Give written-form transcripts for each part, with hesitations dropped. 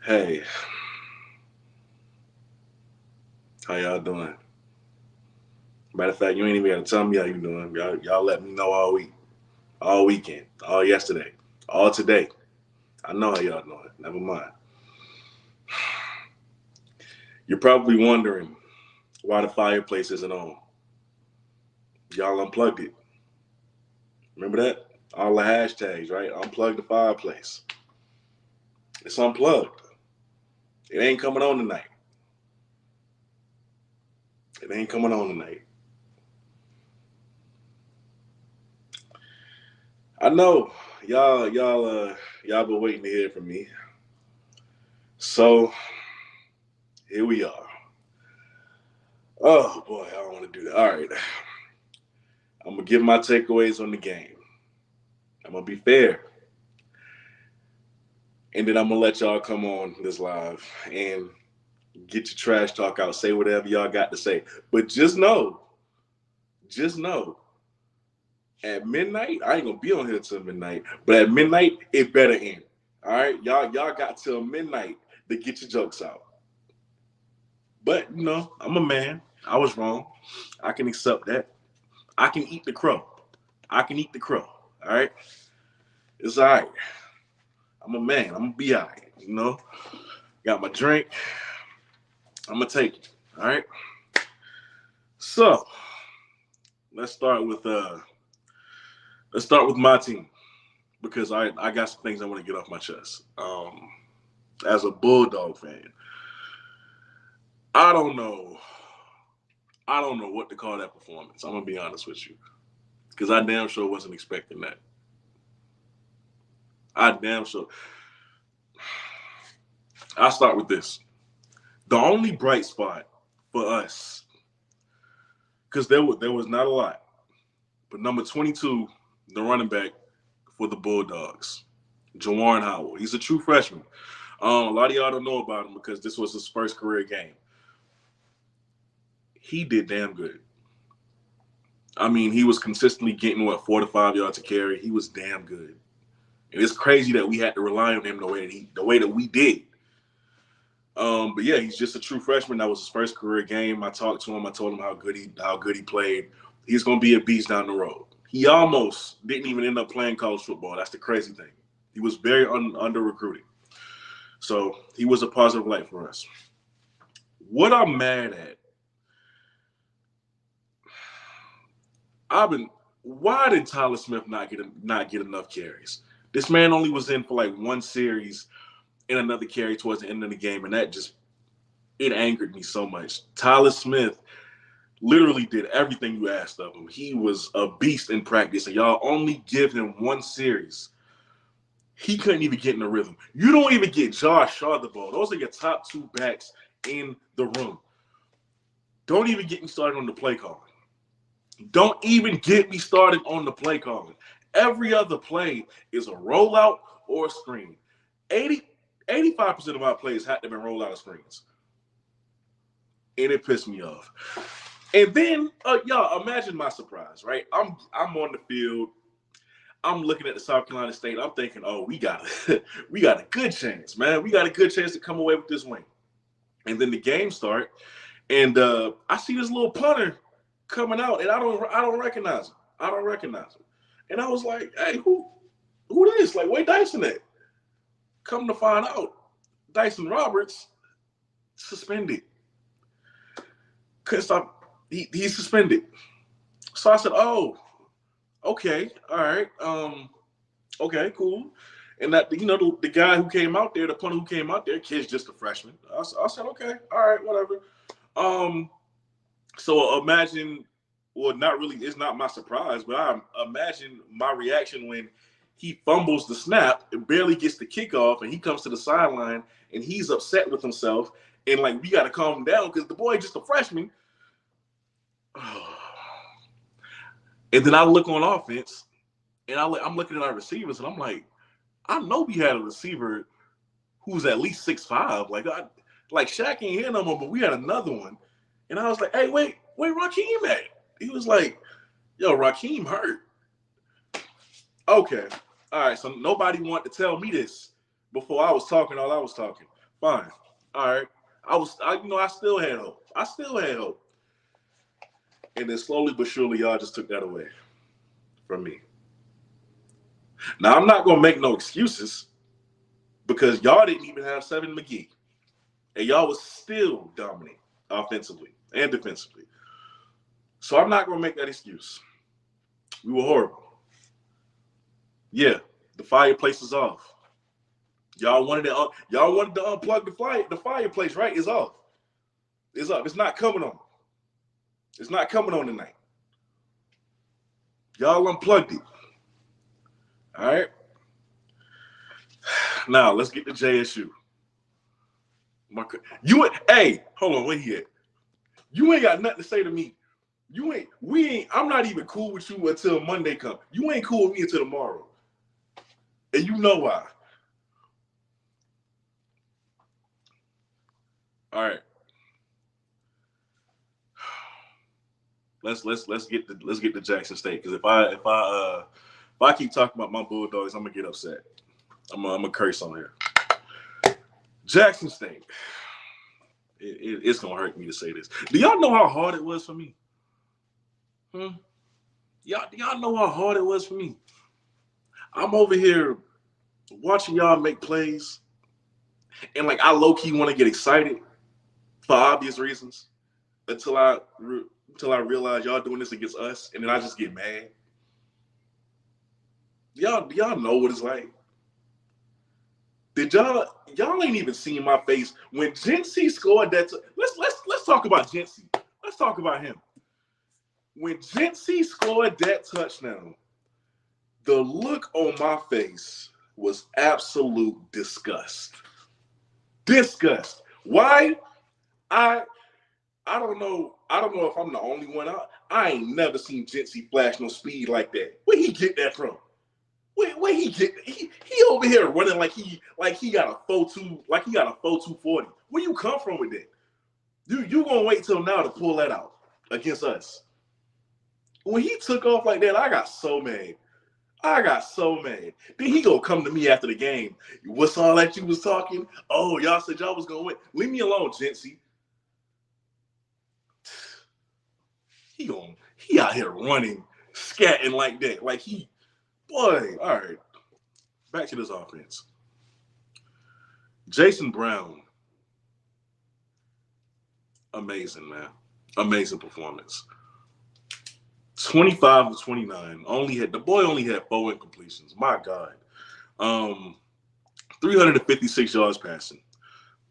Hey, how y'all doing? Matter of fact, you ain't even gotta tell me how you doing. Y'all let me know all week, all weekend, all yesterday, all today. I know how y'all doing. Never mind. You're probably wondering why the fireplace isn't on. Y'all unplugged it. Remember that? All the hashtags, right? Unplug the fireplace. It's unplugged. It ain't coming on tonight. It ain't coming on tonight. I know y'all been waiting to hear from me. So here we are. Oh boy, I don't want to do that. All right. I'm gonna give my takeaways on the game. I'm gonna be fair. And then I'm gonna let y'all come on this live and get your trash talk out. Say whatever y'all got to say. But just know, at midnight, I ain't gonna be on here till midnight, but at midnight, it better end. All right, y'all got till midnight to get your jokes out. But I'm a man. I was wrong. I can accept that. I can eat the crow. I can eat the crow. All right. It's all right. I'm a man. I'm gonna be all right. Got my drink. I'm gonna take it. All right. So let's start with my team because I got some things I want to get off my chest. As a Bulldog fan, I don't know. I don't know what to call that performance. I'm gonna be honest with you because I damn sure wasn't expecting that. I damn sure. I'll start with this. The only bright spot for us, because there was not a lot, but number 22, the running back for the Bulldogs, Jawan Howard. He's a true freshman. A lot of y'all don't know about him because this was his first career game. He did damn good. I mean, he was consistently getting 4 to 5 yards a carry. He was damn good. And it's crazy that we had to rely on him the way that we did. But yeah, he's just a true freshman. That was his first career game. I talked to him. I told him how good he played. He's gonna be a beast down the road. He almost didn't even end up playing college football. That's the crazy thing. He was very under recruited. So he was a positive light for us. What I'm mad at, why did Tyler Smith not get enough carries? This man only was in for like one series and another carry towards the end of the game, and it angered me so much. Tyler Smith literally did everything you asked of him. He was a beast in practice, and y'all only give him one series. He couldn't even get in the rhythm. You don't even get Josh Shaw the ball. Those are your top two backs in the room. Don't even get me started on the play calling. Don't even get me started on the play calling. Every other play is a rollout or a screen. 85% of our plays had to be rollout of screens. And it pissed me off. And then, y'all, imagine my surprise, right? I'm on the field. I'm looking at the South Carolina State. I'm thinking, oh, we got a good chance, man. We got a good chance to come away with this win. And then the game start, and I see this little punter coming out, and I don't recognize him. I don't recognize him. And I was like, hey, who this? Like, where Dyson at? Come to find out, Dyson Roberts suspended. Couldn't stop. He's suspended. So I said, oh, okay, all right, okay, cool. And that the guy who came out there, the punter who came out there, kid's just a freshman. I said, okay, all right, whatever. So imagine, well, not really. It's not my surprise, but I imagine my reaction when he fumbles the snap and barely gets the kickoff, and he comes to the sideline and he's upset with himself. And like, we got to calm him down because the boy just a freshman. And then I look on offense, and I'm looking at our receivers, and I'm like, I know we had a receiver who's at least 6'5". Like Shaq ain't here no more, but we had another one. And I was like, hey, wait, Rakeem at? He was like, yo, Rakeem hurt. Okay. All right, so nobody wanted to tell me this before I was talking all I was talking. Fine. All right. I still had hope. And then slowly but surely, y'all just took that away from me. Now, I'm not going to make no excuses because y'all didn't even have Seven McGee. And y'all was still dominant offensively and defensively. So I'm not going to make that excuse. We were horrible. Yeah, the fireplace is off. Y'all wanted to unplug the fireplace, right? It's off. It's up. It's not coming on. It's not coming on tonight. Y'all unplugged it. All right. Now let's get to JSU. Hey, hold on, where he at? You ain't got nothing to say to me. I'm not even cool with you until Monday comes. You ain't cool with me until tomorrow. And you know why. All right. Let's get to Jackson State, because if I keep talking about my Bulldogs, I'm gonna get upset. I'm gonna curse on here. Jackson State. It's gonna hurt me to say this. Do y'all know how hard it was for me? Y'all know how hard it was for me? I'm over here watching y'all make plays, and like I low key want to get excited for obvious reasons until I realize y'all doing this against us, and then I just get mad. Y'all know what it's like. Did y'all ain't even seen my face when Jency scored that? Let's talk about Jency. Let's talk about him. When Jency scored that touchdown, the look on my face was absolute disgust. Disgust. Why? I don't know. I don't know if I'm the only one. I ain't never seen Jency flash no speed like that. Where he get that from? Where he get? He over here running like he got a 4.2, like he got a 4.240. Where you come from with that? You gonna wait till now to pull that out against us? When he took off like that, I got so mad. Then he gonna come to me after the game. What's all that you was talking? Oh, y'all said y'all was gonna win. Leave me alone, Jency. He out here running, scatting like that. Like boy, all right. Back to this offense. Jason Brown. Amazing, man. Amazing performance. 25 of 29. The boy only had 4 incompletions. My God. 356 yards passing.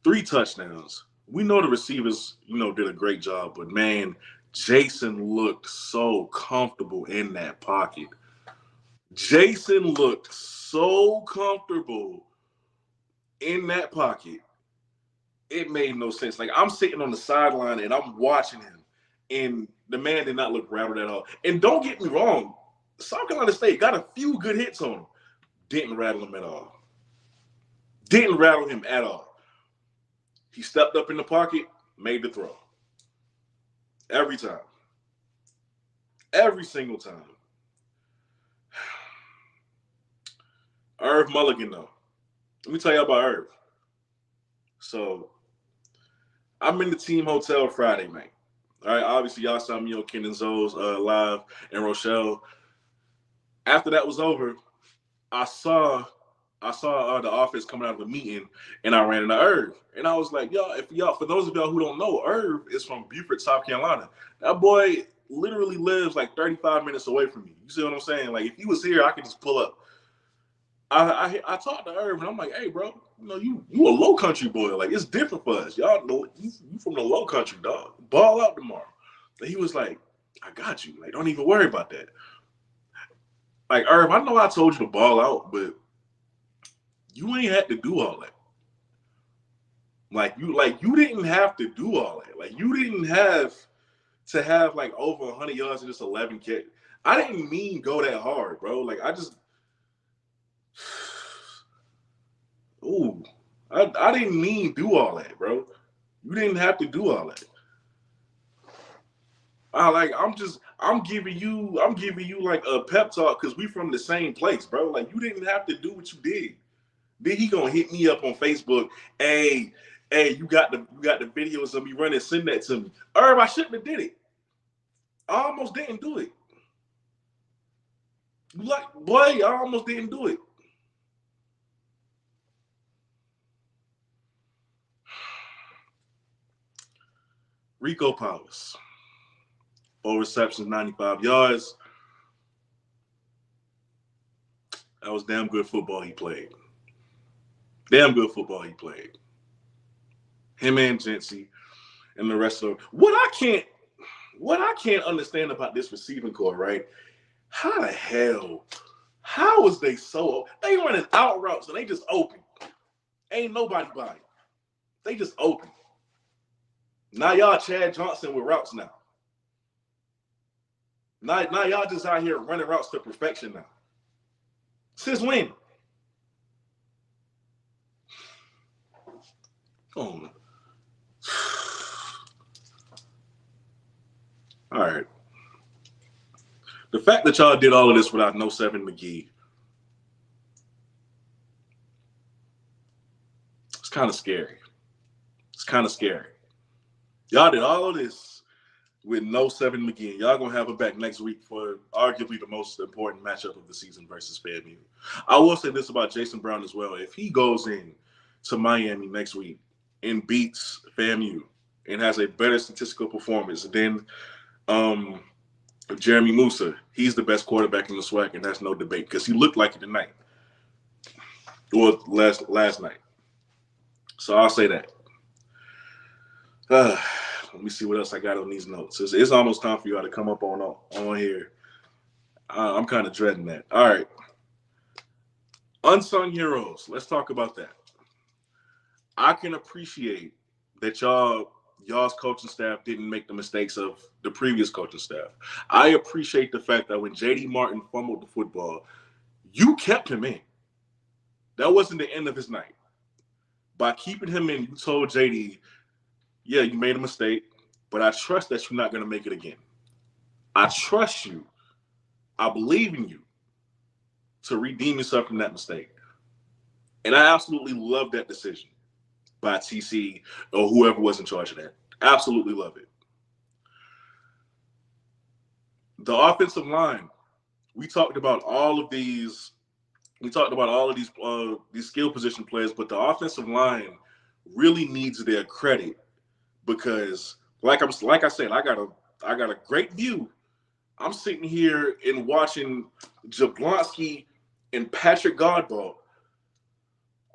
3 touchdowns. We know the receivers, did a great job, but man, Jason looked so comfortable in that pocket. Jason looked so comfortable in that pocket. It made no sense. Like, I'm sitting on the sideline and I'm watching him, and the man did not look rattled at all. And don't get me wrong, South Carolina State got a few good hits on him. Didn't rattle him at all. Didn't rattle him at all. He stepped up in the pocket, made the throw. Every time. Every single time. Irv Mulligan, though. Let me tell you about Irv. So, I'm in the team hotel Friday night. All right, obviously, y'all saw me on Ken and Zoe's live in Rochelle. After that was over, I saw the office coming out of a meeting, and I ran into Irv. And I was like, for those of y'all who don't know, Irv is from Beaufort, South Carolina. That boy literally lives like 35 minutes away from me. You see what I'm saying? Like, if he was here, I could just pull up. I talked to Irv, and I'm like, hey, bro, you a low country boy. Like, it's different for us. Y'all know you from the low country, dog. Ball out tomorrow. And he was like, I got you. Like, don't even worry about that. Like, Irv, I know I told you to ball out, but you ain't had to do all that. Like you didn't have to do all that. Like, you didn't have to have like over 100 yards and just 11 catch. I didn't mean go that hard, bro. Like, I just, I didn't mean do all that, bro. You didn't have to do all that. I'm giving you like a pep talk because we from the same place, bro. Like, you didn't have to do what you did. Then he gonna hit me up on Facebook. Hey, you got the videos of me running. Send that to me. Irv, I shouldn't have did it. I almost didn't do it. Like, boy, I almost didn't do it. Rico Powers, 4 receptions, 95 yards. That was damn good football he played. Damn good football he played. Him and Jency and the rest of them. What I can't understand about this receiving core, right? How the hell? How is they so? They running out routes and they just open. Ain't nobody buying. They just open. Now y'all Chad Johnson with routes now. Now y'all just out here running routes to perfection now. Since when? Come on. All right. The fact that y'all did all of this without no 7 McGee, it's kind of scary. It's kind of scary. Y'all did all of this with no 7 McGee. Y'all gonna have him back next week for arguably the most important matchup of the season versus FAMU. I will say this about Jason Brown as well. If he goes in to Miami next week and beats FAMU and has a better statistical performance than Jeremy Musa, he's the best quarterback in the SWAC, and that's no debate because he looked like it tonight or last night. So I'll say that. Let me see what else I got on these notes. It's almost time for y'all to come up on here. I'm kind of dreading that. All right. Unsung heroes. Let's talk about that. I can appreciate that y'all's coaching staff didn't make the mistakes of the previous coaching staff. I appreciate the fact that when J.D. Martin fumbled the football, you kept him in. That wasn't the end of his night. By keeping him in, you told J.D., yeah, you made a mistake, but I trust that you're not going to make it again. I trust you. I believe in you to redeem yourself from that mistake. And I absolutely love that decision by TC or whoever was in charge of that. Absolutely love it. The offensive line, we talked about all of these. We talked about all of these skill position players, but the offensive line really needs their credit because, like I said, I got a great view. I'm sitting here and watching Jablonski and Patrick Godball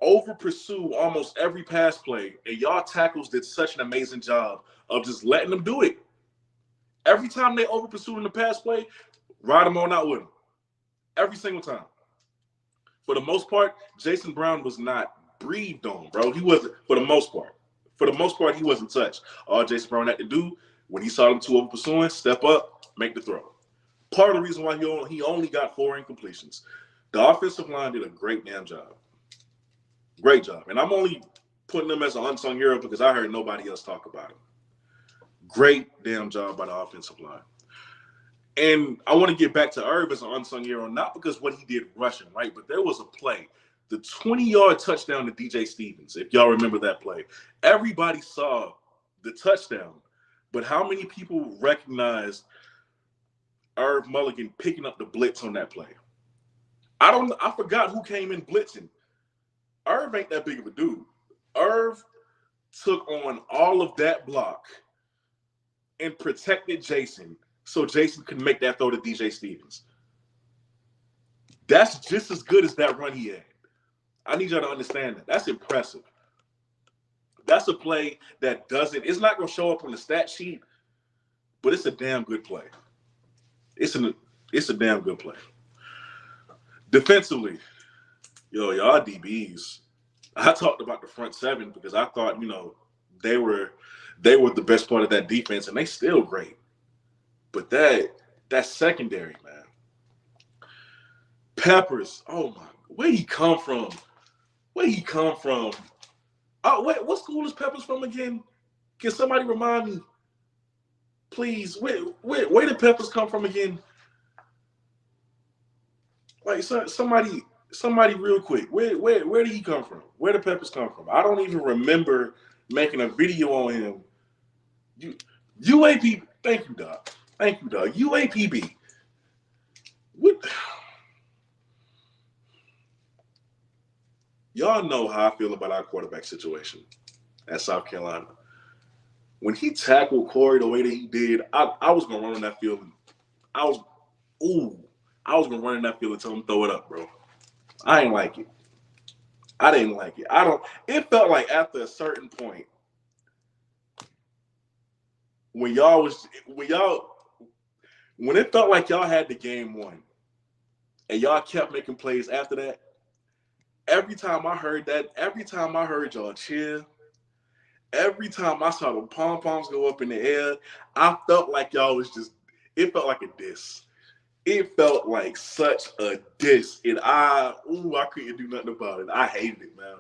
over pursue almost every pass play, and y'all tackles did such an amazing job of just letting them do it. Every time they over pursued in the pass play, ride them on out with them. Every single time. For the most part, Jason Brown was not breathed on, bro. He wasn't, for the most part. For the most part, he wasn't touched. All Jason Brown had to do when he saw them 2 over pursuing, step up, make the throw. Part of the reason why he only got 4 incompletions. The offensive line did a great damn job. Great job. And I'm only putting them as an unsung hero because I heard nobody else talk about him. Great damn job by the offensive line. And I want to get back to Irv as an unsung hero, not because what he did rushing, right? But there was a play, the 20-yard touchdown to DJ Stevens, if y'all remember that play. Everybody saw the touchdown, but how many people recognized Irv Mulligan picking up the blitz on that play? I forgot who came in blitzing. Irv ain't that big of a dude. Irv took on all of that block and protected Jason so Jason could make that throw to DJ Stevens. That's just as good as that run he had. I need y'all to understand that. That's impressive. That's a play that it's not going to show up on the stat sheet, but it's a damn good play. It's a damn good play. Defensively, y'all DBs. I talked about the front seven because I thought, they were the best part of that defense, and they still great. But that secondary, man. Peppers, oh my, where he come from? Oh, wait, what school is Peppers from again? Can somebody remind me? Please, where did Peppers come from again? Like somebody real quick. Where did he come from? Where did Peppers come from? I don't even remember making a video on him. UAP, thank you, dog. UAPB. What? Y'all know how I feel about our quarterback situation at South Carolina. When he tackled Corey the way that he did, I was gonna run on that field. I was gonna run in that field and tell him to throw it up, bro. I didn't like it. It felt like after a certain point, when it felt like y'all had the game won, and y'all kept making plays after that. Every time I heard y'all cheer, every time I saw the pom-poms go up in the air, I felt like y'all was it felt like a diss. It felt like such a diss. And I couldn't do nothing about it. I hated it, man.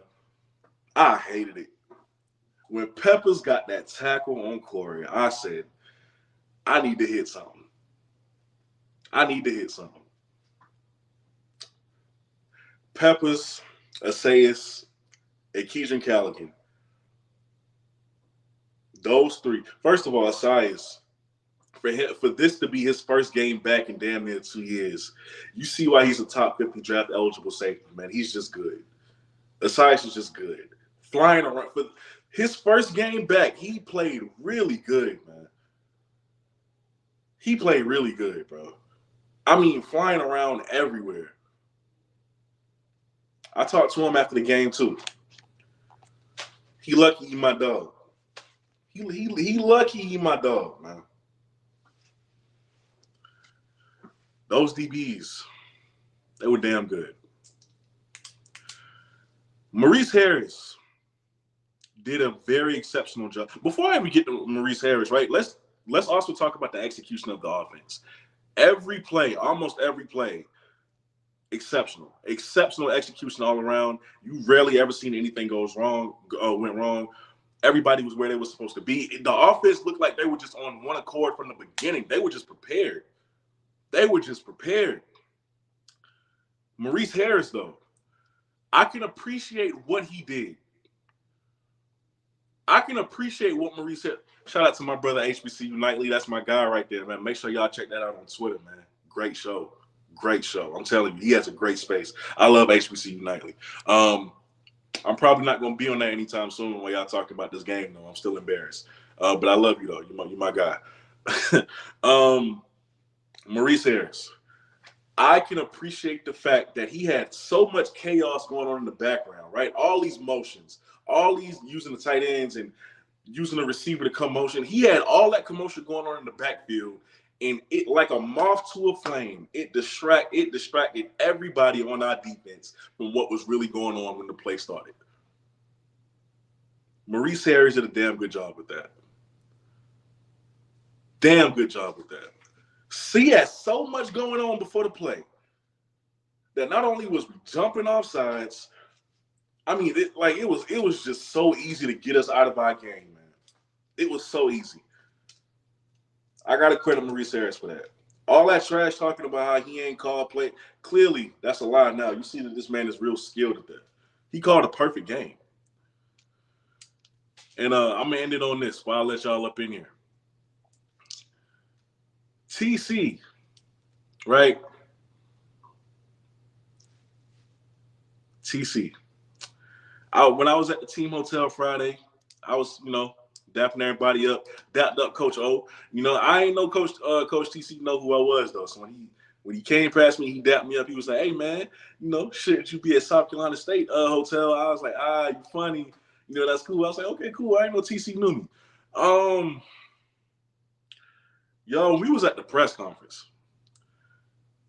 I hated it. When Peppers got that tackle on Corey, I said, I need to hit something. Peppers, Asayas, and Keegan Callaghan. Those three. First of all, Asayas, for this to be his first game back in damn near 2 years, you see why he's a top 50 draft eligible safety, man. He's just good. Asayas is just good. Flying around. For his first game back, he played really good, man. He played really good, bro. I mean, flying around everywhere. I talked to him after the game, too. He lucky he my dog. He lucky he my dog, man. Those DBs, they were damn good. Maurice Harris did a very exceptional job. Before I even get to Maurice Harris, right, let's also talk about the execution of the offense. Almost every play, exceptional. Exceptional execution all around. You rarely ever seen anything went wrong. Everybody was where they were supposed to be. The offense looked like they were just on one accord from the beginning. They were just prepared. Maurice Harris, though, I can appreciate what he did. I can appreciate what Maurice Harris. Shout out to my brother HBCU Nightly. That's my guy right there, man. Make sure y'all check that out on Twitter, man. Great show. I'm telling you, he has a great space. I love HBCU Nightly. I'm probably not going to be on that anytime soon while y'all talking about this game, though. I'm still embarrassed. But I love you, though. You're my guy. Maurice Harris. I can appreciate the fact that he had so much chaos going on in the background, right? All these motions, all these using the tight ends and using the receiver to come motion. He had all that commotion going on in the backfield, and it, like a moth to a flame, it distracted everybody on our defense from what was really going on when the play started. Maurice Harris did a damn good job with that. He had so much going on before the play that not only was we jumping off sides, I mean, it was just so easy to get us out of our game, man. It was so easy. I got to credit Maurice Harris for that. All that trash talking about how he ain't called play, clearly that's a lie now. You see that this man is real skilled at that. He called a perfect game. And I'm going to end it on this while I let y'all up in here. TC, right? TC. When I was at the team hotel Friday, I was, dapping everybody up, dapped up Coach O. I ain't know Coach TC know who I was, though. So when he came past me, he dapped me up. He was like, hey, man, shouldn't you be at South Carolina State hotel? I was like, you funny. That's cool. I was like, okay, cool. I ain't know TC knew me. We was at the press conference,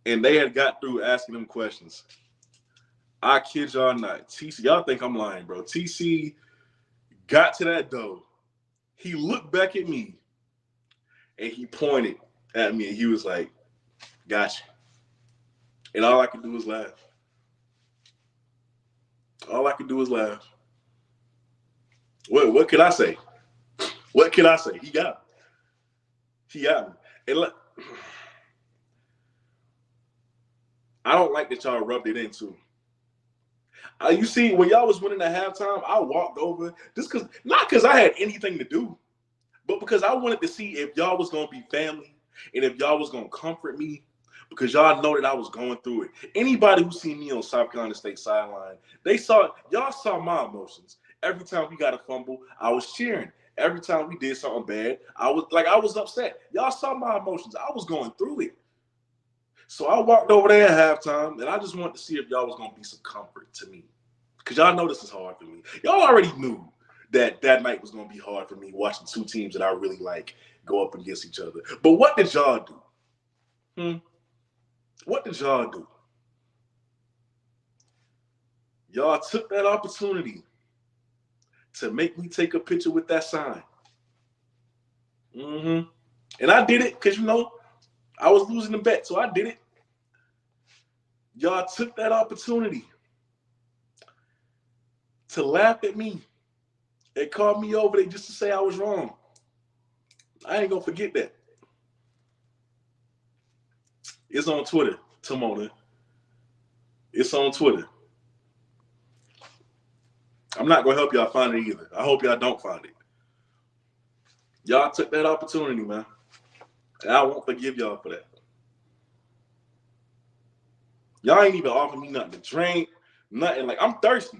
and they had got through asking them questions. I kid y'all not. TC, y'all think I'm lying, bro. TC got to that door. He looked back at me and he pointed at me and he was like, "Gotcha." And all I could do was laugh. All I could do was laugh. What could I say? What can I say? He got me. He got me. And I don't like that y'all rubbed it in too. You see, when y'all was winning at halftime, I walked over just because, not because I had anything to do, but because I wanted to see if y'all was gonna be family and if y'all was gonna comfort me, because y'all know that I was going through it. Anybody who seen me on South Carolina State sideline, y'all saw my emotions. Every time we got a fumble, I was cheering. Every time we did something bad, I was upset. Y'all saw my emotions. I was going through it. So I walked over there at halftime, and I just wanted to see if y'all was gonna be some comfort to me, because y'all know this is hard for me. Y'all already knew that night was gonna be hard for me, watching two teams that I really like go up against each other. But what did y'all do? What did y'all do? Y'all took that opportunity to make me take a picture with that sign. And I did it because, I was losing the bet, so I did it. Y'all took that opportunity to laugh at me and call me over there just to say I was wrong. I ain't gonna forget that. It's on Twitter, Timona. It's on Twitter. I'm not gonna help y'all find it either. I hope y'all don't find it. Y'all took that opportunity, man. And I won't forgive y'all for that. Y'all ain't even offering me nothing to drink, nothing. Like, I'm thirsty.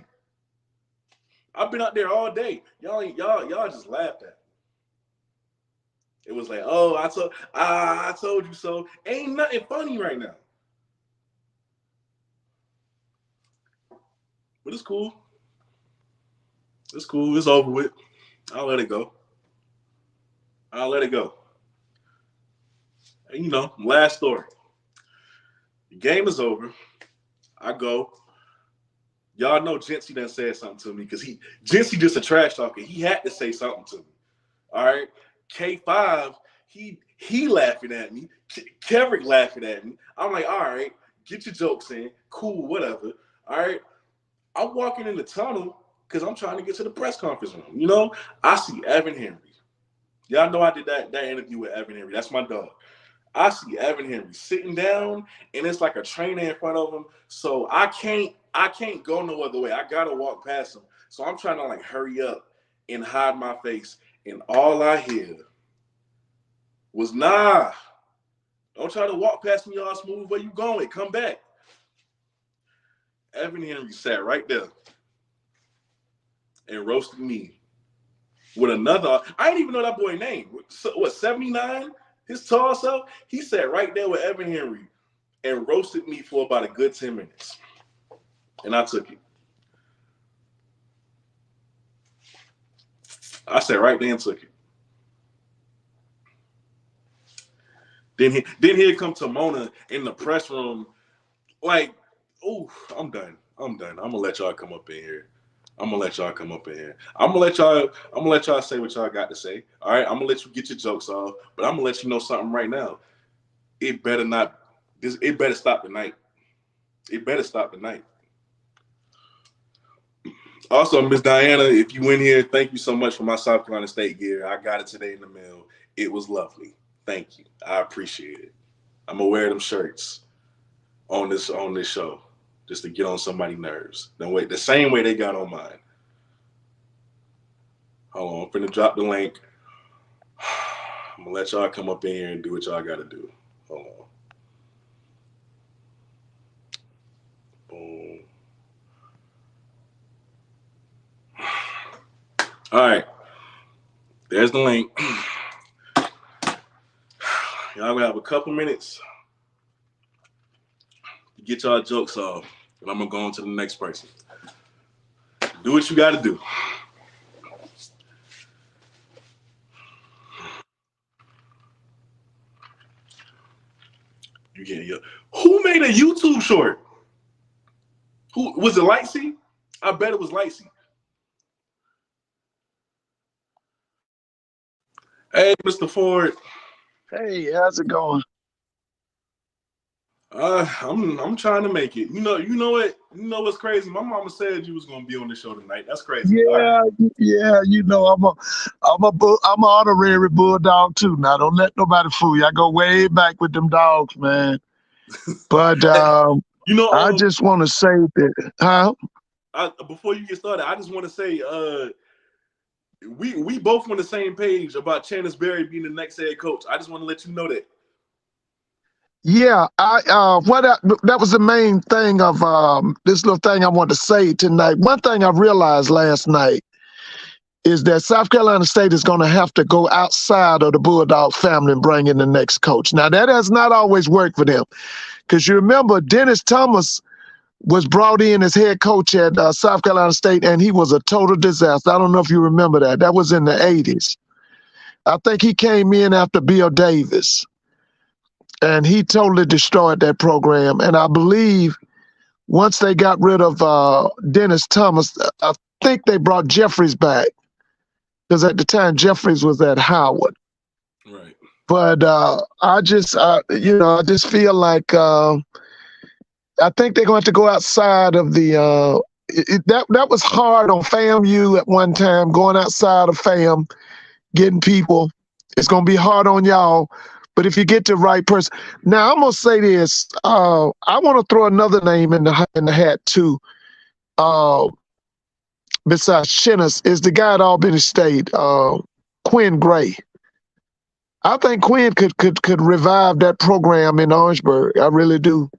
I've been out there all day. Y'all just laughed at me. It was like, oh, I told you so. Ain't nothing funny right now. But it's cool. It's cool. It's over with. I'll let it go. And last story. The game is over. I go. Y'all know Jency done said something to me, because Jency just a trash talker. He had to say something to me. All right. K5, he laughing at me. Kevrick laughing at me. I'm like, all right, get your jokes in. Cool, whatever. All right. I'm walking in the tunnel because I'm trying to get to the press conference room. I see Evan Henry. Y'all know I did that interview with Evan Henry. That's my dog. I see Evan Henry sitting down, and it's like a trainer in front of him. So I can't go no other way. I gotta walk past him. So I'm trying to hurry up and hide my face. And all I hear was, "Nah, don't try to walk past me all smooth. Where you going? Come back." Evan Henry sat right there and roasted me with another. I didn't even know that boy's name. What, 79? His tall self? He sat right there with Evan Henry and roasted me for about a good 10 minutes. And I took it. I sat right there and took it. Then here come Timona in the press room. Like, oh, I'm done. I'm gonna let y'all come up in here. I'm gonna let y'all say what y'all got to say. All right, I'm gonna let you get your jokes off, but I'm gonna let you know something right now. It better stop tonight. It better stop tonight. Also, Miss Diana, if you in here, thank you so much for my South Carolina State gear. I got it today in the mail. It was lovely. Thank you. I appreciate it. I'm gonna wear them shirts on this show just to get on somebody's nerves. The same way they got on mine. Hold on, I'm finna drop the link. I'm gonna let y'all come up in here and do what y'all gotta do. Hold on. Boom. All right. There's the link. Y'all gonna have a couple minutes to get y'all jokes off, and I'm gonna go on to the next person. Do what you gotta do. Who made a YouTube short? Who was it? Lightsey? I bet it was Lightsey. Hey, Mr. Ford. Hey, how's it going? I'm trying to make it. You know what? You know what's crazy? My mama said you was gonna be on the show tonight. That's crazy. Yeah, yeah. You know, I'm an honorary Bulldog too. Now, don't let nobody fool you. I go way back with them dogs, man. But I just want to say that, huh? Before you get started, I just want to say, we both on the same page about Channis Berry being the next head coach. I just want to let you know that. Yeah, that was the main thing of this little thing I want to say tonight. One thing I realized last night is that South Carolina State is going to have to go outside of the Bulldog family and bring in the next coach. Now, that has not always worked for them, because you remember Dennis Thomas was brought in as head coach at South Carolina State, and he was a total disaster. I don't know if you remember that. That was in the 80s. I think he came in after Bill Davis, and he totally destroyed that program. And I believe once they got rid of Dennis Thomas, I think they brought Jeffries back, because at the time Jeffries was at Howard. Right. But I just feel like I think they're going to have to go outside of the that was hard on FAMU at one time, going outside of FAM, getting people. It's going to be hard on y'all. But if you get the right person. Now, I'm going to say this. I want to throw another name in the hat, too. Besides Chinnis, is the guy at Albany State, Quinn Gray. I think Quinn could revive that program in Orangeburg. I really do.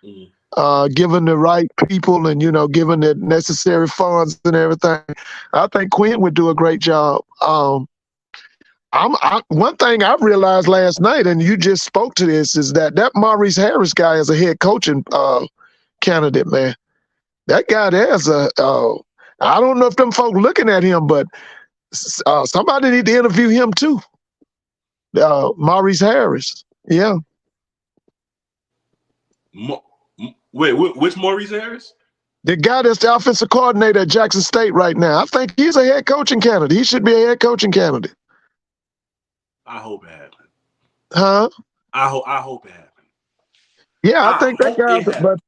Mm-hmm. Given the right people and, given the necessary funds and everything, I think Quinn would do a great job. One thing I realized last night, and you just spoke to this, is that Maurice Harris guy is a head coaching candidate, man. That guy there's I don't know if them folk looking at him, but somebody need to interview him too. Maurice Harris, yeah. Wait, which Maurice Harris? The guy that's the offensive coordinator at Jackson State right now. I think he's a head coaching candidate. He should be a head coaching candidate. I hope it happened. Huh? I hope it happened. Yeah, I think that guy. But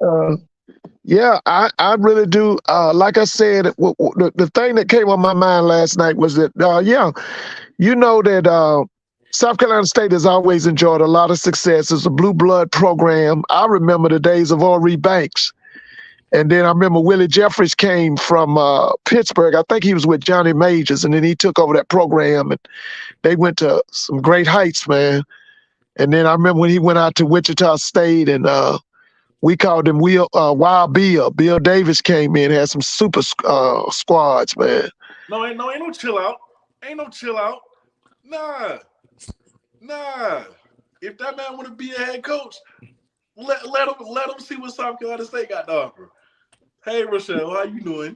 yeah, I really do. Like I said, the thing that came on my mind last night was that that South Carolina State has always enjoyed a lot of success. It's a blue blood program. I remember the days of Henri Banks. And then I remember Willie Jeffries came from Pittsburgh. I think he was with Johnny Majors, and then he took over that program, and they went to some great heights, man. And then I remember when he went out to Wichita State, and we called him Wild Bill. Bill Davis came in, had some super squads, man. No, ain't no chill out. Ain't no chill out. Nah. If that man want to be a head coach, let him see what South Carolina State got to offer. Hey, Rochelle, how you doing?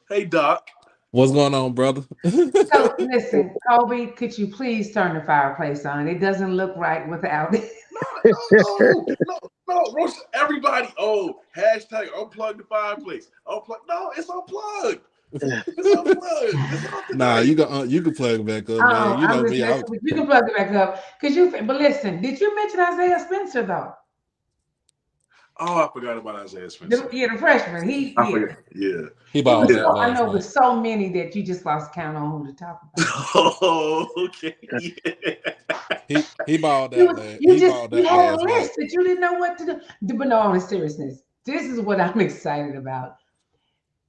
Hey, Doc. What's going on, brother? So, listen, Kobe, could you please turn the fireplace on? It doesn't look right without it. No, Rochelle, everybody, hashtag unplug the fireplace. No, it's unplugged. It's unplugged. Nah, you can plug it back up, man. You know me. You can plug it back up. But listen, did you mention Isaiah Spencer, though? Oh, I forgot about Isaiah Spencer. The freshman. He balled out. I know with so many that you just lost count on who to talk about. Oh, okay. Yeah. He balled out, man. You had a list that you didn't know what to do. But no, on seriousness, this is what I'm excited about.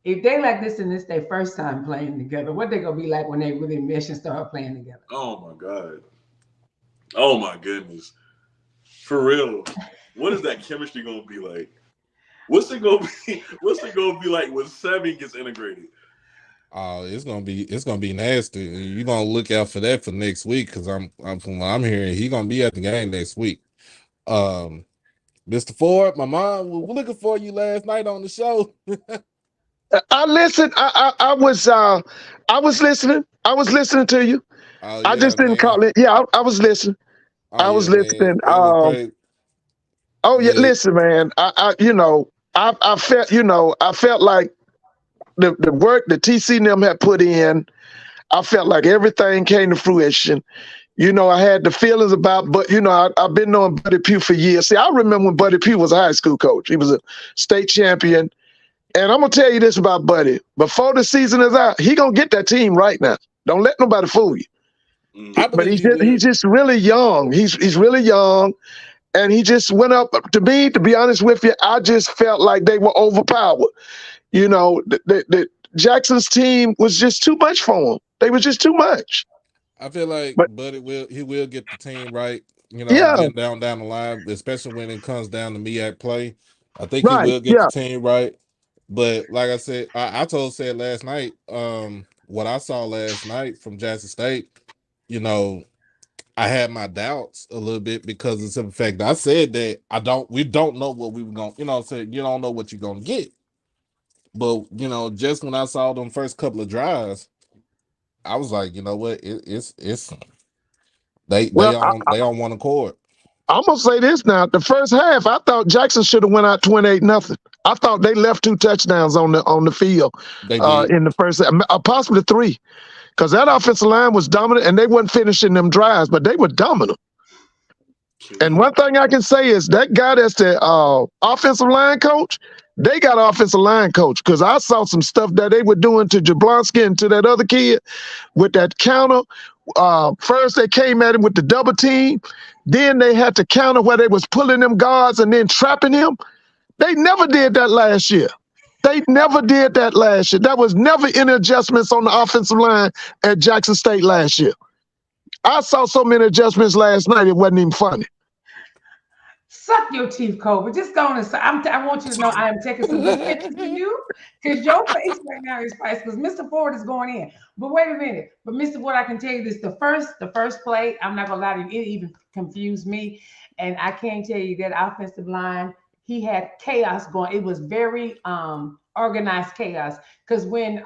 If they like this and this their first time playing together, what they gonna be like when they really mesh and start playing together? Oh my God. Oh my goodness. For real. What is that chemistry gonna be like? What's it gonna be like when 7 gets integrated? It's gonna be nasty. You're gonna look out for that for next week, because I'm from what I'm hearing, he's gonna be at the game next week. Mr. Ford, my mom was looking for you last night on the show. I listened. I was listening. I was listening to you. I just didn't call it. Yeah, I was listening. I was listening. Listen, man. I felt, I felt like the work that TC and them had put in, I felt like everything came to fruition. I had the feelings about, but I've been knowing Buddy Pugh for years. See, I remember when Buddy Pugh was a high school coach. He was a state champion. And I'm gonna tell you this about Buddy. Before the season is out, he gonna get that team right now. Don't let nobody fool you. I But believe he will. he's just really young. He's really young. And he just went up to me, to be honest with you, I just felt like they were overpowered. The Jackson's team was just too much for him. They was just too much. I feel like But Buddy will get the team right, yeah, getting down the line, especially when it comes down to MEAC play. I think he right. will get the Yeah. team right. But like I said, said last night, what I saw last night from Jackson State, you know, I had my doubts a little bit because of the simple fact that I said that we don't know what we were going, said you don't know what you're gonna get. But just when I saw them first couple of drives, I was like, you know what, it's Well, they on one accord. I'm gonna say this now. The first half, I thought Jackson should have went out 28-0. I thought they left 2 touchdowns on the field They did. in the first half, possibly 3, because that offensive line was dominant and they wasn't finishing them drives, but they were dominant. And one thing I can say is that guy that's the offensive line coach, they got an offensive line coach, because I saw some stuff that they were doing to Jablonski and to that other kid with that counter. First they came at him with the double team. Then they had to counter where they was pulling them guards and then trapping him. They never did that last year. They never did that last year. There was never any adjustments on the offensive line at Jackson State last year. I saw so many adjustments last night, it wasn't even funny. Suck your teeth, Kobe. Just go on and I want you to know I am taking some good pictures of you, because your face right now is priceless. Because Mr. Ford is going in. But wait a minute. But Mr. Ford, I can tell you this: the first play, I'm not gonna lie to you, it even confused me. And I can't tell you that offensive line, he had chaos going. It was very organized chaos. Because when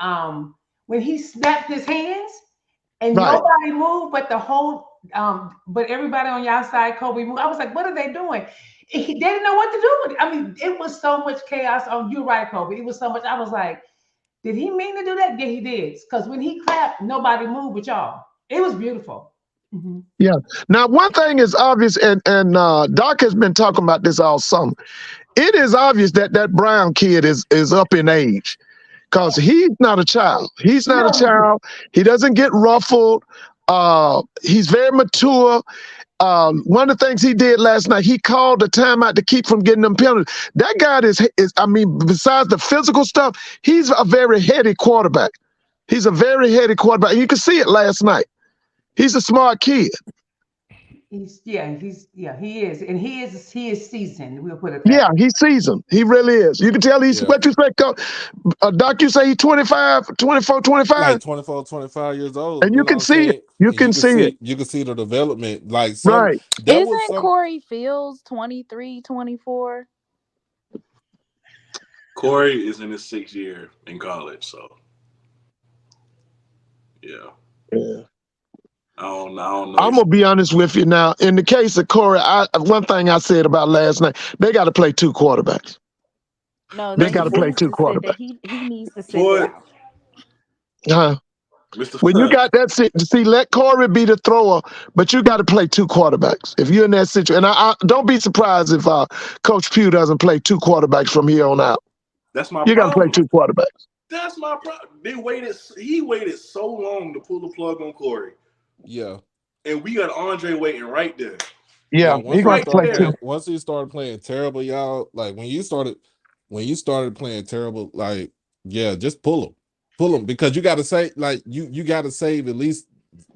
he snapped his hands and Right. nobody moved, but the whole but everybody on y'all side, Kobe moved. I was like, what are they doing? They didn't know what to do with it. I mean, it was so much chaos. Oh, you're right, Kobe. It was so much. I was like, did he mean to do that? Yeah, he did. Because when he clapped, nobody moved with y'all. It was beautiful. Mm-hmm. Yeah. Now, one thing is obvious, and Doc has been talking about this all summer. It is obvious that Brown kid is up in age, because he's not a child. He's not a child. He doesn't get ruffled. He's very mature. One of the things he did last night, he called the timeout to keep from getting them penalties. That guy is I mean, besides the physical stuff, he's a very heady quarterback. He's a very heady quarterback. You can see it last night. He's a smart kid. He is, and he is seasoned. We'll put it that way. He's seasoned. He really is. You can tell he's what you say, Doc. You say he's 24, 25, like 24, 25 years old, and you can see it. You can see it. You can see the development. Like right. Isn't Corey Fields 23, 24? Corey is in his 6th year in college, so yeah. I don't know. I'm gonna be honest with you now. In the case of Corey, one thing I said about last night, they got to play 2 quarterbacks. No, they got to play 2 quarterbacks. He needs to sit down. When you got that, see, let Corey be the thrower, but you got to play 2 quarterbacks. If you're in that situation, and I don't be surprised if Coach Pugh doesn't play 2 quarterbacks from here on out. That's my. You got to play 2 quarterbacks. That's my problem. He waited so long to pull the plug on Corey. Yeah. And we got Andre waiting right there. Yeah, once he started playing terrible, y'all, like when you started playing terrible, like, yeah, just pull him, because you got to say, like, you got to save at least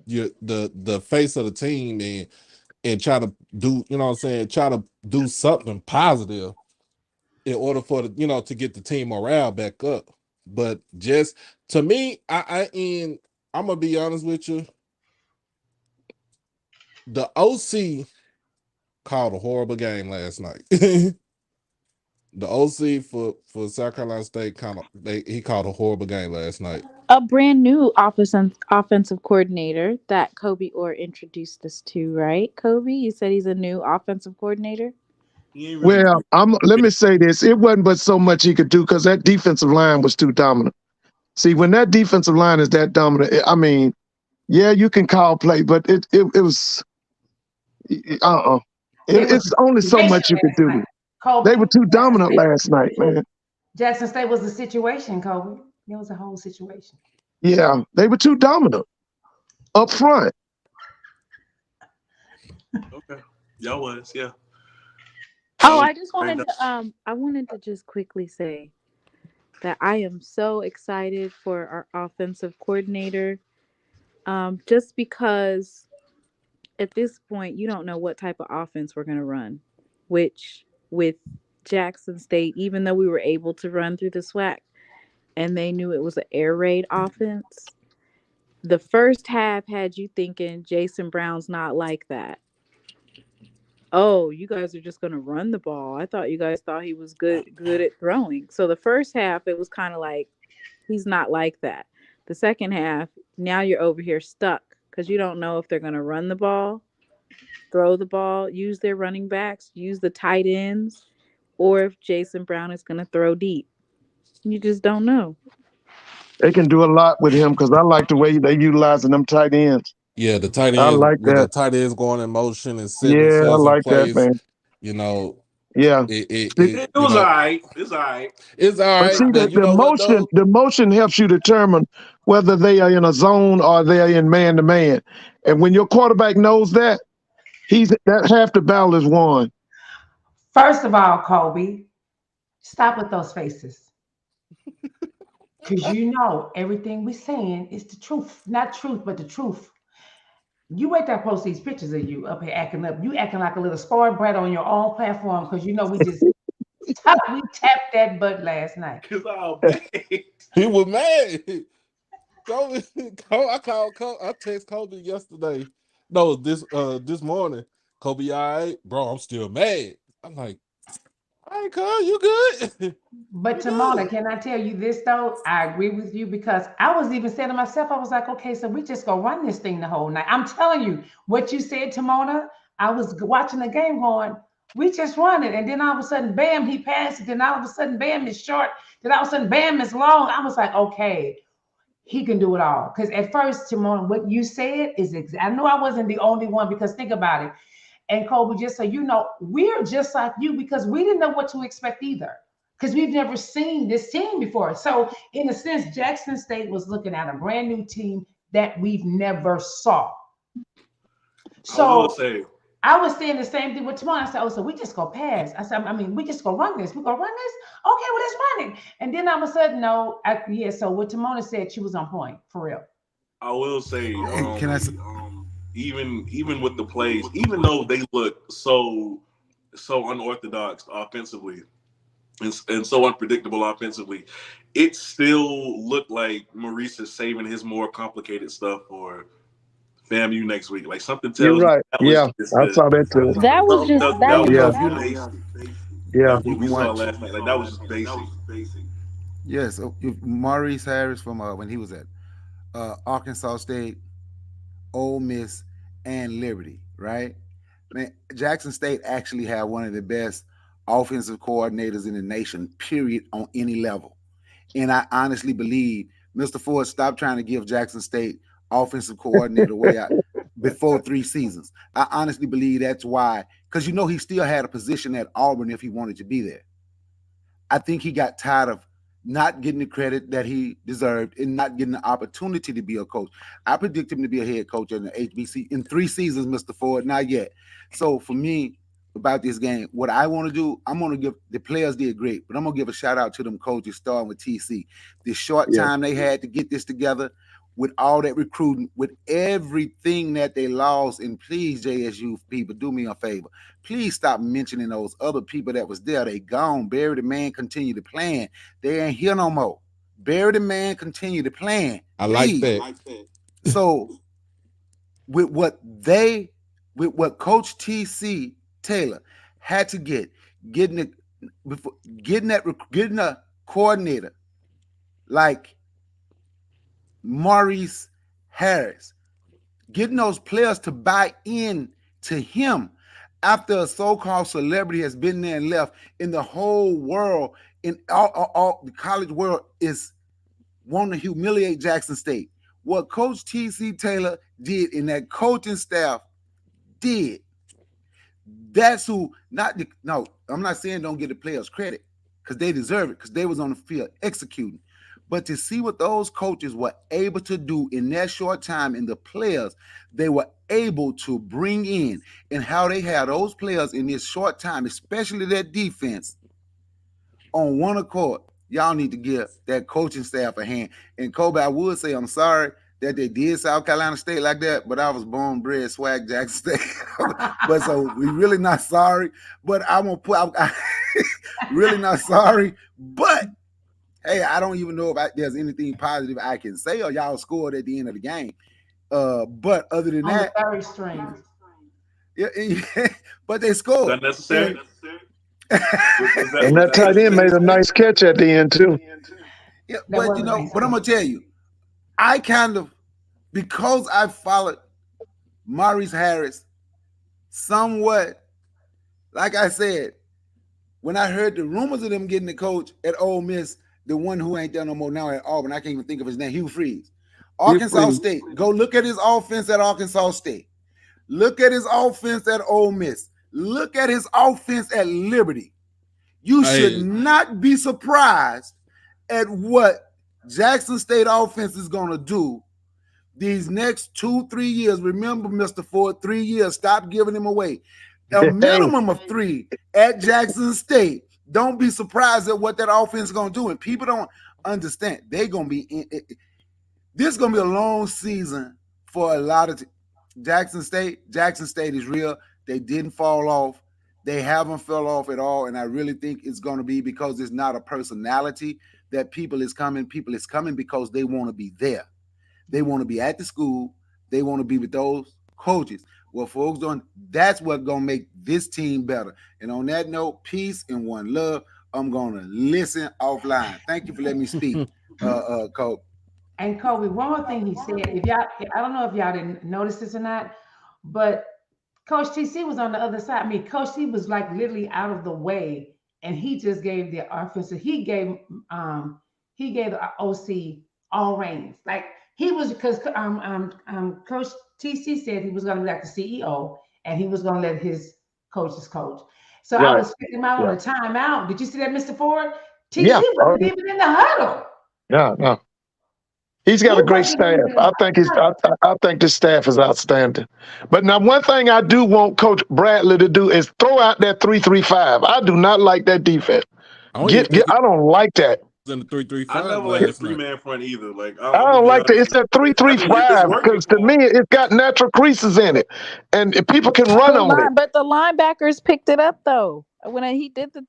the face of the team and try to do, try to do something positive in order for to get the team morale back up. But just to me, I'm gonna be honest with you. The OC called a horrible game last night. The OC for South Carolina State he called a horrible game last night. A brand new offensive coordinator that Kobe Orr introduced us to, right? Kobe, you said he's a new offensive coordinator. He ain't really. Well, let me say this. It wasn't but so much he could do because that defensive line was too dominant. See, when that defensive line is that dominant, I mean, yeah, you can call play, but it was it's only so much you could do. Kobe, They were too dominant last night, man. Jackson State was the situation, Kobe. It was a whole situation. Yeah, they were too dominant up front. Okay, y'all was, yeah. Oh, I just wanted to I wanted to just quickly say that I am so excited for our offensive coordinator. Just because at this point you don't know what type of offense we're gonna run, which with Jackson State, even though we were able to run through the SWAC and they knew it was an air raid offense, the first half had you thinking Jason Brown's not like that. Oh, you guys are just going to run the ball. I thought you guys thought he was good at throwing. So the first half, it was kind of like he's not like that. The second half, now you're over here stuck because you don't know if they're going to run the ball, throw the ball, use their running backs, use the tight ends, or if Jason Brown is going to throw deep. You just don't know. They can do a lot with him because I like the way they utilizing them tight ends. Yeah, the tight I ends like with that. the tight ends going in motion and setting Yeah, I themselves in like that, place. man. You know, Yeah. It was all right. It's all right. It's all But right. see, But you know what though? the motion helps you determine whether they are in a zone or they are in man to man. And when your quarterback knows that, that half the battle is won. First of all, Kobe, stop with those faces. Because you know everything we're saying is the truth. Not truth, but the truth. You wait till I post these pictures of you up here acting up. You acting like a little spoiled brat on your own platform because you know we tapped that butt last night. Cause all bad. He was mad. Kobe, I called Kobe. I texted Kobe yesterday. No, this morning. Kobe, all right, bro. I'm still mad. I'm like, all right, cuz, you good? But You Tamona, good? can I tell you this though? I agree with you because I was even saying to myself, I was like, okay, so we just gonna run this thing the whole night. I'm telling you, what you said, Tamona, I was watching the game going, we just run it. And then all of a sudden, bam, he passed it. Then all of a sudden, bam, it's short. Then all of a sudden, bam, it's long. I was like, okay, he can do it all. Because at first, Timon, what you said is I know I wasn't the only one because think about it. And Kobe, just so you know, we're just like you because we didn't know what to expect either. Because we've never seen this team before. So, in a sense, Jackson State was looking at a brand new team that we've never saw. I will So say, I was saying the same thing with Timon. I said, oh, so we just go pass. I said, I mean, we just go run this. We go run this. Okay, well, let's run it. And then all of a sudden, no, yeah. So what Timona said, she was on point for real. I will say, Can I? even with the plays, even though they look so unorthodox offensively and so unpredictable offensively, it still looked like Maurice is saving his more complicated stuff for FAMU next week. Like something You're tells me right. that was Yeah, just I saw that too. That was something just tells me that that was was Yeah, just just You know, basic. yeah. What we you saw want? last night, like that was just basic. Yes, Maurice Harris from when he was at Arkansas State, Ole Miss, and Liberty, right? Man, Jackson State actually had one of the best offensive coordinators in the nation, period, on any level. And I honestly believe, Mr. Ford, stop trying to give Jackson State offensive coordinator way out before 3 seasons. I honestly believe that's why, because you know he still had a position at Auburn if he wanted to be there. I think he got tired of not getting the credit that he deserved and not getting the opportunity to be a coach. I predict him to be a head coach in the HBC in 3 seasons, Mr. Ford, not yet. So for me, about this game, what I want to do, I'm going to give the players did great, but I'm going to give a shout out to them coaches starting with TC. The short Yeah. time they had to get this together with all that recruiting, with everything that they lost, and please, JSU people, do me a favor. Please stop mentioning those other people that was there. They gone. Barry the man continue to plan. They ain't here no more. Barry the man continue to plan. I like Please. that. So with what Coach TC Taylor had to getting a coordinator like Maurice Harris, getting those players to buy in to him. after a so-called celebrity has been there and left, in the whole world, in all the college world is wanting to humiliate Jackson State. What Coach T.C. Taylor did and that coaching staff did, that's who, no, I'm not saying don't give the players credit because they deserve it because they was on the field executing. But to see what those coaches were able to do in that short time and the players they were able to bring in and how they had those players in this short time, especially that defense, on one accord, y'all need to give that coaching staff a hand. And Kobe, I would say I'm sorry that they did South Carolina State like that, but I was born, bred, SWAC, Jackson State. But so we really not sorry. But I'm going to put, really not sorry. But hey, I don't even know if there's anything positive I can say or y'all scored at the end of the game. But other than that, very strange. Yeah, but they scored. Not necessary. And that tight end made a nice catch at the end too. Yeah, but you know, but I'm gonna tell you, I kind of, because I followed Maurice Harris somewhat, like I said, when I heard the rumors of them getting the coach at Ole Miss, the one who ain't there no more now at Auburn, I can't even think of his name, Hugh Freeze. Arkansas State, go look at his offense at Arkansas State. Look at his offense at Ole Miss. Look at his offense at Liberty. You should not be surprised at what Jackson State offense is going to do these next 2-3 years. Remember, Mr. Ford, 3 years. Stop giving him away. A minimum of 3 at Jackson State. Don't be surprised at what that offense is going to do. And people don't understand. They're going to be in it. This is going to be a long season for a lot of Jackson State. Jackson State is real. They didn't fall off. They haven't fell off at all. And I really think it's going to be because it's not a personality that people is coming. People is coming because they want to be there. They want to be at the school. They want to be with those coaches. Well, folks, that's what's going to make this team better. And on that note, peace and one love. I'm going to listen offline. Thank you for letting me speak, Kobe. And Kobe, one more thing he said, I don't know if y'all didn't notice this or not, but Coach TC was on the other side. I mean, Coach T was like literally out of the way, and he just gave the offensive. He gave the OC all reins. Like he was, because Coach TC said he was going to be like the CEO, and he was going to let his coaches coach. So I was checking him out on a timeout. Did you see that, Mr. Ford? TC wasn't even in the huddle. Yeah, no. He's got a great staff. I think this staff is outstanding. But now, one thing I do want Coach Bradley to do is throw out that 3-3-5. I do not like that defense. I don't like that. In the 3-3-5. I never like a 3-man front either. Like I don't like that. It's that 3-3-5 because to me it's got natural creases in it, and people can run on it. But the linebackers picked it up though. When he did the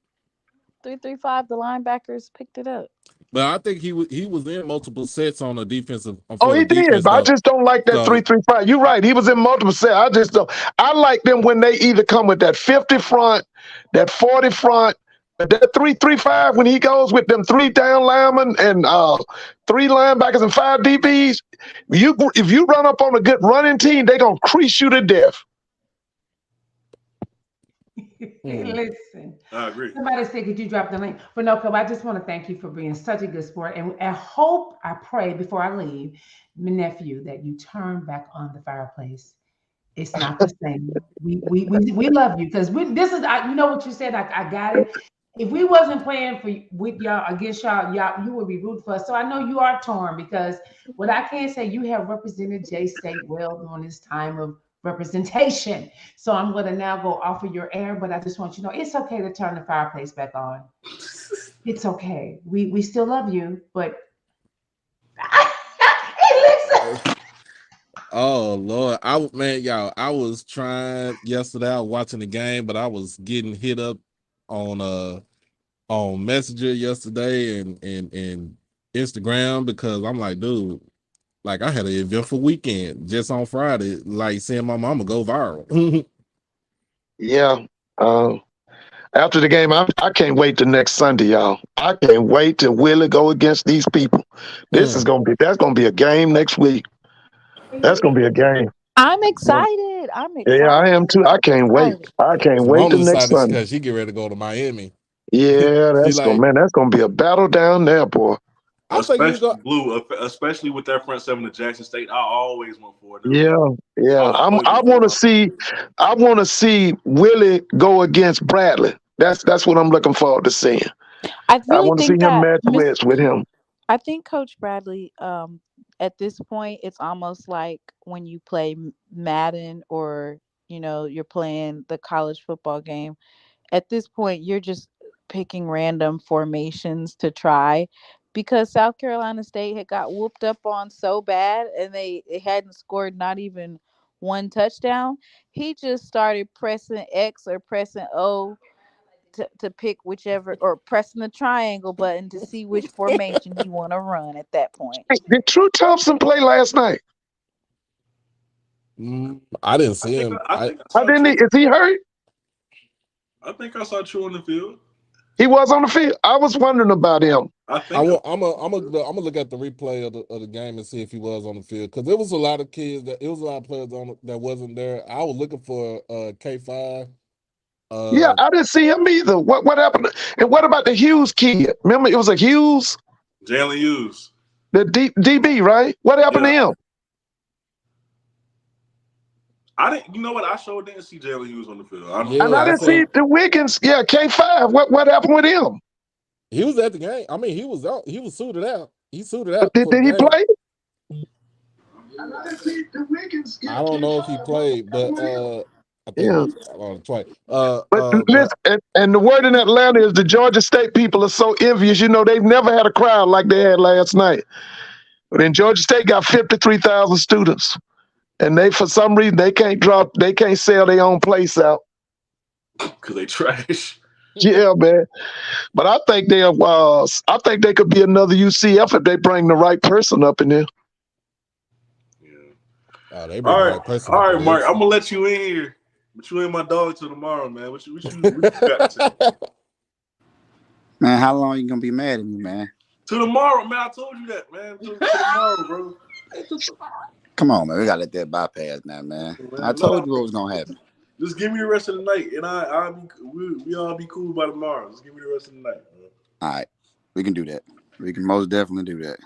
3-3-5, the linebackers picked it up. But I think he was in multiple sets on the defensive. He did. But I just don't like that 3-3-5. You're right. He was in multiple sets. I just don't. I like them when they either come with that 50 front, that 40 front, that 3-3-5 when he goes with them 3 down linemen and 3 linebackers and 5 DBs. If you run up on a good running team, they're gonna crease you to death. Listen, I agree. Somebody said, could you drop the link? But no, Kobe, I just want to thank you for being such a good sport. And I pray before I leave, my nephew, that you turn back on the fireplace. It's not the same. We love you because this is, you know what you said, I got it. If we wasn't playing with y'all, against y'all, you would be rooting for us. So I know you are torn because what I can say, you have represented J State well during this time of representation. So I'm going to now go off of your air, but I just want you to know it's okay to turn the fireplace back on. It's okay. We still love you, but listen. Oh Lord, I was trying yesterday. I was watching the game, but I was getting hit up on Messenger yesterday and Instagram because I'm like, dude. Like I had an eventful weekend just on Friday, like seeing my mama go viral. Yeah. After the game, I can't wait till next Sunday, y'all. I can't wait till Willie go against these people. That's gonna be a game next week. That's gonna be a game. I'm excited. I'm excited. Yeah, I am too. I can't wait. I can't So wait I'm till next excited Sunday. because she get ready to go to Miami. Yeah, She that's like, that's gonna be a battle down there, boy. I think you Especially go. Blue, especially with that front seven of Jackson State. I always want for it. Yeah, yeah. Always I want want to for see. I want to see Willie go against Bradley. That's what I'm looking forward to seeing. I I really want to see think him that match wits with him. I think Coach Bradley, at this point, it's almost like when you play Madden or you're playing the college football game. At this point, you're just picking random formations to try because South Carolina State had got whooped up on so bad and they hadn't scored not even one touchdown. He just started pressing X or pressing O to pick whichever, or pressing the triangle button to see which formation he want to run at that point. Hey, did True Thompson play last night? I didn't see him. I think I I saw didn't. True. Is he hurt? I think I saw True on the field. He was on the field. I was wondering about him. I think I'm gonna look at the replay of the game and see if he was on the field because there was a lot of kids it was a lot of players that wasn't there. I was looking for K5. Yeah, I didn't see him either. What happened? And what about the Hughes kid? Remember, it was a Hughes, Jalen Hughes. the DB, right? What happened to him? I didn't. You know what? I sure didn't see Jalen Hughes on the field. And I didn't see the Wiggins. Yeah, K5. What happened with him? He was at the game. I mean, he was out. He was suited out. He suited out. Did he play? I don't know if he played, but I think twice. But listen, and the word in Atlanta is the Georgia State people are so envious. They've never had a crowd like they had last night. But in Georgia State got 53,000 students, and for some reason they can't sell their own place out because they trash. Yeah, man. But I think they could be another UCF if they bring the right person up in there. All right, Mark. I'm gonna let you in here, but you ain't my dog till tomorrow, man. What you got to say? Man, how long you gonna be mad at me, man? Till tomorrow, man. I told you that, man. Till tomorrow, bro. Come on, man. We gotta let that bypass now, man. I told you what was gonna happen. Just give me the rest of the night, and we all be cool by tomorrow. Just give me the rest of the night, man. All right, we can do that. We can most definitely do that.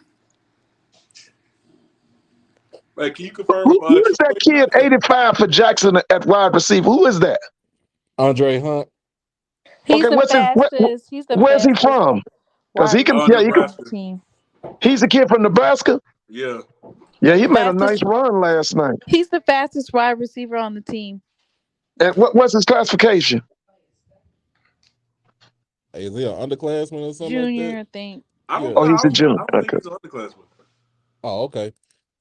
Like, can you confirm? Who is that kid, 85 for Jackson at wide receiver? Who is that? Andre Hunt. He's the fastest. He's the where's he from? Because he can. Yeah, he can. Team. He's a kid from Nebraska. Yeah. Yeah, he made a nice run last night. He's the fastest wide receiver on the team. And what's his classification? Is he an underclassman or something? Junior, like that? I think. He's a junior. I think he's an underclassman. Oh, okay.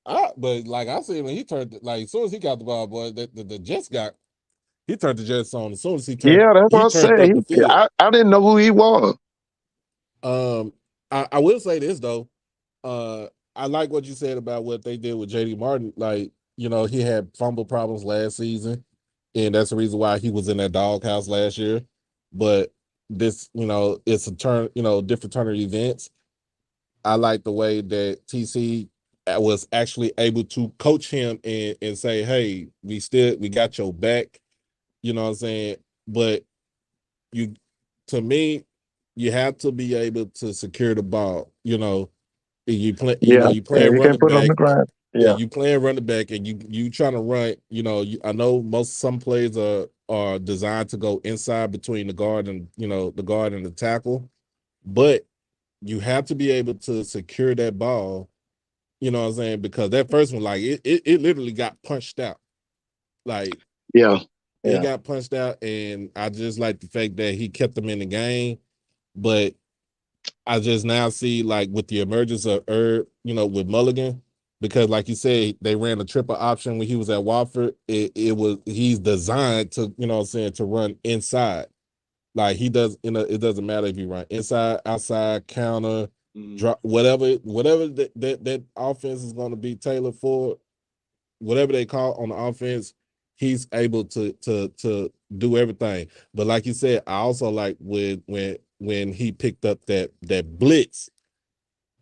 But like I said, when he turned, like as soon as he got the ball, boy, the Jets he turned the Jets on as soon as he turned. Yeah, that's what I said. I didn't know who he was. I will say this though. I like what you said about what they did with JD Martin. Like, he had fumble problems last season, and that's the reason why he was in that doghouse last year. But this, it's a different turn of events. I like the way that TC was actually able to coach him and say, hey, we got your back. You know what I'm saying? But to me, you have to be able to secure the ball. You play, you play running back. Yeah, you playing running back, and you trying to run. I know some plays are designed to go inside between the guard and the tackle, but you have to be able to secure that ball. You know what I'm saying? Because that first one, like it literally got punched out. Like it got punched out, and I just like the fact that he kept them in the game. But I just now see, like, with the emergence of Herb, with Mulligan, because like you said, they ran a triple option when he was at Wofford. He's designed to, to run inside. Like he does, it doesn't matter if you run inside, outside, counter, drop, whatever that offense is going to be tailored for, whatever they call on the offense, he's able to do everything. But like you said, I also like when he picked up that blitz,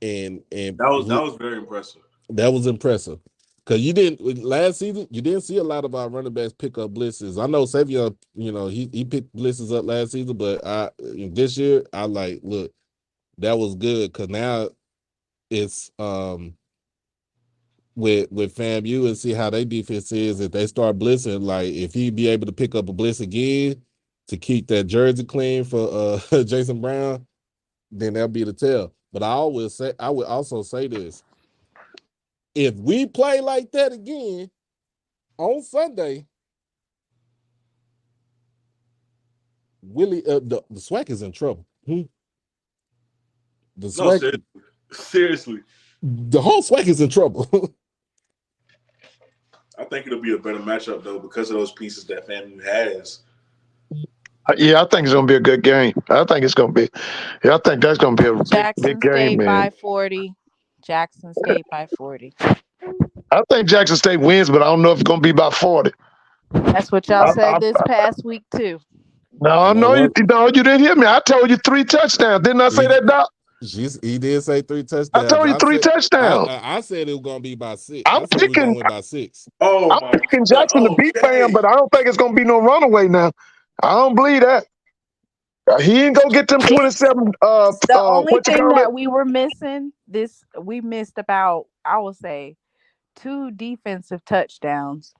and that was very impressive. That was impressive. Because you didn't last season, you didn't see a lot of our running backs pick up blitzes. I know Savion, he picked blitzes up last season, but this year I look, that was good because now it's with FAMU and see how their defense is. If they start blitzing, like if he be able to pick up a blitz again to keep that jersey clean for Jason Brown, then that'll be the tell. But I would also say this. If we play like that again on Sunday, Willie, the SWAC is in trouble. The SWAC, seriously, the whole SWAC is in trouble. I think it'll be a better matchup though because of those pieces that FAMU has. Yeah, I think it's gonna be a good game. I think that's gonna be a big game, man. By 40. Jackson State by 40. I think Jackson State wins, but I don't know if it's gonna be by 40. That's what y'all said this past week too. No, you didn't hear me. I told you 3 touchdowns. Didn't I say that, Doc? He did say 3 touchdowns. I told you 3 touchdowns. I said it was gonna be by 6. I'm picking by 6. I'm picking Jackson to beat Bam, but I don't think it's gonna be no runaway now. I don't believe that. He ain't gonna get them 27. The only thing that we were missing, we missed about, I would say, 2 defensive touchdowns.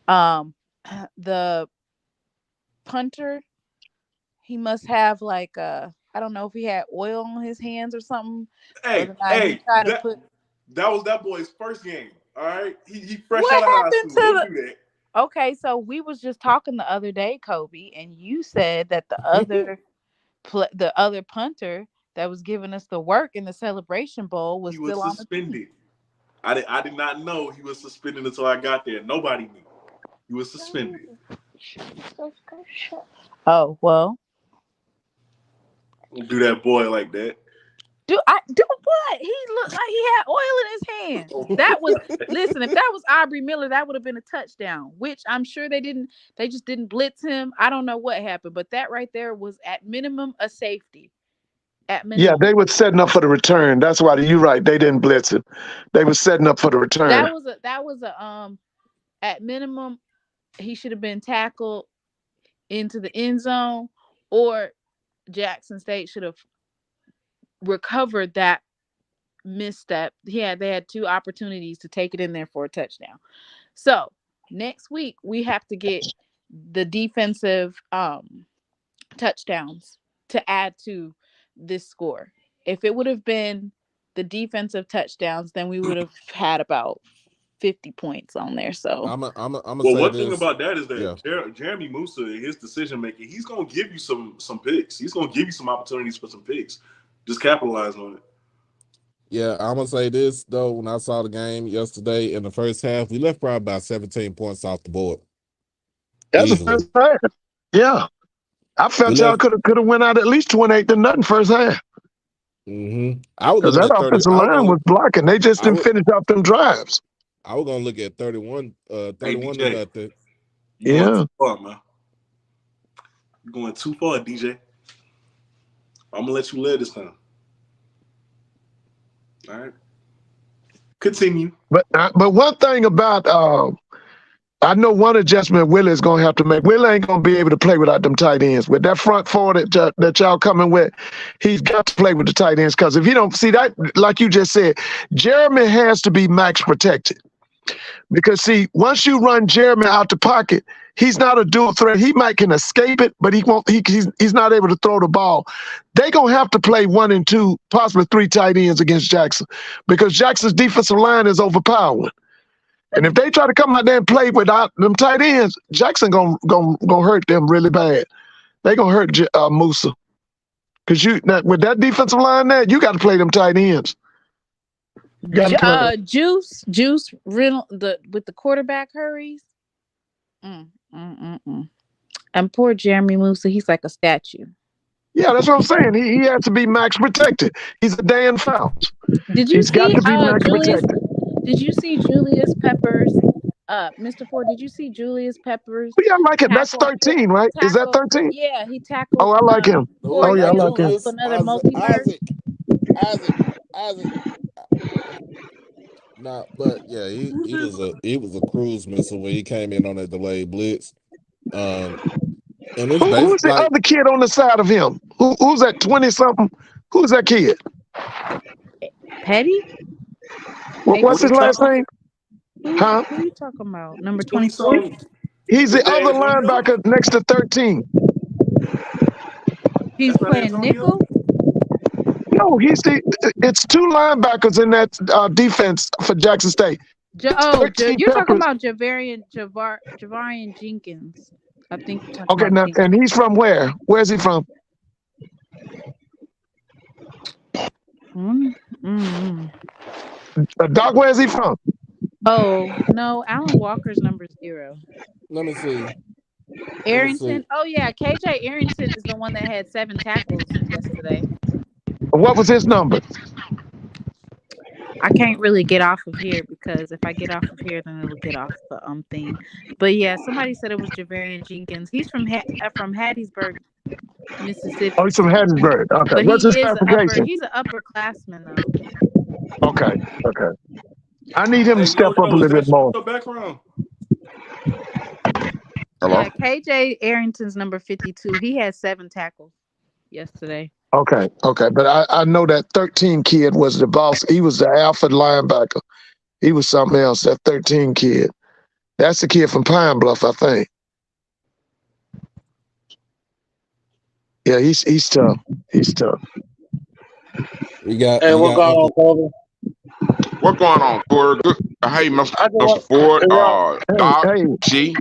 The punter, he must have I don't know if he had oil on his hands or something. That was that boy's first game. All right, he fresh out of high school. Don't do that. Okay, so we was just talking the other day, Kobe, and you said that the other punter that was giving us the work in the Celebration Bowl was still suspended. I did not know he was suspended until I got there. Nobody knew he was suspended. Oh well. Don't do that boy like that. Do what? He looked like he had oil in his hands. That was listen. If that was Aubrey Miller, that would have been a touchdown. Which I'm sure they didn't. They just didn't blitz him. I don't know what happened, but that right there was at minimum a safety. At minimum. Yeah, they were setting up for the return. That's why you're right. They didn't blitz him. They were setting up for the return. That was a at minimum, he should have been tackled into the end zone, or Jackson State should have recovered that misstep. They had 2 opportunities to take it in there for a touchdown. So next week we have to get the defensive touchdowns to add to this score. If it would have been the defensive touchdowns, then we would have had about 50 points on there. So I'm one thing about that is that Jeremy Musa, his decision making, he's gonna give you some picks. He's gonna give you some opportunities for some picks. Just capitalize on it. Yeah, I'm gonna say this though. When I saw the game yesterday in the first half, we left probably about 17 points off the board. That's the first half. Yeah, I felt y'all could have went out at least 28-0 first half. Mm-hmm. Because that offensive line was blocking. They just didn't finish off them drives. I was gonna look at 31 DJ, yeah. Too far, man. You're going too far, DJ. I'm gonna let you live this time. All right. Continue. But one thing about I know one adjustment Willie is gonna have to make. Willie ain't gonna be able to play without them tight ends. With that front four that y'all coming with, he's got to play with the tight ends. Because if he don't see that, like you just said, Jeremy has to be max protected. Because see, once you run Jeremy out the pocket, he's not a dual threat. He might can escape it, but he won't. He's not able to throw the ball. They gonna have to play 1 and 2, possibly 3 tight ends against Jackson, because Jackson's defensive line is overpowering. And if they try to come out there and play without them tight ends, Jackson gonna hurt them really bad. They gonna hurt Musa, because with that defensive line there, you got to play them tight ends. Juice Reynolds with the quarterback hurries. And poor Jeremy Musa, he's like a statue. Yeah, that's what I'm saying. He has to be max protected. He's a Dan Fouts. He's got to be max protected. Did you see Julius Peppers? Mr. Ford, did you see Julius Peppers? Yeah, I like it. That's 13, right? Is that 13? Yeah, he tackled. Oh, I like him. Oh, yeah, I like him. Another multiverse. Isaac. Nah, but yeah, he was a cruise missile when he came in on that delayed blitz. And it's Who's basically the like other kid on the side of him? Who's that 20-something? Who's that kid? Petty? What's his last name? Huh? Who are you talking about? Number 20 24? something. He's the Is that other Antonio? linebacker next to 13. He's That's not playing Antonio? nickel? No, it's two linebackers in that defense for Jackson State. It's 13 you're talking Peppers. about Javarian Jenkins. I think you're talking Okay, about now, Jenkins. and he's from where? Where's he from? Doc, where's he from? Oh, no, Alan Walker's number 0. let me see. Arrington. Oh, yeah, KJ Arrington is the one that had 7 tackles yesterday. What was his number? I can't really get off of here because if I get off of here, then it'll get off the thing. But yeah, somebody said it was Javarian Jenkins. He's from Hattiesburg, Mississippi. Oh, he's from Hattiesburg. Okay. But What's his classification? he's an upperclassman though. Okay. I need him to step up a little bit more. Background. Hello? Yeah, KJ Arrington's number 52. He had 7 tackles yesterday. Okay. But I know that 13 kid was the boss. He was the alpha linebacker. He was something else, that 13 kid. That's the kid from Pine Bluff, I think. Yeah, he's tough. He's tough. We got. Hey, what's going on, Kobe? What's going on, Ford? Good. Hey, Mr. Ford, Doc, Hey. G.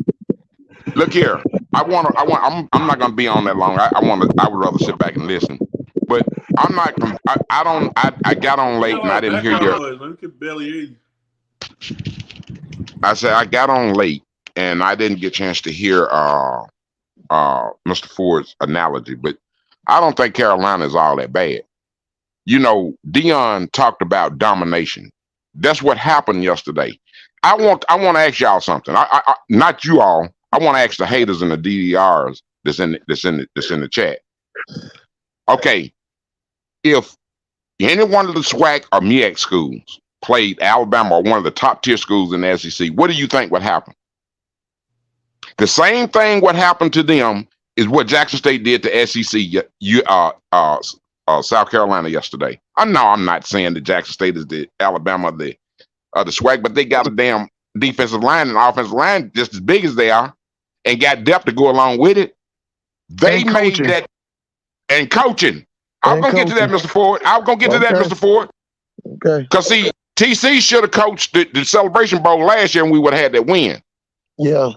Look here. I'm not gonna be on that long. I would rather sit back and listen. But I'm not. I got on late and I didn't hear your. We could barely hear you. I said I got on late and I didn't get a chance to hear Mr. Ford's analogy. But I don't think Carolina is all that bad. You know, Dion talked about domination. That's what happened yesterday. I want to ask y'all something. I not you all. I want to ask the haters and the DDRs that's in the chat. Okay, if any one of the SWAC or MEAC schools played Alabama or one of the top tier schools in the SEC, what do you think would happen? The same thing what happened to them is what Jackson State did to SEC, South Carolina yesterday. I know I'm not saying that Jackson State is the Alabama of the SWAC, but they got a damn defensive line and offensive line just as big as they are, and got depth to go along with it. They made that and coaching. I'm gonna get to that, Mr. Ford. I'm gonna get to that, Mr. Ford. Okay. Because see, TC should have coached the Celebration Bowl last year, and we would have had that win. Yeah.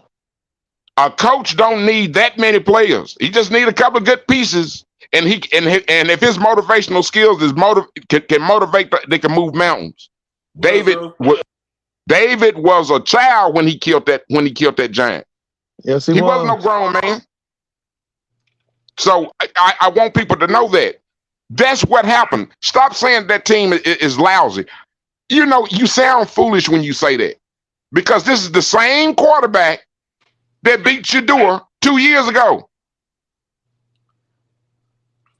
A coach don't need that many players. He just need a couple of good pieces, and if his motivational skills can motivate, they can move mountains. David was a child when he killed that giant. Yes, he wasn't no grown man. So I want people to know that. That's what happened. Stop saying that team is lousy. You know, you sound foolish when you say that. Because this is the same quarterback that beat Shador 2 years ago.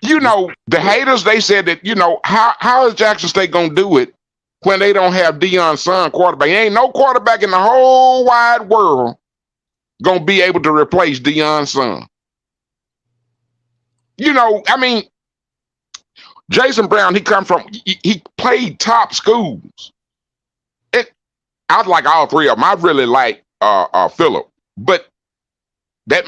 You know, the haters, they said that, you know, how is Jackson State going to do it when they don't have Deion's son quarterback? Ain't no quarterback in the whole wide world going to be able to replace Deion's son. You know, I mean, Jason Brown, he played top schools. I like all three of them. I really like Phillip, but that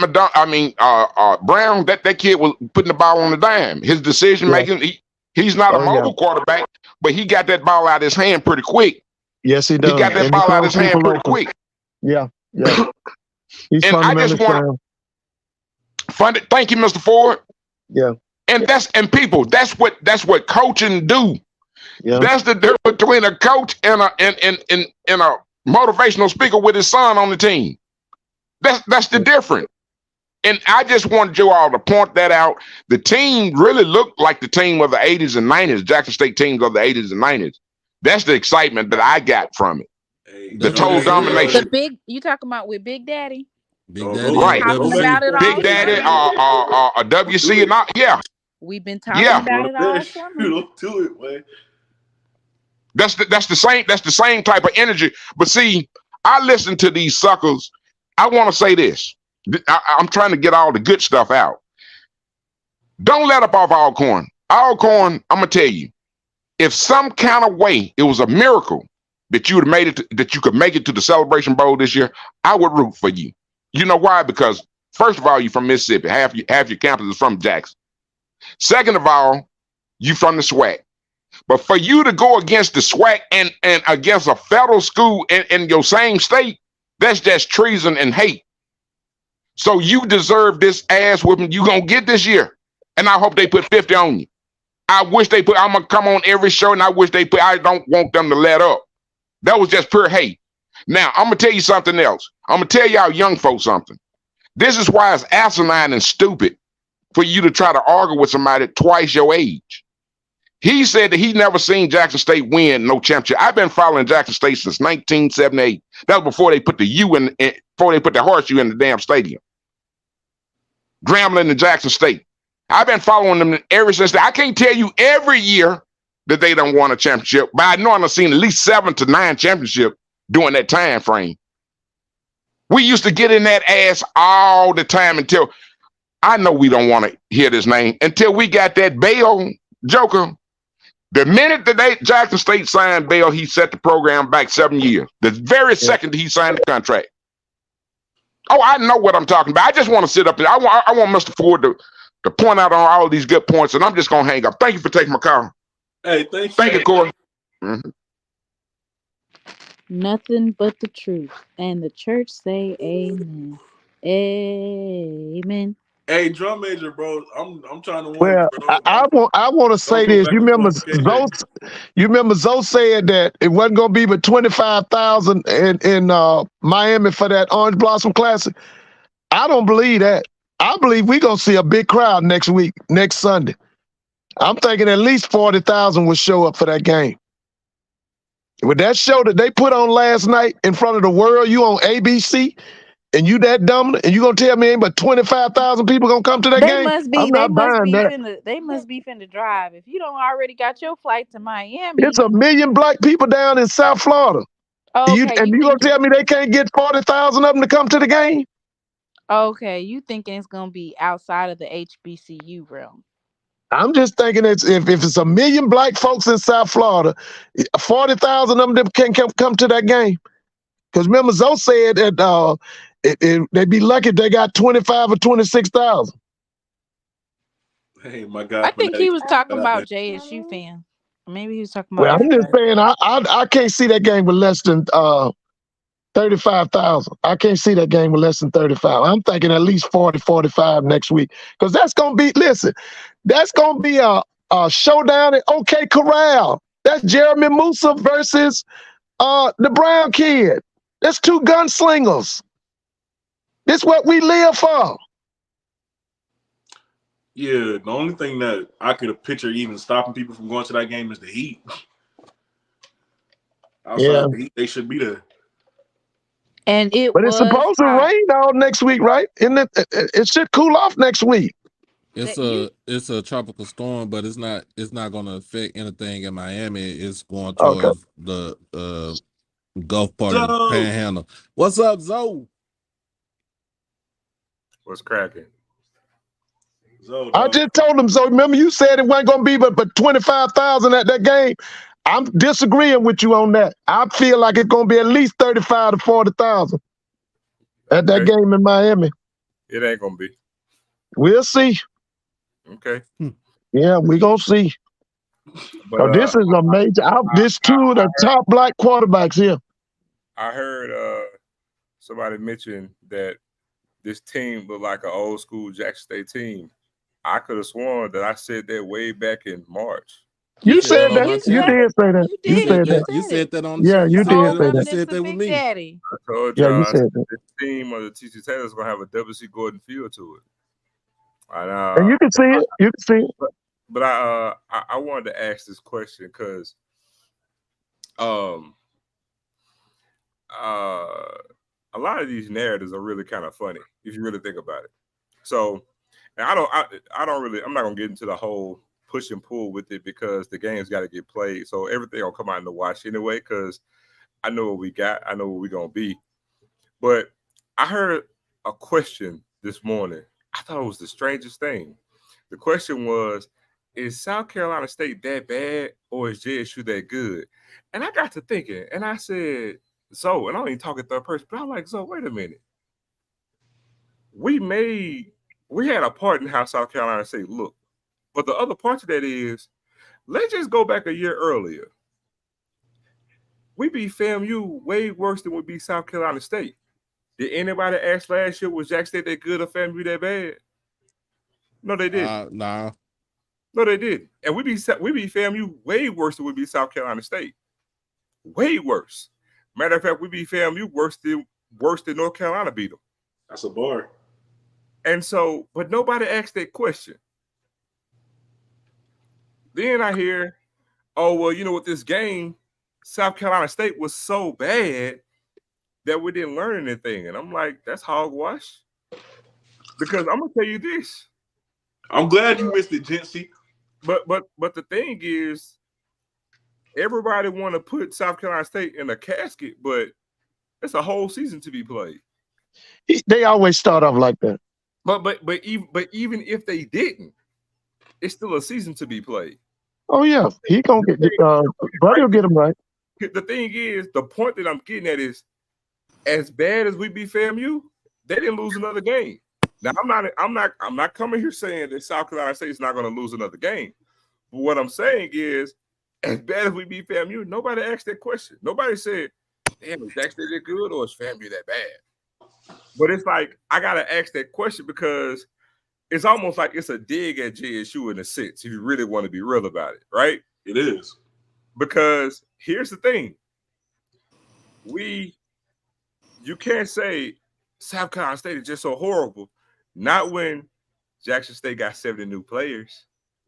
Brown, that kid was putting the ball on the dime. His decision making, he's not a mobile quarterback, but he got that ball out of his hand pretty quick. Yes, he does. He got that ball out of his hand pretty quick. Yeah. And I just want to fund it. Thank you, Mr. Ford. Yeah. And that's what coaching do. Yeah. That's the difference between a coach and a motivational speaker with his son on the team. That's the difference. And I just wanted you all to point that out. The team really looked like the team of the 80s and 90s, Jackson State teams of the 80s and 90s. That's the excitement that I got from it. The total domination. You talking about with Big Daddy? Big Daddy, right? About it Big Daddy, a WC, and all. Yeah. We've been talking about it all summer. You don't do it, man. That's the same type of energy. But see, I listen to these suckers. I want to say this. I'm trying to get all the good stuff out. Don't let up off Alcorn. Alcorn, I'm gonna tell you, if some kind of way it was a miracle that you would made it, that you could make it to the Celebration Bowl this year, I would root for you. You know why? Because first of all, you're from Mississippi. Half your campus is from Jackson. Second of all, you from the SWAC. But for you to go against the SWAC and against a federal school in your same state, that's just treason and hate. So you deserve this ass whipping you gonna get this year. And I hope they put 50 on you. I wish they put, I'm gonna come on every show and I wish they put, I don't want them to let up. That was just pure hate. Now, I'm gonna tell you something else. I'm gonna tell y'all young folks something. This is why it's asinine and stupid for you to try to argue with somebody twice your age. He said that he never seen Jackson State win no championship. I've been following Jackson State since 1978. That was before they put the U in, before they put the horseshoe in the damn stadium. Grambling and Jackson State. I've been following them ever since. I can't tell you every year that they don't won a championship, but I know I've seen at least 7 to 9 championships during that time frame. We used to get in that ass all the time until, I know we don't want to hear this name, until we got that Bell joker. The minute that Jackson State signed Bell, he set the program back 7 years. The very second he signed the contract. Oh, I know what I'm talking about. I just want to sit up there. I want Mr. Ford to point out on all these good points, and I'm just going to hang up. Thank you for taking my call. Hey, thank you, Corey. Mm-hmm. Nothing but the truth. And the church say amen. Amen. Hey, drum major, bro. I'm trying to warn Well, you, bro. I want to say go this. back You and remember forth with KJ. Zoe said that it wasn't going to be but 25,000 in Miami for that Orange Blossom Classic. I don't believe that. I believe we're going to see a big crowd next Sunday. I'm thinking at least 40,000 will show up for that game. With that show that they put on last night in front of the world, you on ABC, and you that dumb, and you gonna tell me ain't but 25,000 people gonna come to that game? I'm not buying that. They must be finna drive. If you don't already got your flight to Miami, It's 1 million black people down in South Florida. okay, you gonna tell me they can't get 40,000 of them to come to the game? Okay, you thinking it's gonna be outside of the HBCU realm? I'm just thinking if it's 1 million black folks in South Florida, 40,000 of them can come to that game. Because remember, Zoe said that they'd be lucky if they got 25 or 26,000. Hey, my God. I think he was talking about JSU fans. Maybe he was talking about. Well, I'm just saying I can't see that game with less than 35,000. I can't see that game with less than 35. I'm thinking at least 40, 45 next week. Because that's going to be, listen, that's going to be a showdown at OK Corral. That's Jeremy Musa versus the Brown kid. That's 2 gunslingers. This what we live for. Yeah, the only thing that I could picture even stopping people from going to that game is the heat. Outside of the heat, they should be there. And but it's supposed to rain all next week, right? It should cool off next week. It's a tropical storm, but it's not going to affect anything in Miami. It's going towards the Gulf part of the Panhandle. What's up, Zoe? What's cracking? I just told him so. Remember, you said it wasn't going to be but 25,000 at that game. I'm disagreeing with you on that. I feel like it's going to be at least 35 to 40,000 at that game in Miami. It ain't going to be. We'll see. Okay. Yeah, we're going to see. But this is a major. This 2 of the top black quarterbacks here. I heard somebody mention that this team looked like an old school Jackson State team. I could have sworn that I said that way back in March. You said that. You did say that. You said that. You said that on. Yeah, you did say that. You said that with me. Daddy. I told y'all. Yeah, you said that. This team of the TC Taylor is gonna have a W.C. Gordon feel to it. And you can see it. You can see it. But I wanted to ask this question because a lot of these narratives are really kind of funny if you really think about it. So, and I'm not gonna get into the whole push and pull with it because the game's got to get played. So everything will come out in the wash anyway because I know what we got. I know what we're going to be. But I heard a question this morning. I thought it was the strangest thing. The question was, is South Carolina State that bad or is JSU that good? And I got to thinking, and I said, Zoe, and I don't even talk in third person, but I'm like, Zoe, wait a minute. We had a part in how South Carolina State looked. But the other part of that is, let's just go back a year earlier. We beat FAMU way worse than we beat South Carolina State. Did anybody ask last year, was Jackson State that good or FAMU that bad? No, they didn't. Nah. No, they didn't. And we beat FAMU way worse than we beat South Carolina State. Way worse. Matter of fact, we beat FAMU worse than North Carolina beat them. That's a bar. And so, but nobody asked that question. Then I hear, oh, well, you know what, this game, South Carolina State was so bad that we didn't learn anything. And I'm like, that's hogwash. Because I'm going to tell you this. I'm glad you missed it, Jency. But the thing is, everybody want to put South Carolina State in a casket, but it's a whole season to be played. They always start off like that. But even if they didn't, it's still a season to be played. Oh yeah, he gonna get Buddy will get him right. The thing is, the point that I'm getting at is, as bad as we beat FAMU, they didn't lose another game. Now I'm not coming here saying that South Carolina State is not going to lose another game. But what I'm saying is, as bad as we beat FAMU, nobody asked that question. Nobody said, "Damn, is Jackson State that good or is FAMU that bad?" But it's like I gotta ask that question because it's almost like it's a dig at JSU in a sense, if you really want to be real about it, right? It is. Because here's the thing. You can't say South Carolina State is just so horrible. Not when Jackson State got 70 new players.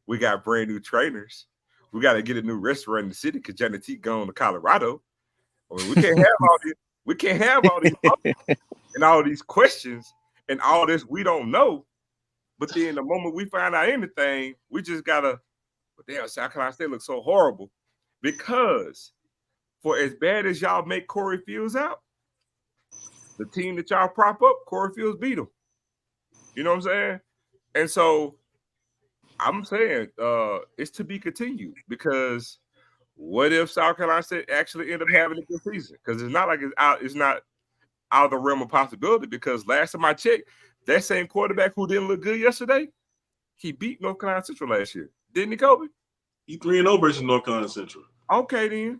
We got brand new trainers. We got to get a new restaurant in the city because Johnny T gone to Colorado. I mean, we can't have all this. We can't have all these and all these questions and all this we don't know. But then the moment we find out anything, we just gotta. But damn, South Carolina State looks so horrible because for as bad as y'all make Corey Fields out, the team that y'all prop up, Corey Fields beat them. You know what I'm saying? And so I'm saying it's to be continued because what if South Carolina State actually end up having a good season? Because it's not like it's not out of the realm of possibility. Because last time I checked, that same quarterback who didn't look good yesterday, he beat North Carolina Central last year, didn't he, Kobe? He 3-0 versus North Carolina Central. Okay, then.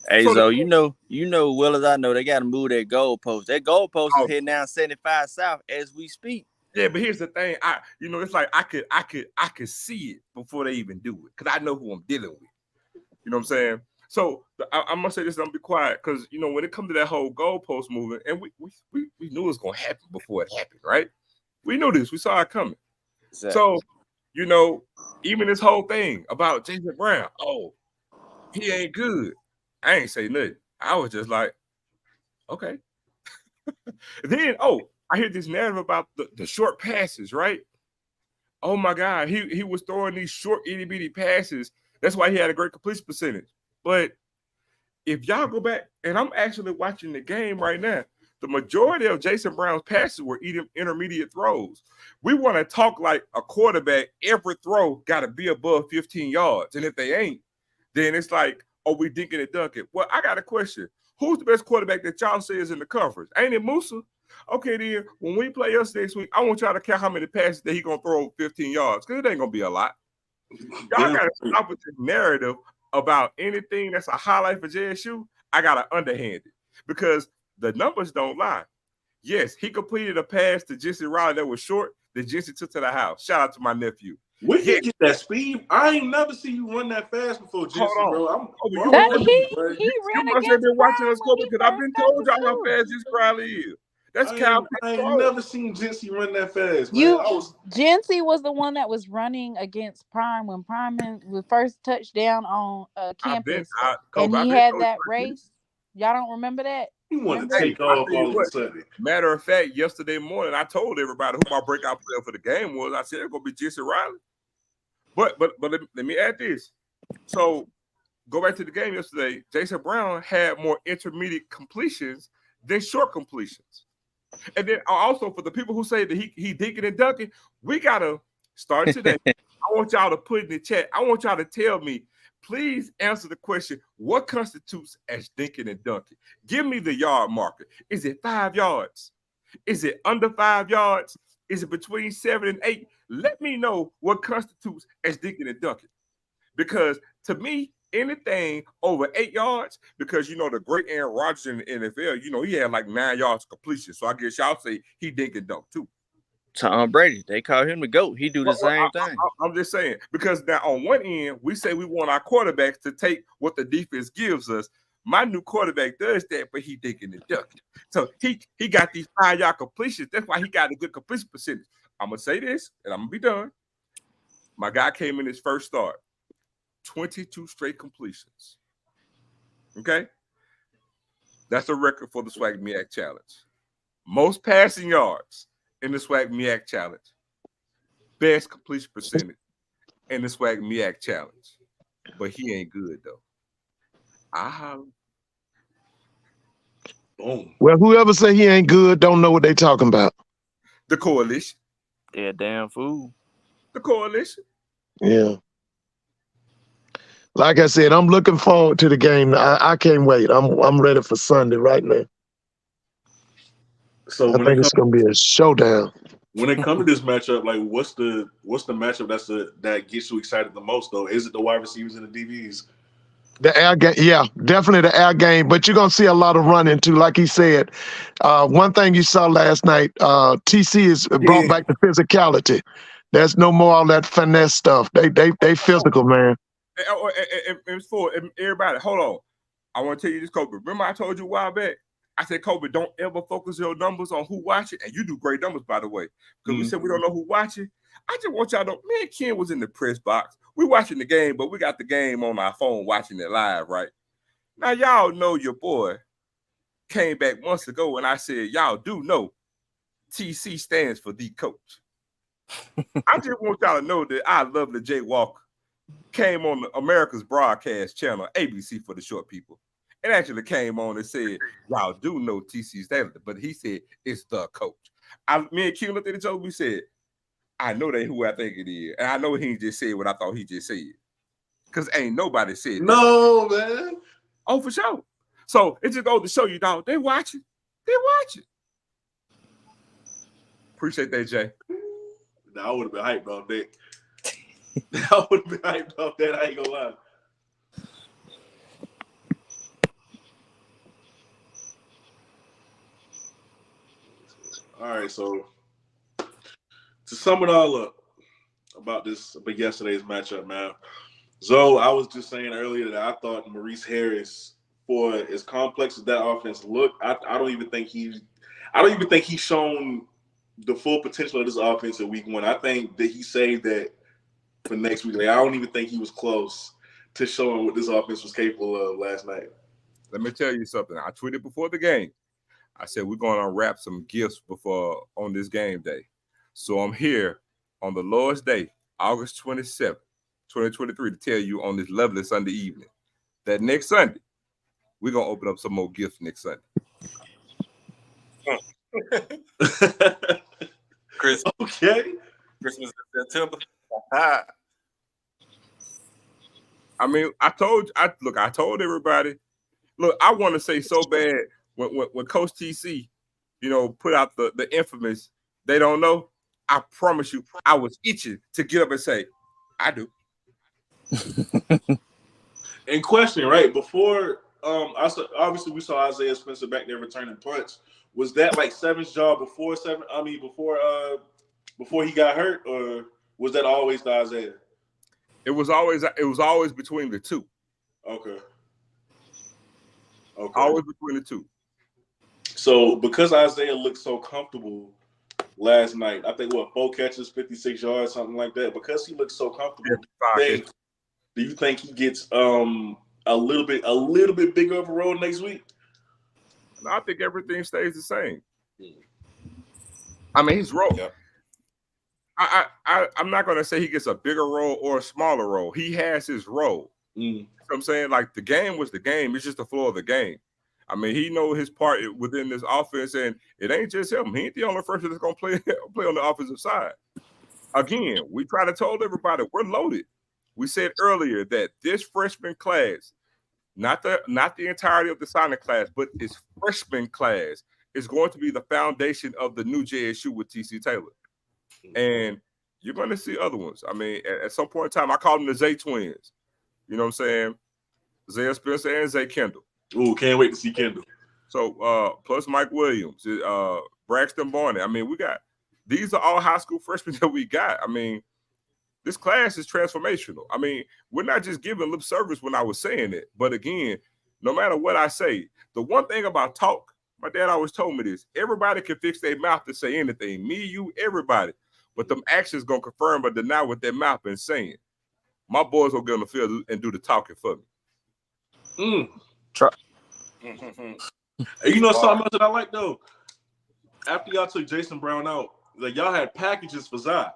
Hey, so you know well as I know, they got to move that goalpost. That goalpost is heading down 75 South as we speak. Yeah, but here's the thing. It's like I could see it before they even do it because I know who I'm dealing with. You know what I'm saying? So I'm gonna say this. I'm gonna be quiet because when it comes to that whole goalpost movement, and we knew it was gonna happen before it happened, right? We knew this. We saw it coming. Exactly. So even this whole thing about Jason Brown, oh, he ain't good. I ain't say nothing. I was just like, okay. Then I hear this narrative about the short passes, right? Oh my God, he was throwing these short itty bitty passes. That's why he had a great completion percentage. But if y'all go back, and I'm actually watching the game right now, the majority of Jason Brown's passes were intermediate throws. We want to talk like a quarterback. Every throw got to be above 15 yards. And if they ain't, then it's like, we dinking and dunking. Well, I got a question. Who's the best quarterback that y'all say is in the conference? Ain't it Musa? Okay, then when we play us next week, I want y'all to count how many passes that he going to throw 15 yards because it ain't going to be a lot. Y'all got to stop with this narrative about anything that's a highlight for JSU. I got to underhand it because the numbers don't lie. Yes, he completed a pass to Jesse Riley that was short that Jesse took to the house. Shout out to my nephew. Where you get that speed? I ain't never seen you run that fast before, Jesse, bro. He ran must have been watching us because I've been told y'all how fast Jesse Riley is. That's Kyle. I ain't never seen Jency run that fast. Jency was the one that was running against Prime when Prime was first touchdown on campus, and he had that race. Y'all don't remember that? You want to take off all of a sudden. Matter of fact, yesterday morning, I told everybody who my breakout player for the game was. I said, it's going to be Jesse Riley. But let me add this. So go back to the game yesterday. Jason Brown had more intermediate completions than short completions. And then also for the people who say that he dinking and dunking, we gotta start today. I want y'all to put in the chat. I want y'all to tell me, please answer the question: what constitutes as dinking and dunking? Give me the yard marker. Is it 5 yards? Is it under 5 yards? Is it between 7 and 8? Let me know what constitutes as dinking and dunking. Because to me, anything over 8 yards, because you know the great Aaron Rodgers in the NFL, you know, he had like 9 yards completion. So I guess y'all say he dink and dunk too. Tom Brady, they call him the GOAT. He do the same thing. I'm just saying, because now on one end, we say we want our quarterbacks to take what the defense gives us. My new quarterback does that, but he dinking and dunking. So he got these 5-yard completions. That's why he got a good completion percentage. I'm gonna say this, and I'm gonna be done. My guy came in his first start. 22 straight completions. Okay? That's a record for the SWAC MEAC Challenge. Most passing yards in the SWAC MEAC Challenge. Best completion percentage in the SWAC MEAC Challenge. But he ain't good, though. Boom. Well, whoever say he ain't good don't know what they talking about. The coalition. They're a damn fool. The coalition. Yeah. Like I said, I'm looking forward to the game. I can't wait. I'm ready for Sunday right now. So I think it's gonna be a showdown. When it comes to this matchup, like what's the matchup that gets you excited the most though? Is it the wide receivers and the DBs? The air game, yeah, definitely the air game. But you're gonna see a lot of running too. Like he said, one thing you saw last night, TC is brought back the physicality. There's no more all that finesse stuff. They physical, man. And for everybody, hold on. I want to tell you this, Kobe. Remember I told you a while back? I said, Kobe, don't ever focus your numbers on who watching. And you do great numbers, by the way. Because we said we don't know who watching. I just want y'all to know, me and Ken was in the press box. We watching the game, but we got the game on our phone watching it live, right? Now, y'all know your boy came back months ago and I said, y'all do know TC stands for the coach. I just want y'all to know that I love the Jay Walker. Came on America's broadcast channel, ABC for the short people, and actually came on and said, y'all do know TC Stanley, but he said it's the coach. Me and Q looked at each other, we said, I know that who I think it is. And I know he just said what I thought he just said. Because ain't nobody said that. No, man. Oh, for sure. So it just goes to show you, dog, they watching. They watching. Appreciate that, Jay. I would have been hyped off that. I would have been hyped off that. I ain't gonna lie. All right, so to sum it all up about yesterday's matchup, man. Zoe, I was just saying earlier that I thought Maurice Harris, for as complex as that offense looked, I don't even think he's shown the full potential of this offense in week 1. I think that he saved that for next week. Like, I don't even think he was close to showing what this offense was capable of last night. Let me tell you something. I tweeted before the game. I said we're going to unwrap some gifts on this game day. So I'm here on the Lord's Day, August 27th, 2023, to tell you on this lovely Sunday evening that next Sunday, we're going to open up some more gifts next Sunday. Christmas. Okay. Christmas in September. I mean, I told everybody. Look, I want to say so bad when Coach TC, put out the infamous, they don't know. I promise you, I was itching to get up and say, I do. In question, right? Before, obviously we saw Isaiah Spencer back there returning punts. Was that like Seven's job before he got hurt, or was that always the Isaiah? It was always between the two. Okay. Always between the two. So because Isaiah looked so comfortable last night, I think 4 catches, 56 yards, something like that. Because he looked so comfortable, do you think he gets a little bit bigger of a role next week? No, I think everything stays the same. I mean, his role. Yeah. I'm not gonna say he gets a bigger role or a smaller role. He has his role. You know what I'm saying? Like the game was the game. It's just the flow of the game. I mean, he know his part within this offense, and it ain't just him. He ain't the only person that's gonna play on the offensive side. Again, we try to tell everybody we're loaded. We said earlier that this freshman class, not the entirety of the signing class, but this freshman class is going to be the foundation of the new JSU with TC Taylor. And you're going to see other ones. I mean, at some point in time, I call them the Zay twins. You know what I'm saying? Zay Spencer and Zay Kendall. Oh, can't wait to see Kendall. So plus Mike Williams, Braxton Barney. I mean, these are all high school freshmen that we got. I mean, this class is transformational. I mean, we're not just giving lip service when I was saying it. But again, no matter what I say, the one thing about talk, my dad always told me this, everybody can fix their mouth to say anything. Me, you, everybody. But them actions going to confirm or deny what their mouth been saying. My boys will get on the field and do the talking for me. You know something else that I like, though? After y'all took Jason Brown out, like y'all had packages for Zai.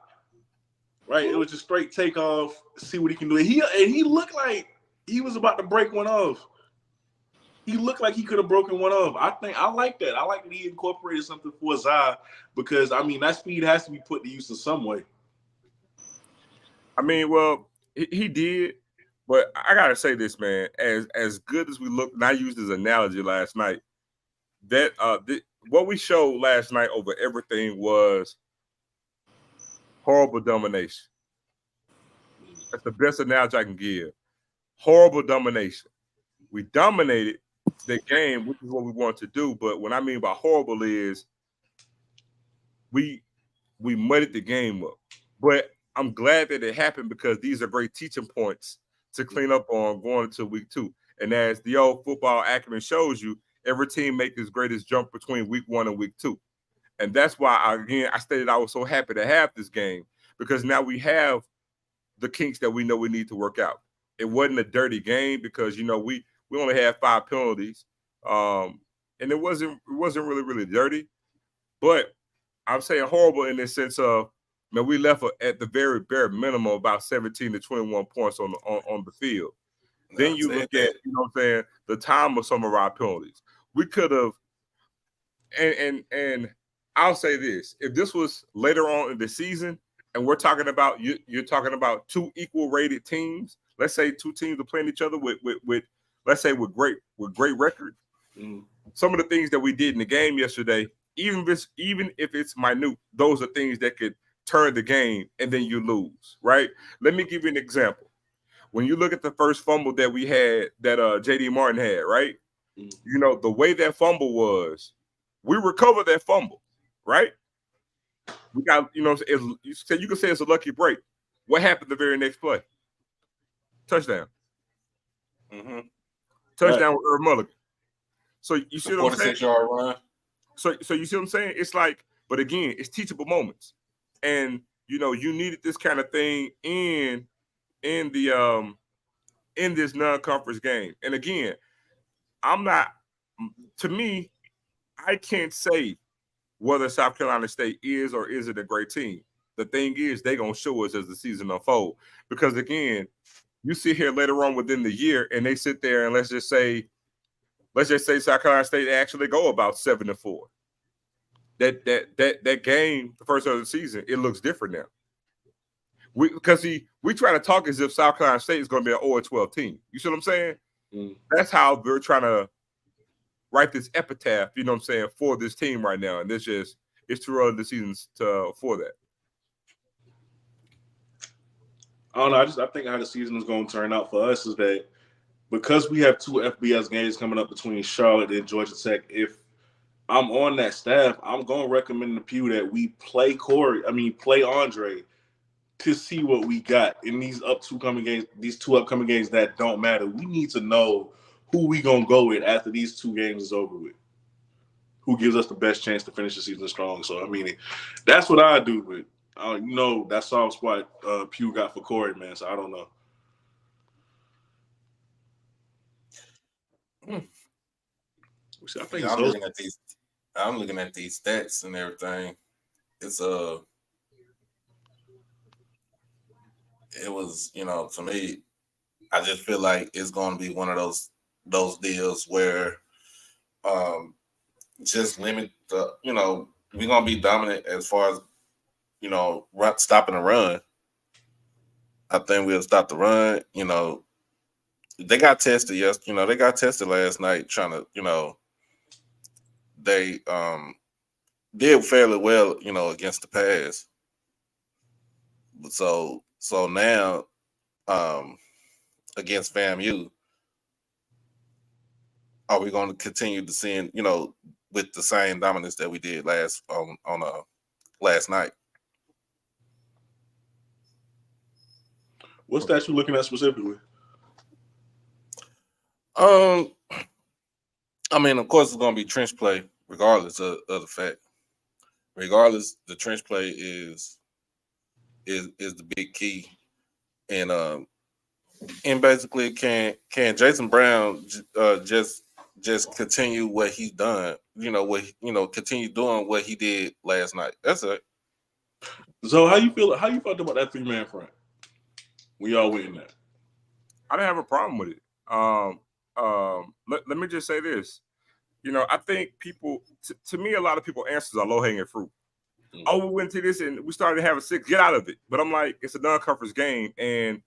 Right? It was just straight takeoff, see what he can do. And he looked like he was about to break one off. He looked like he could have broken one off. I like that. I like that he incorporated something for Zai because, I mean, that speed has to be put to use in some way. I mean, well, he did. But I got to say this, man. As good as we looked, and I used this analogy last night, that what we showed last night over everything was horrible domination. That's the best analogy I can give. Horrible domination. We dominated the game, which is what we want to do. But what I mean by horrible is we muddied the game up. But I'm glad that it happened because these are great teaching points to clean up on going into week 2. And as the old football acumen shows you, every team makes its greatest jump between week 1 and week 2. And that's why, I stated I was so happy to have this game because now we have the kinks that we know we need to work out. It wasn't a dirty game because, you know, we only had 5 penalties. And it wasn't really, really dirty. But I'm saying horrible in the sense of, man, we left at the very bare minimum about 17 to 21 points on the field. Then you look at, you know what I'm saying, the time of some of our penalties. We could have, and I'll say this, if this was later on in the season and we're talking about, you're talking about 2 equal rated teams, let's say 2 teams are playing each other with let's say with great record. Some of the things that we did in the game yesterday, even if it's minute, those are things that could turn the game and then you lose, right? Let me give you an example. When you look at the first fumble that we had, that JD Martin had, right? You know, the way that fumble was, we recovered that fumble, right? We got, you know, you can say it's a lucky break. What happened the very next play? Touchdown. Touchdown with Irv Mulligan. So you see what I'm saying? 46-yard run. So you see what I'm saying? It's like, but again, it's teachable moments. And you know, you needed this kind of thing in this non-conference game. And again, to me, I can't say whether South Carolina State is or isn't a great team. The thing is, they're gonna show us as the season unfolds. Because again, you sit here later on within the year and they sit there and let's just say South Carolina State actually go about 7-4. That game, the first of the season, it looks different now. We try to talk as if South Carolina State is going to be an 0-12 team. You see what I'm saying? That's how they're trying to write this epitaph, you know what I'm saying, for this team right now. And it's too early in the season for that. I don't know. I think how the season is going to turn out for us is that because we have 2 FBS games coming up between Charlotte and Georgia Tech, if I'm on that staff, I'm going to recommend the Pew that we play Andre to see what we got in these upcoming games that don't matter. We need to know who we going to go with after these 2 games is over with. Who gives us the best chance to finish the season strong. So, I mean, that's what I do. But, you know, that soft spot Pew got for Corey, man. So, I don't know. I think I'm looking at these stats and everything. It's it was, to me, I just feel like it's going to be one of those deals where just limit the, we're going to be dominant as far as, stopping the run. I think we'll stop the run. They got tested they got tested last night trying to, they did fairly well, against the pass. So now against FAMU, are we going to continue to see, with the same dominance that we did last night? What stats you looking at specifically? I mean, of course, it's going to be trench play, regardless of the fact. Regardless, the trench play is the big key, and basically, can Jason Brown just continue what he's done? Continue doing what he did last night. That's it. So how you feel? How you felt about that 3-man front? We all winning that. I didn't have a problem with it. Let me just say this. I think people, to me, a lot of people answers are low-hanging fruit. Mm-hmm. Oh, we went to this and we started having 6. Get out of it. But I'm like, it's a non-conference game, and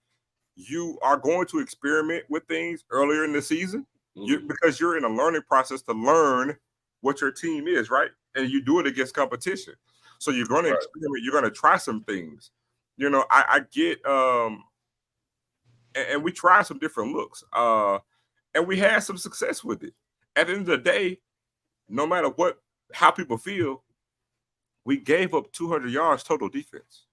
you are going to experiment with things earlier in the season because you're in a learning process to learn what your team is, right? And you do it against competition. So you're going to experiment. You're going to try some things. I get and we tried some different looks. And we had some success with it. At the end of the day, no matter how people feel, we gave up 200 yards total defense.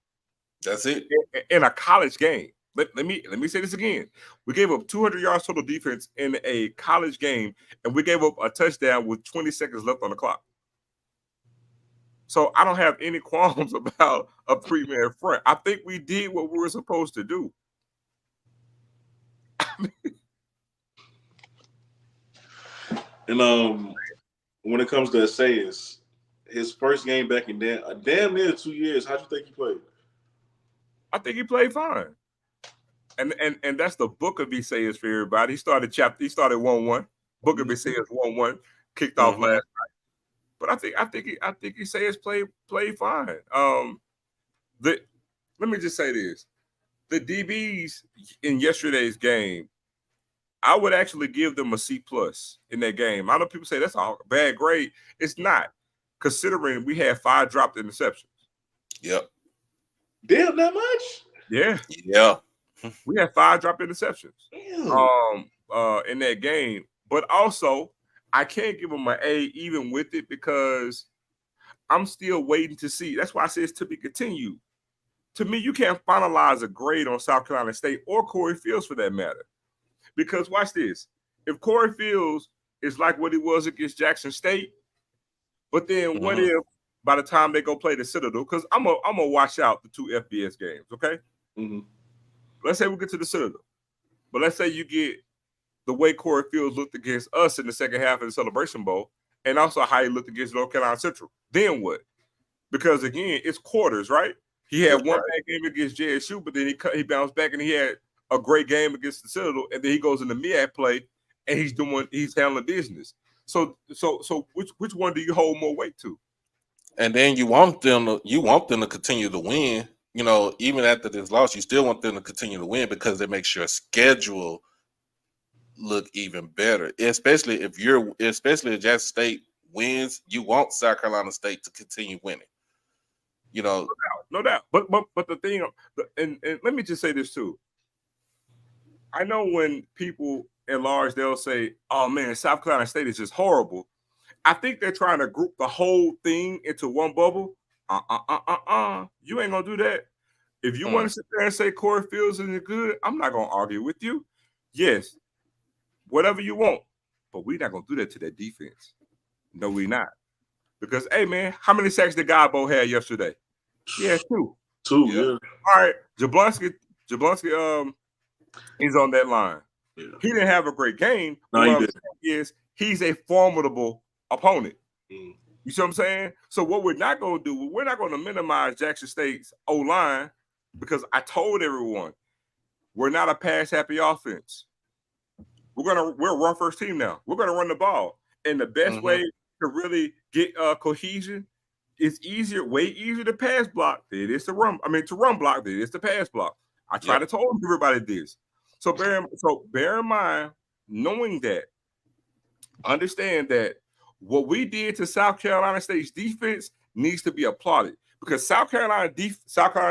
That's it. In a college game. Let me say this again. We gave up 200 yards total defense in a college game, and we gave up a touchdown with 20 seconds left on the clock. So I don't have any qualms about a 3-man front. I think we did what we were supposed to do. And when it comes to Isaias, his first game back in damn near 2 years, how do you think he played? I think he played fine. And that's the book of Isaias for everybody. He started 1-1. Book of Isaias 1-1, kicked off last night. But I think Isaias played fine. Let me just say this. The DBs in yesterday's game, I would actually give them a C+ in that game. I know people say that's a bad grade. It's not, considering we had 5 dropped interceptions. Yep. Damn, that much? Yeah. Yeah. We had 5 dropped interceptions in that game. But also, I can't give them an A even with it because I'm still waiting to see. That's why I say it's to be continued. To me, you can't finalize a grade on South Carolina State or Corey Fields for that matter. Because watch this. If Corey Fields is like what he was against Jackson State, but then what if by the time they go play the Citadel, because I'm gonna watch out the 2 FBS games, okay? Mm-hmm. Let's say we get to the Citadel, but let's say you get the way Corey Fields looked against us in the second half of the Celebration Bowl, and also how he looked against North Carolina Central. Then what? Because again, it's quarters, right? He had one bad game against JSU, but then he bounced back and he had a great game against the Citadel, and then he goes in the MEAC play and he's handling business. So which one do you hold more weight to? And then you want them to continue to win. Even after this loss, you still want them to continue to win because it makes your schedule look even better. Especially if Jackson State wins, you want South Carolina State to continue winning. No doubt. But the thing, and let me just say this too. I know when people at large, they'll say, oh man, South Carolina State is just horrible. I think they're trying to group the whole thing into one bubble. You ain't gonna do that. If you want to sit there and say Corey Fields isn't good, I'm not gonna argue with you. Yes, whatever you want, but we're not gonna do that to that defense. No, we're not. Because hey man, how many sacks did Gabo have yesterday? Yeah, 2. 2, yeah. All right, Jablonski he's on that line. Yeah. He didn't have a great game. No, what I'm saying is he's a formidable opponent. Mm. You see what I'm saying? So what we're not going to do, we're not going to minimize Jackson State's O-line because I told everyone, We're not a pass happy offense. We're a run first team now. We're gonna run the ball, and the best way to really get cohesion is way easier to pass block than it is to run. I mean, to run block than it is to pass block. I try to tell everybody this. So bear in mind, knowing that, understand that what we did to South Carolina State's defense needs to be applauded, because South Carolina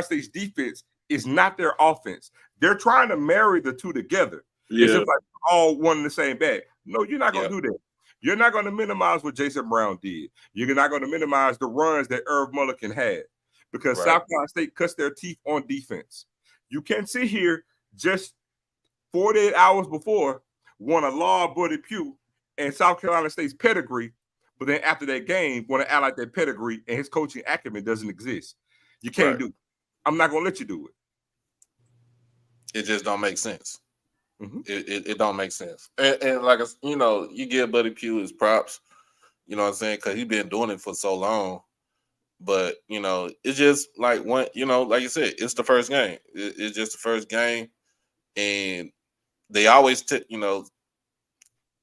State's defense is not their offense. They're trying to marry the two together. Yeah. It's just like all one in the same bag. No, you're not going to do that. You're not going to minimize what Jason Brown did. You're not going to minimize the runs that Irv Mulligan had, because South Carolina State cuts their teeth on defense. You can't sit here just 48 hours before want to laud Buddy Pugh and South Carolina State's pedigree, but then after that game want to act like that pedigree and his coaching acumen doesn't exist. You can't do it. I'm not going to let you do it. It just don't make sense. It don't make sense. And like, you know, you give Buddy Pugh his props, you know what I'm saying, because he's been doing it for so long. But, you know, it's just like one, you know, like you said, it's the first game. It's just the first game. And they always, you know,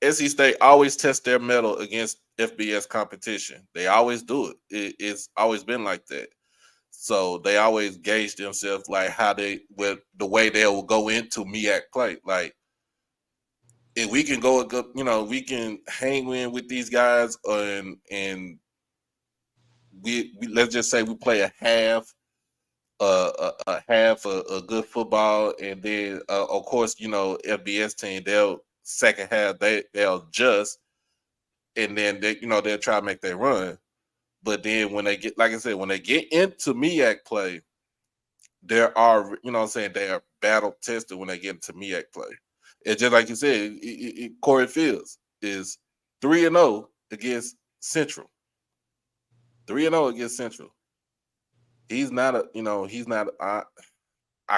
SC State always test their mettle against FBS competition. They always do it. It's always been like that. So they always gauge themselves like how with the way they will go into MEAC play. Like, if we can go, you know, we can hang in with these guys, and we let's just say we play a half a good football, and then of course, you know, FBS team, they'll second half they'll adjust, and then they'll try to make their run. But then when they get, like I said, when they get into MEAC play, there are, you know what I'm saying, they are battle tested when they get into MEAC play. It's just like you said, Corey Fields is 3-0 against Central. 3-0 against Central. He's not I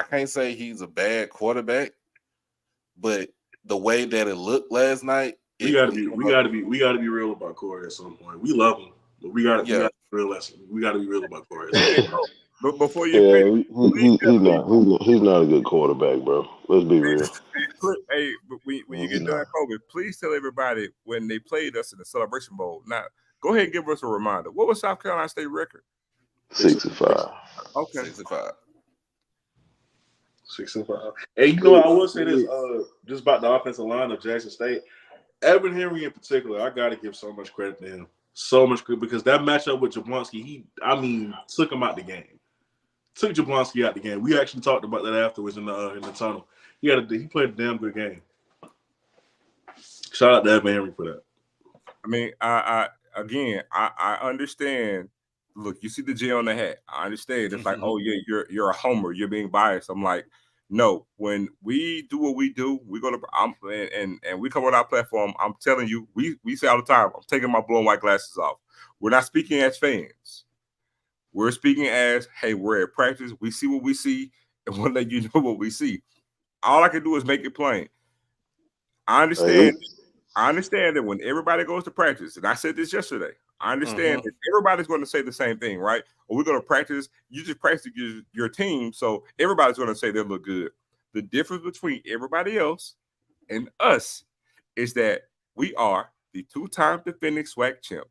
can't say he's a bad quarterback, but the way that it looked last night, we gotta be real about Corey at some point. We love him, but we gotta be real about Corey. But before you, he's not a good quarterback, bro. Let's be real. Hey, when you get done, Kobe, please tell everybody when they played us in the Celebration Bowl. Now, go ahead and give us a reminder. What was South Carolina State record? 65. Okay, 65. Hey, you know, I will say this just about the offensive line of Jackson State. Evan Henry in particular, I got to give so much credit to him. So much credit, because that matchup with Jablonski, he took him out the game. Took Jablonski out the game. We actually talked about that afterwards in the tunnel. He played a damn good game. Shout out to Evan Henry for that. I mean, I understand. Look, you see the J on the hat. I understand. It's like, oh yeah, you're a homer. You're being biased. I'm like, no. When we do what we do, we go to and we come on our platform. I'm telling you, we say all the time, I'm taking my blue and white glasses off. We're not speaking as fans. We're speaking as, hey, we're at practice. We see what we see, and we'll let you know what we see. All I can do is make it plain. I understand. I understand that when everybody goes to practice, and I said this yesterday, I understand that everybody's going to say the same thing, right? Or we're going to practice. You just practice your team, so everybody's going to say they look good. The difference between everybody else and us is that we are the two-time defending SWAC champ.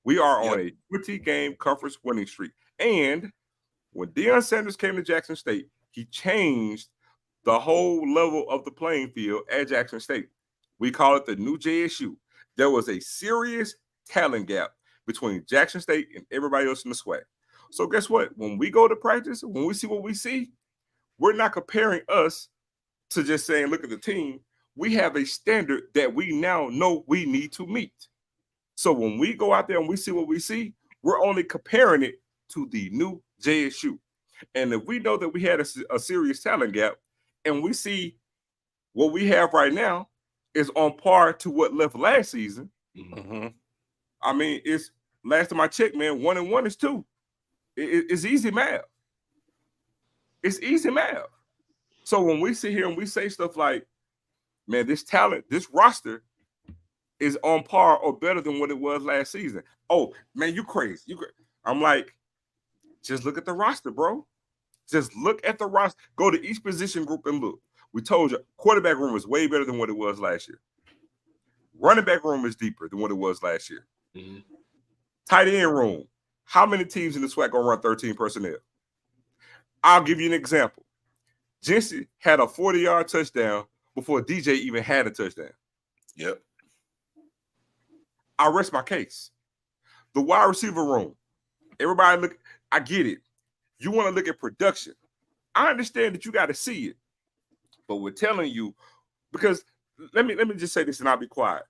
We are on a 20-game conference winning streak. And when Deion Sanders came to Jackson State, he changed the whole level of the playing field at Jackson State. We call it the new JSU. There was a serious talent gap between Jackson State and everybody else in the SWAC. So guess what? When we go to practice, when we see what we see, we're not comparing us to just saying, look at the team. We have a standard that we now know we need to meet. So when we go out there and we see what we see, we're only comparing it to the new JSU. And if we know that we had a serious talent gap and we see what we have right now is on par to what left last season, I mean, it's last time I checked, man, 1 and 1 is 2. It's easy math. It's easy math. So when we sit here and we say stuff like, man, this talent, this roster is on par or better than what it was last season. Oh, man, you crazy. I'm like, just look at the roster, bro. Just look at the roster. Go to each position group and look. We told you quarterback room is way better than what it was last year. Running back room is deeper than what it was last year. Mm-hmm. Tight end room. How many teams in the SWAC gonna run 13 personnel? I'll give you an example. Jency had a 40-yard touchdown before DJ even had a touchdown. Yep. I rest my case. The wide receiver room. Everybody look, I get it. You want to look at production. I understand that you got to see it. But we're telling you, because let me just say this and I'll be quiet.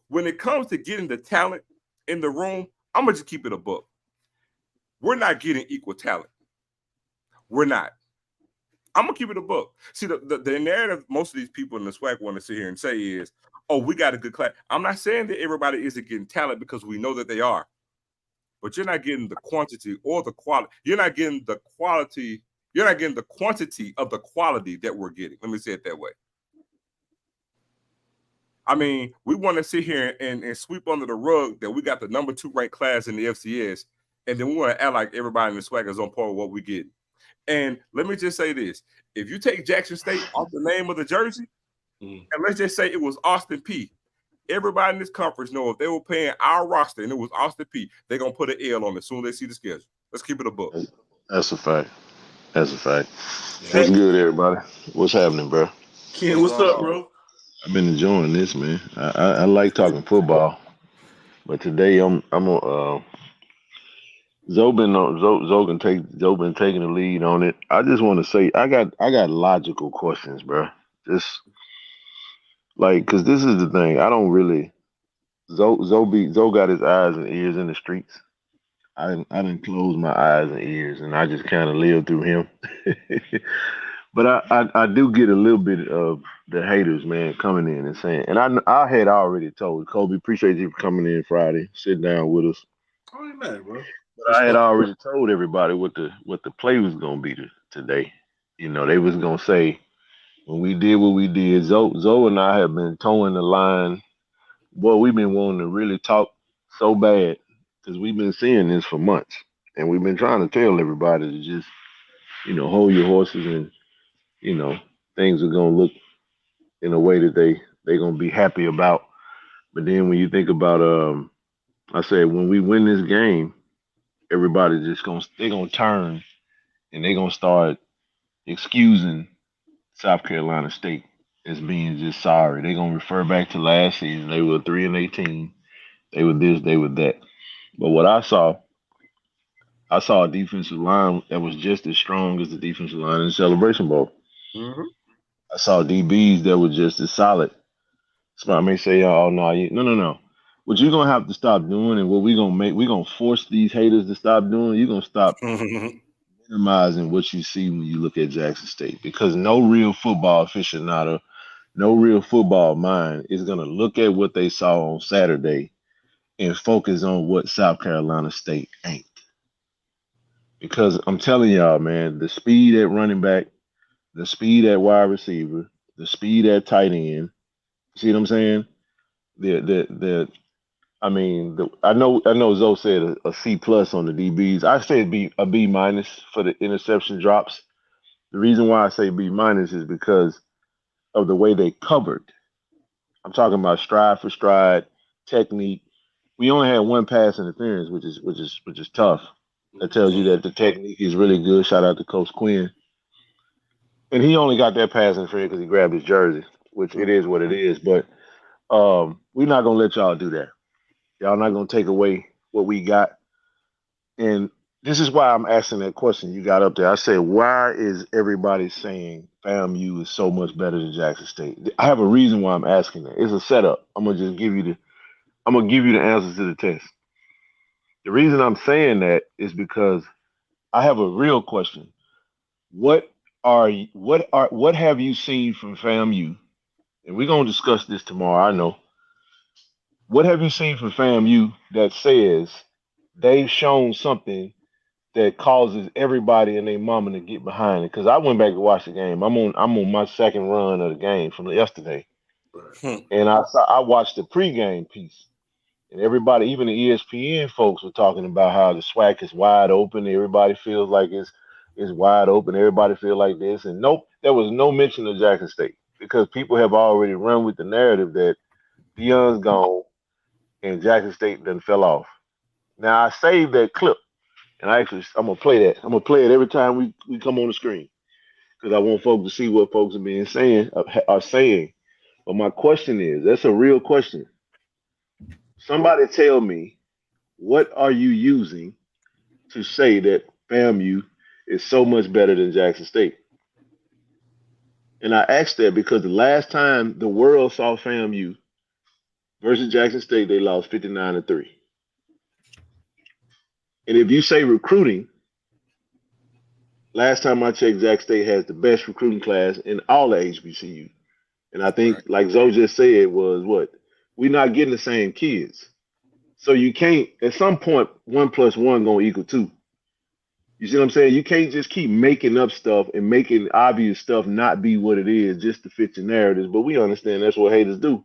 When it comes to getting the talent in the room, I'm gonna just keep it a book. We're not getting equal talent. We're not. I'm gonna keep it a book. See, the narrative most of these people in the SWAC want to sit here and say is, oh, we got a good class. I'm not saying that everybody isn't getting talent because we know that they are. But you're not getting the quantity or the quality. You're not getting the quality. You're not getting the quantity of the quality that we're getting. Let me say it that way. I mean, we want to sit here and sweep under the rug that we got the number 2 ranked class in the FCS, and then we want to act like everybody in the SWAC is on par with what we get. And let me just say this. If you take Jackson State off the name of the jersey, and let's just say it was Austin P, everybody in this conference know if they were paying our roster and it was Austin P, they're going to put an L on it as soon as they see the schedule. Let's keep it a book. That's a fact. That's a fact. What's good, everybody? What's happening, bro? Ken, what's up, bro? I've been enjoying this, man. I like talking football, but today I'm on. Zoe been taking the lead on it. I just want to say I got logical questions, bro. Just like, cause this is the thing. I don't really. Zoe got his eyes and ears in the streets. I didn't close my eyes and ears, and I just kind of live through him. But I do get a little bit of the haters, man, coming in and saying, and I had already told Kobe, appreciate you for coming in Friday, sitting down with us. Oh, ain't mad, bro. But I had already told everybody what the play was gonna be today. You know, they was gonna say when we did what we did. Zoe and I have been towing the line. Boy, we've been wanting to really talk so bad because we've been seeing this for months, and we've been trying to tell everybody to just, hold your horses and. Things are gonna look in a way that they're gonna be happy about. But then when you think about I said when we win this game, everybody they're gonna turn and they're gonna start excusing South Carolina State as being just sorry. They're gonna refer back to last season. They were 3-18. They were this, they were that. But what I saw a defensive line that was just as strong as the defensive line in the Celebration Bowl. Mm-hmm. I saw DBs that were just as solid. Somebody may say, "Oh no, no." What you're gonna have to stop doing, and what we're gonna force these haters to stop doing. You're gonna stop minimizing what you see when you look at Jackson State, because no real football aficionado, no real football mind is gonna look at what they saw on Saturday and focus on what South Carolina State ain't. Because I'm telling y'all, man, the speed at running back. The speed at wide receiver, the speed at tight end. See what I'm saying? I know Zoe said a C plus on the DBs. I say a B minus for the interception drops. The reason why I say B minus is because of the way they covered. I'm talking about stride for stride, technique. We only had one pass interference, which is tough. That tells you that the technique is really good. Shout out to Coach Quinn. And he only got that pass interference because he grabbed his jersey, which it is what it is. But we're not gonna let y'all do that. Y'all not gonna take away what we got. And this is why I'm asking that question you got up there. I said, why is everybody saying FAMU is so much better than Jackson State? I have a reason why I'm asking that. It's a setup. I'm gonna give you the answers to the test. The reason I'm saying that is because I have a real question. What have you seen from FAMU? And we're gonna discuss this tomorrow. I know. What have you seen from FAMU that says they've shown something that causes everybody and their mama to get behind it? Because I went back to watch the game. I'm on my second run of the game from yesterday, and I watched the pregame piece, and everybody, even the ESPN folks, were talking about how the SWAC is wide open. Everybody feels like it's wide open. Everybody feel like this, and nope. there was no mention of Jackson State because people have already run with the narrative that Deion's gone and Jackson State done fell off. Now I saved that clip, and I'm gonna play that. I'm gonna play it every time we come on the screen because I want folks to see what folks are saying. But my question is, that's a real question. Somebody tell me, what are you using to say that FAMU is so much better than Jackson State? And I asked that because the last time the world saw FAMU versus Jackson State, they lost 59-3. And if you say recruiting, last time I checked, Jackson State has the best recruiting class in all the HBCU. And I think, like Zoe just said, was what? We're not getting the same kids. So you can't, at some point, 1 + 1 gonna equal 2. You see what I'm saying? You can't just keep making up stuff and making obvious stuff not be what it is just to fit your narratives. But we understand that's what haters do.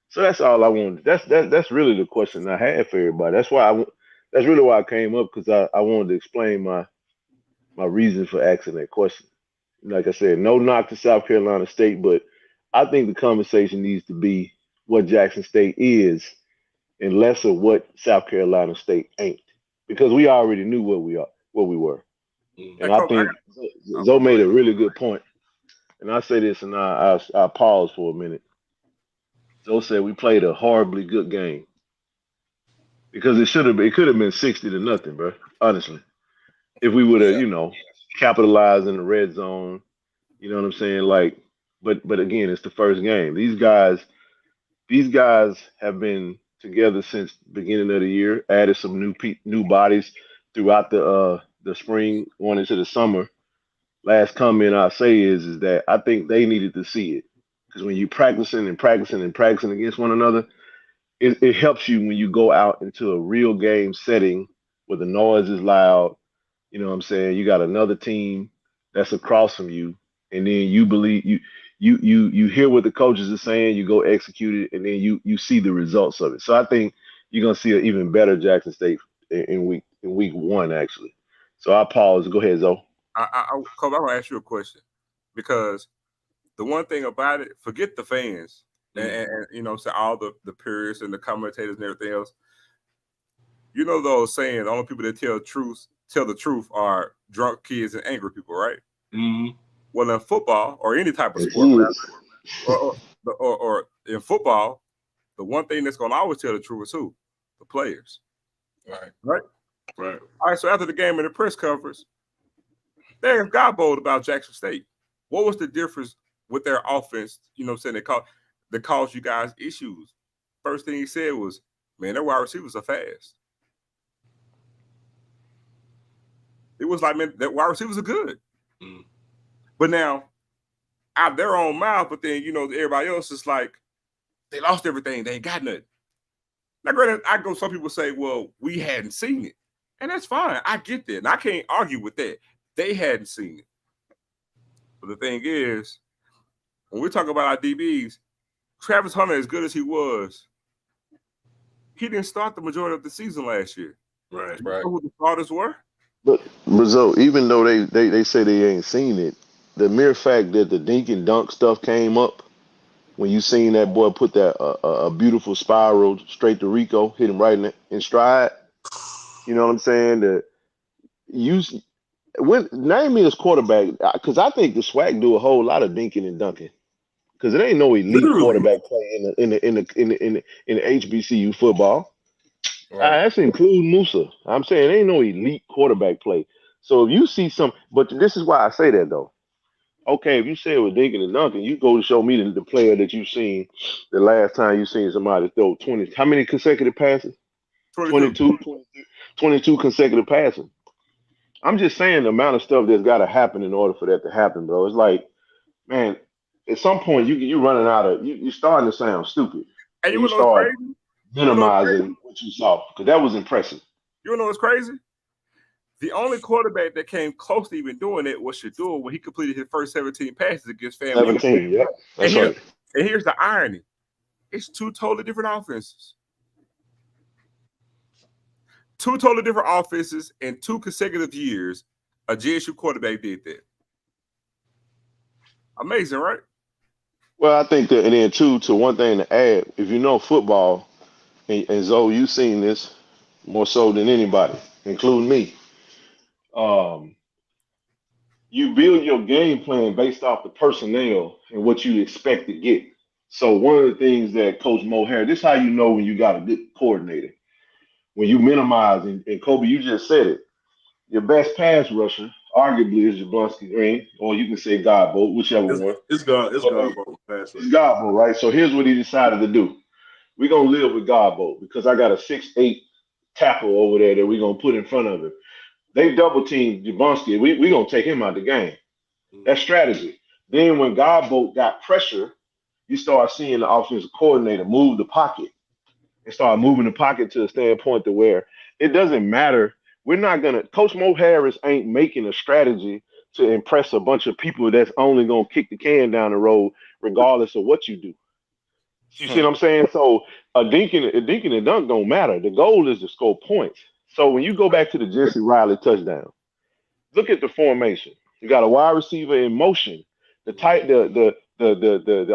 So that's all I wanted. That's really the question I had for everybody. That's really why I came up, because I wanted to explain my reason for asking that question. Like I said, no knock to South Carolina State, but I think the conversation needs to be what Jackson State is and less of what South Carolina State ain't, because we already knew what we were. And I think Zoe made a really good point. And I say this, and I'll pause for a minute. Zoe said we played a horribly good game because it could have been 60-0, bro. Honestly, if we would have, capitalized in the red zone, you know what I'm saying? Like, but again, it's the first game. These guys have been together since the beginning of the year. Added some new bodies throughout the spring, going into the summer. Last comment I'll say is that I think they needed to see it, because when you're practicing against one another, it helps you when you go out into a real game setting where the noise is loud. You know what I'm saying? You got another team that's across from you, and then you believe you hear what the coaches are saying, you go execute it, and then you see the results of it. So I think you're gonna see an even better Jackson State in week 1, actually. So I pause. Go ahead, Zoe. I want to ask you a question, because the one thing about it, forget the fans and so all the peers and the commentators and everything else. You know those saying, the only people that tell the truth are drunk kids and angry people, right? Mm-hmm. Well, in football or any type of sport, or in football, the one thing that's going to always tell the truth is who? The players. Right. All right. So after the game in the press conference, they got bold about Jackson State. What was the difference with their offense? You know what I'm saying? That caused you guys issues. First thing he said was, man, their wide receivers are fast. It was like, man, that wide receivers are good. Mm. But now, out their own mouth, but then, everybody else is like, they lost everything. They ain't got nothing. Now, granted, some people say, well, we hadn't seen it. And that's fine. I get that. And I can't argue with that. They hadn't seen it. But the thing is, when we talk about our DBs, Travis Hunter, as good as he was, he didn't start the majority of the season last year. Right. You know who the starters were? But Brazil, even though they say they ain't seen it, the mere fact that the dink and dunk stuff came up, when you seen that boy put that a beautiful spiral straight to Rico, hit him right in stride, you know what I'm saying? Name me his quarterback, because I think the SWAC do a whole lot of dinking and dunking, because it ain't no elite quarterback play in the HBCU football. I actually include Musa. I'm saying there ain't no elite quarterback play. So if you see but this is why I say that though. Okay, if you say it was dinking and dunking, you go to show me the player that you've seen the last time you seen somebody throw 20. How many consecutive passes? 22 consecutive passes. I'm just saying the amount of stuff that's got to happen in order for that to happen, bro. It's like, man, at some point you're running out of, you're starting to sound stupid. And you start minimizing what you saw, because that was impressive. You know what's crazy? The only quarterback that came close to even doing it was Shador when he completed his first 17 passes against FAMU. 17, yeah. That's right. And here's the irony. It's two totally different offenses. Two totally different offenses in 2 consecutive years. A JSU quarterback did that. Amazing, right? Well, I think that, and then two, to one thing to add, if you know football, and Zoe, you've seen this more so than anybody, including me. You build your game plan based off the personnel and what you expect to get. So one of the things that Coach Mo Harris, this is how you know when you got a good coordinator. When you minimize, and Kobe, you just said it, your best pass rusher arguably is Jablonski Green, or you can say Godbolt, whichever one. It's God. It's But Godbolt. it's Godbolt, right? So here's what he decided to do. We're going to live with Godbolt because I got a 6'8" tackle over there that we're going to put in front of him. They double teamed Jablonski. We're going to take him out the game. That's strategy. Then when Godbolt got pressure, you start seeing the offensive coordinator move the pocket and start moving the pocket to a standpoint to where it doesn't matter. We're not going to – Coach Mo Harris ain't making a strategy to impress a bunch of people that's only going to kick the can down the road regardless of what you do. You see what I'm saying? So a dink and a dunk don't matter. The goal is to score points. So when you go back to the Jesse Riley touchdown, look at the formation. You got a wide receiver in motion. The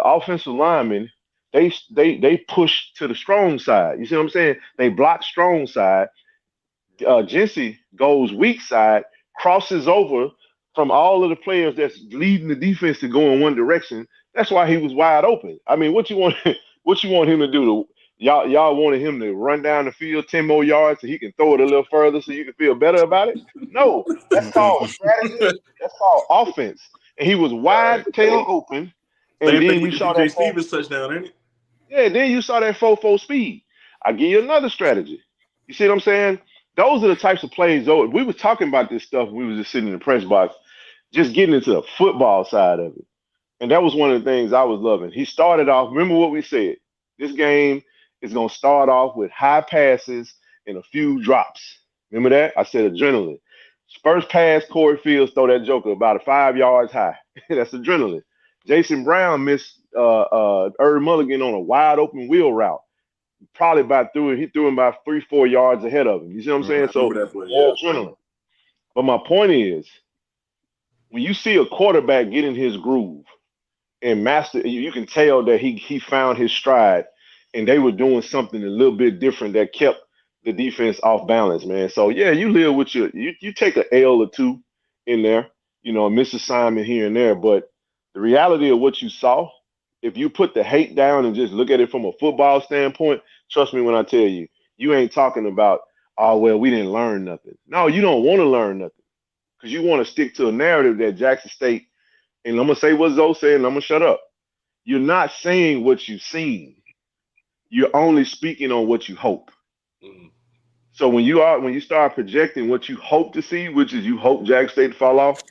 offensive linemen, they push to the strong side. You see what I'm saying? They block strong side. Jesse goes weak side, crosses over from all of the players that's leading the defense to go in one direction. That's why he was wide open. I mean, what you want him to do? Y'all wanted him to run down the field 10 more yards so he can throw it a little further so you can feel better about it? No, that's called strategy. That's called offense. And he was wide tail open. And Same then thing you with saw DJ that Stevens touchdown, ain't it? Yeah, then you saw that 4-4 speed. I give you another strategy. You see what I'm saying? Those are the types of plays. Though we was talking about this stuff, we was just sitting in the press box, just getting into the football side of it. And that was one of the things I was loving. He started off, remember what we said, this game is going to start off with high passes and a few drops. Remember that? I said adrenaline. First pass, Corey Fields throw that joker about 5 yards high. That's adrenaline. Jason Brown missed Irv Mulligan on a wide open wheel route. Probably he threw him about 3-4 yards ahead of him. You see what I'm saying? So more adrenaline. But my point is, when you see a quarterback get in his groove and master, you can tell that he found his stride, and they were doing something a little bit different that kept the defense off balance, man. So yeah, you live with you take an L or two in there, a misassignment here and there, but the reality of what you saw, if you put the hate down and just look at it from a football standpoint, trust me when I tell you, you ain't talking about, oh, well, we didn't learn nothing. No, you don't want to learn nothing because you want to stick to a narrative that Jackson State, and I'm going to say what Zoe said, and I'm going to shut up. You're not saying what you've seen. You're only speaking on what you hope. Mm-hmm. So when you start projecting what you hope to see, which is you hope Jackson State to fall off,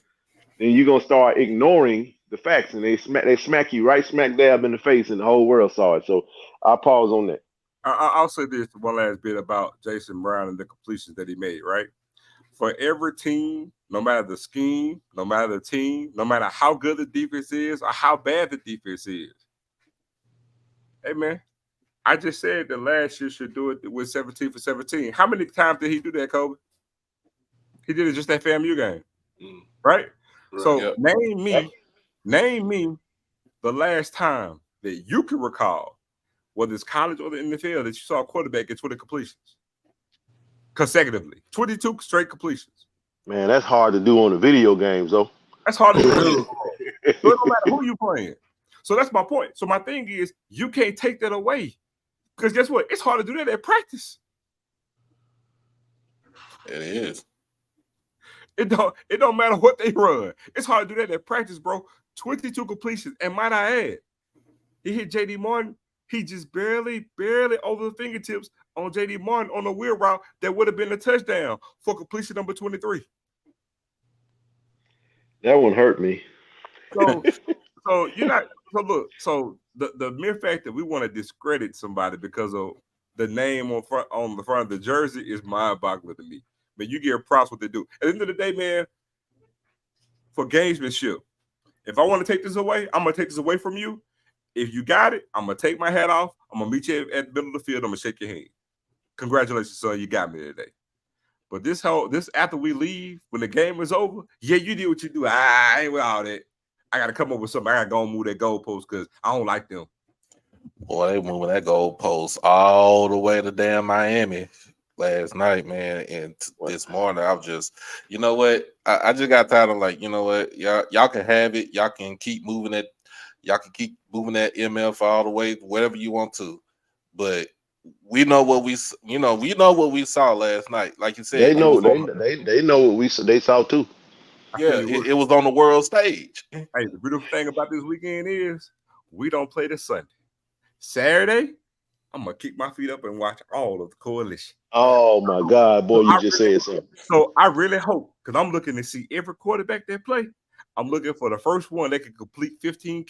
then you're going to start ignoring the facts, and they smack you right smack dab in the face, and the whole world saw it. So I'll pause on that. I'll say this one last bit about Jason Brown and the completions that he made, right? For every team, no matter the scheme, no matter the team, no matter how good the defense is or how bad the defense is. Hey, man, I just said that last year should do it with 17 for 17. How many times did he do that, Kobe? He did it just that FAMU game, right? So name me the last time that you can recall, whether it's college or the NFL, that you saw a quarterback get 20 completions consecutively. 22 straight completions. Man, that's hard to do on the video games, though. That's hard to do. So it don't matter who you playing. So that's my point. So my thing is, you can't take that away. Because guess what? It's hard to do that at practice. It is. It don't matter what they run. It's hard to do that at practice, bro. 22 completions. And might I add, he hit J.D. Martin. He just barely over the fingertips on J.D. Martin on a wheel route that would have been a touchdown for completion number 23. That one hurt me. So you're not. So look. So the mere fact that we want to discredit somebody because of the name on the front of the jersey is mind-boggling to me. But you give props what they do. At the end of the day, man, for gamesmanship, if I want to take this away, I'm gonna take this away from you. If you got it, I'm gonna take my hat off. I'm gonna meet you at the middle of the field. I'm gonna shake your hand. Congratulations, son. You got me today. But this after we leave, when the game is over, yeah, you did what you do. I ain't with all that. I got to come up with something. I got to go and move that goalpost because I don't like them. Boy, they moving that goalpost all the way to damn Miami last night, man. And this morning, I was just, you know what? I just got tired of like, you know what? Y'all can have it. Y'all can keep moving it. Y'all can keep moving that MF all the way, whatever you want to. But we know what we what we saw last night. Like you said, They know what they saw too. Yeah, it was on the world stage. Hey, the beautiful thing about this weekend is we don't play this Sunday. Saturday, I'm gonna kick my feet up and watch all of the coalition. Oh my God, boy, you just said something. So I really hope, because I'm looking to see every quarterback that play. I'm looking for the first one that can complete 15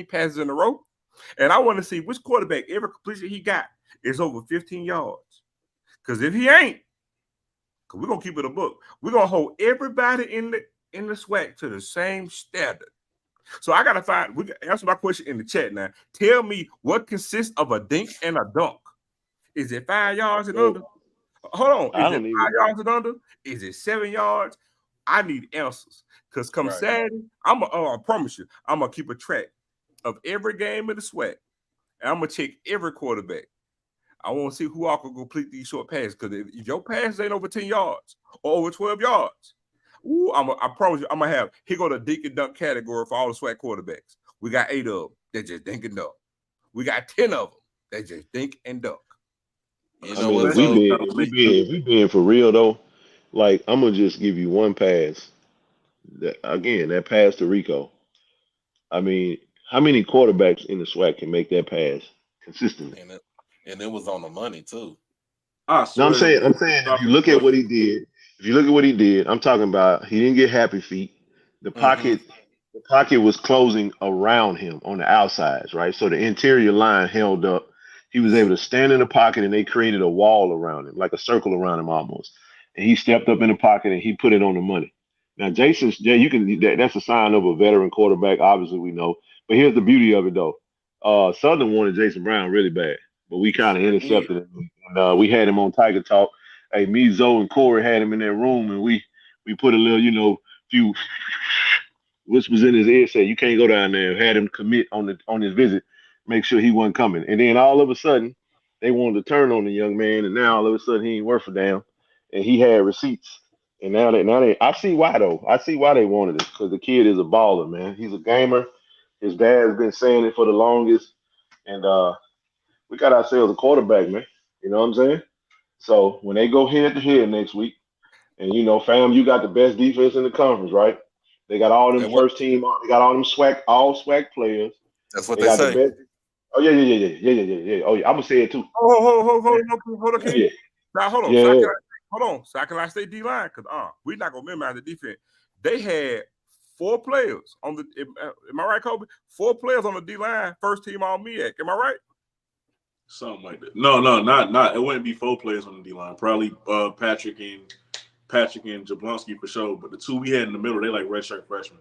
passes in a row. And I want to see which quarterback every completion he got is over 15 yards. Because if he ain't, because we're gonna keep it a book, we're gonna hold everybody in the SWAC to the same standard. So I gotta answer my question in the chat now. Tell me what consists of a dink and a dunk. Is it 5 yards and under? Hold on. Is it 5 yards and under? Is it 7 yards? I need answers. Because come Saturday, I promise you, I'm gonna keep a track of every game of the SWAC. And I'm gonna check every quarterback. I want to see who all can complete these short passes. Because if your passes ain't over 10 yards or over 12 yards, I promise you, I'm gonna have here go the dink and dunk category for all the SWAC quarterbacks. We got 8 of them that just dink and dunk. We got 10 of them that just dink and dunk. You know what? If we being for real though, like I'm gonna just give you one pass. That pass to Rico. I mean, how many quarterbacks in the SWAC can make that pass consistently? And it was on the money too. I'm saying, if you look at what he did, I'm talking about he didn't get happy feet. The pocket was closing around him on the outsides, right? So the interior line held up. He was able to stand in the pocket, and they created a wall around him, like a circle around him almost. And he stepped up in the pocket and he put it on the money. Now, that's a sign of a veteran quarterback. Obviously, we know. But here's the beauty of it, though. Southern wanted Jason Brown really bad, but we kind of intercepted him. And, we had him on Tiger Talk. Hey, me, Zoe, and Corey had him in that room, and we put a little, few whispers in his ear, said, "You can't go down there." Had him commit on his visit, make sure he wasn't coming. And then all of a sudden, they wanted to turn on the young man, and now all of a sudden he ain't worth a damn, and he had receipts. And now they, I see why though. I see why they wanted it, because the kid is a baller, man. He's a gamer. His dad's been saying it for the longest, and we got ourselves a quarterback, man. You know what I'm saying? So when they go head to head next week, and fam, you got the best defense in the conference, right? They got all them first team. They got all them all SWAC players. That's what they say. The best. Oh yeah. Oh yeah, I'm gonna say it too. Hold on, King. Yeah. Now hold on. Yeah. South Carolina State D-line, because we're not gonna memorize the defense. They had 4 players on the. Am I right, Kobe? 4 players on the D-line, first team all MEAC. Am I right? Something like that. No, not. It wouldn't be 4 players on the D-line. Probably Patrick and Jablonski for sure. But the 2 we had in the middle, they like redshirt freshmen.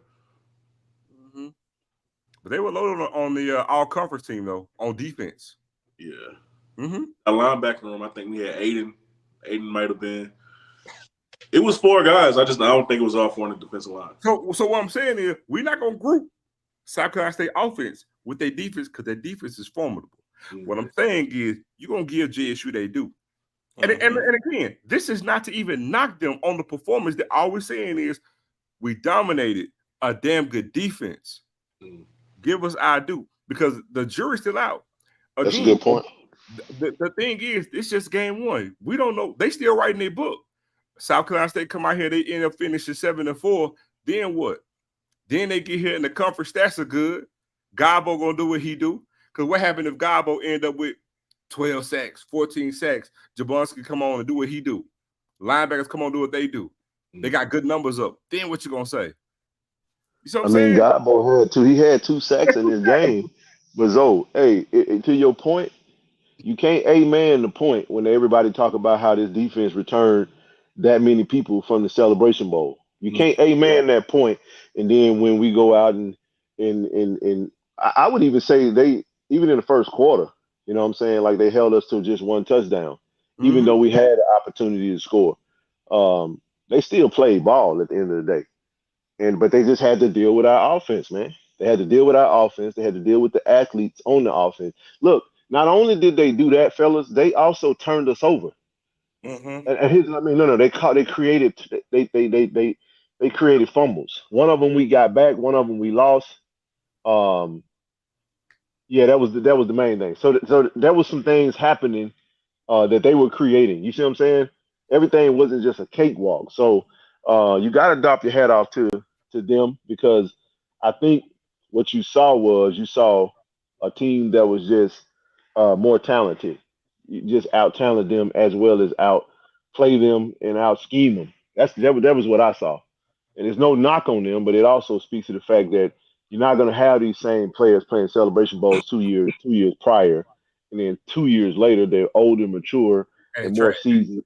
Mm-hmm. But they were loaded on the all-conference team though on defense. Yeah. Mm-hmm. A linebacker room, I think we had Aiden. Aiden might have been. It was 4 guys. I don't think it was all 4 on the defensive line. So what I'm saying is we're not gonna group South Carolina State offense with their defense because their defense is formidable. Mm-hmm. What I'm saying is you're gonna give JSU they do. And again, this is not to even knock them on the performance. That all we're saying is we dominated a damn good defense. Mm-hmm. Give us our due because the jury's still out. Again, that's a good point. The thing is, it's just game 1. We don't know. They still writing their book. South Carolina State come out here, they end up finishing 7-4. Then what? Then they get here and the conference stats are good. Gabo gonna do what he do. Because what happened if Gabo end up with 12 sacks, 14 sacks? Jablonski come on and do what he do. Linebackers come on and do what they do. They got good numbers up. Then what you gonna say? You see what I'm saying? Gabo had 2 sacks in this game. But Zoe, hey, to your point, you can't amen the point when everybody talk about how this defense returned that many people from the Celebration Bowl. You can't amen that point, and then when we go out and I would even say they even in the first quarter, you know what I'm saying, like they held us to just 1 touchdown, even though we had the opportunity to score. They still played ball at the end of the day, but they just had to deal with our offense, man. They had to deal with our offense. They had to deal with the athletes on the offense. Look, not only did they do that, fellas, they also turned us over. Mm-hmm. And here's, I mean, no, they created, they created fumbles. One of them we got back. One of them we lost. Um, yeah, that was the main thing. So there was some things happening that they were creating. You see what I'm saying? Everything wasn't just a cakewalk. So you got to drop your hat off to them, because I think what you saw a team that was just more talented. You just out talent them as well as out play them and out scheme them. That was what I saw. And there's no knock on them, but it also speaks to the fact that you're not going to have these same players playing Celebration Bowls 2 years prior, and then 2 years later they're older, mature, and more seasoned,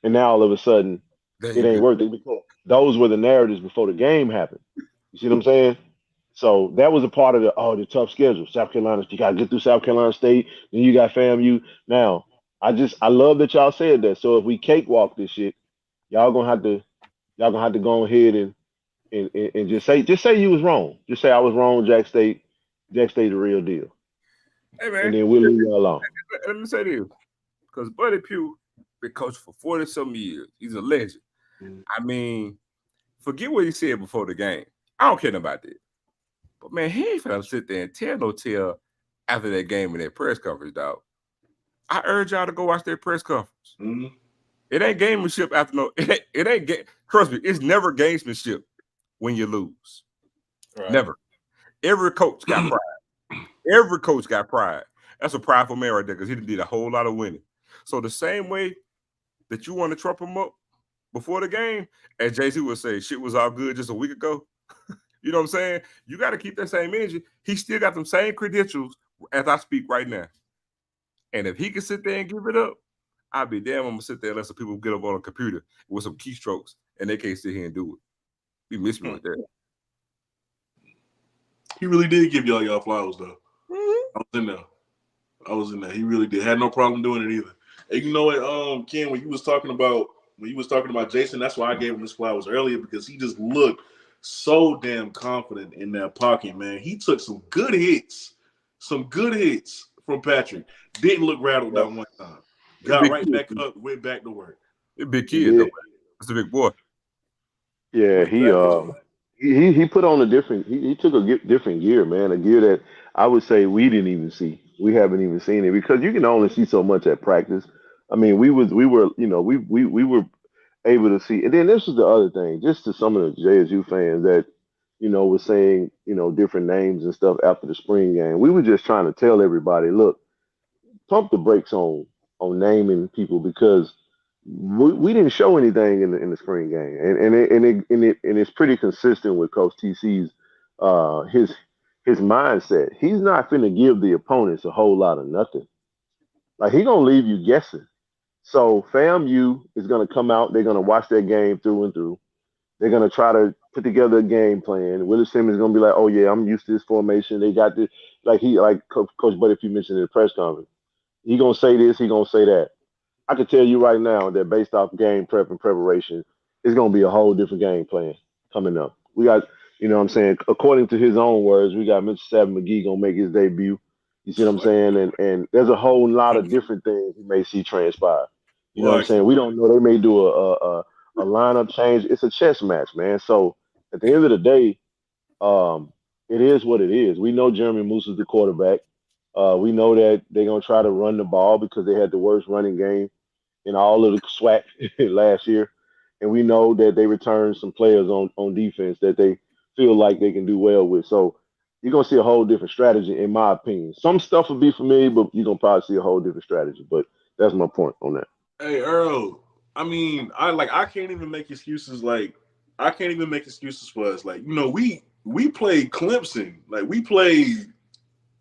and now all of a sudden it ain't working, because those were the narratives before the game happened. You see what I'm saying? So that was a part of the tough schedule. South Carolina, you got to get through South Carolina State, then you got FAMU. Now, I love that y'all said that. So if we cakewalk this shit, y'all gonna have to go ahead and just say you was wrong. Just say I was wrong. Jack State the real deal. Hey man, and then we'll leave you alone. Let me say this, because Buddy Pugh been coaching for 40-some years. He's a legend. I mean, forget what he said before the game. I don't care about that. But man, he ain't finna sit there and tell no tale after that game in that press conference, dog. I urge y'all to go watch that press conference. Mm-hmm. It ain't gamemanship after no. It ain't trust me, it's never gamesmanship when you lose. Right. Never. Every coach got pride. Every coach got pride. That's a prideful man right there, because he did a whole lot of winning. So the same way that you want to trump him up before the game, as JC would say, shit was all good just a week ago. You know what I'm saying? You got to keep that same energy. He still got them same credentials as I speak right now. And if he can sit there and give it up, I'll be damn, I'm going to sit there and let some people get up on a computer with some keystrokes, and they can't sit here and do it. He missed me right there. He really did give y'all flowers, though. Mm-hmm. I was in there. He really did. Had no problem doing it either. And you know what, Ken, when you was talking about Jason, that's why I gave him his flowers earlier, because he just looked so damn confident in that pocket, man. He took some good hits from Patrick. Didn't look rattled that one time. Got right back up, went back to work. A big kid, though. That's a big boy. Yeah, he put on a different. He took a different gear, man. A gear that I would say we didn't even see. We haven't even seen it, because you can only see so much at practice. I mean, we were able to see. And then this was the other thing, just to some of the JSU fans that were saying different names and stuff after the spring game. We were just trying to tell everybody, look, pump the brakes on naming people, because we didn't show anything in the spring game, and it's pretty consistent with Coach TC's his mindset. He's not finna give the opponents a whole lot of nothing. Like, he gonna leave you guessing. So FAMU is gonna come out. They're gonna watch that game through and through. They're gonna try to put together a game plan. Willis Simmons is gonna be like, "Oh yeah, I'm used to this formation. They got this." Like Coach Buddy, if you mentioned in the press conference, he gonna say this, he gonna say that. I can tell you right now that based off game prep and preparation, it's going to be a whole different game plan coming up. We got, what I'm saying, according to his own words, we got Mr. Savin McGee going to make his debut. You see what I'm saying? And there's a whole lot of different things we may see transpire. You know what I'm saying? We don't know. They may do a lineup change. It's a chess match, man. So at the end of the day, it is what it is. We know Jeremy Moose is the quarterback. We know that they're going to try to run the ball, because they had the worst running game in all of the SWAC last year. And we know that they returned some players on defense that they feel like they can do well with. So you're going to see a whole different strategy, in my opinion. Some stuff will be familiar, but you're going to probably see a whole different strategy. But that's my point on that. Hey, Earl, I mean, I can't even make excuses. I can't even make excuses for us. We played Clemson. We played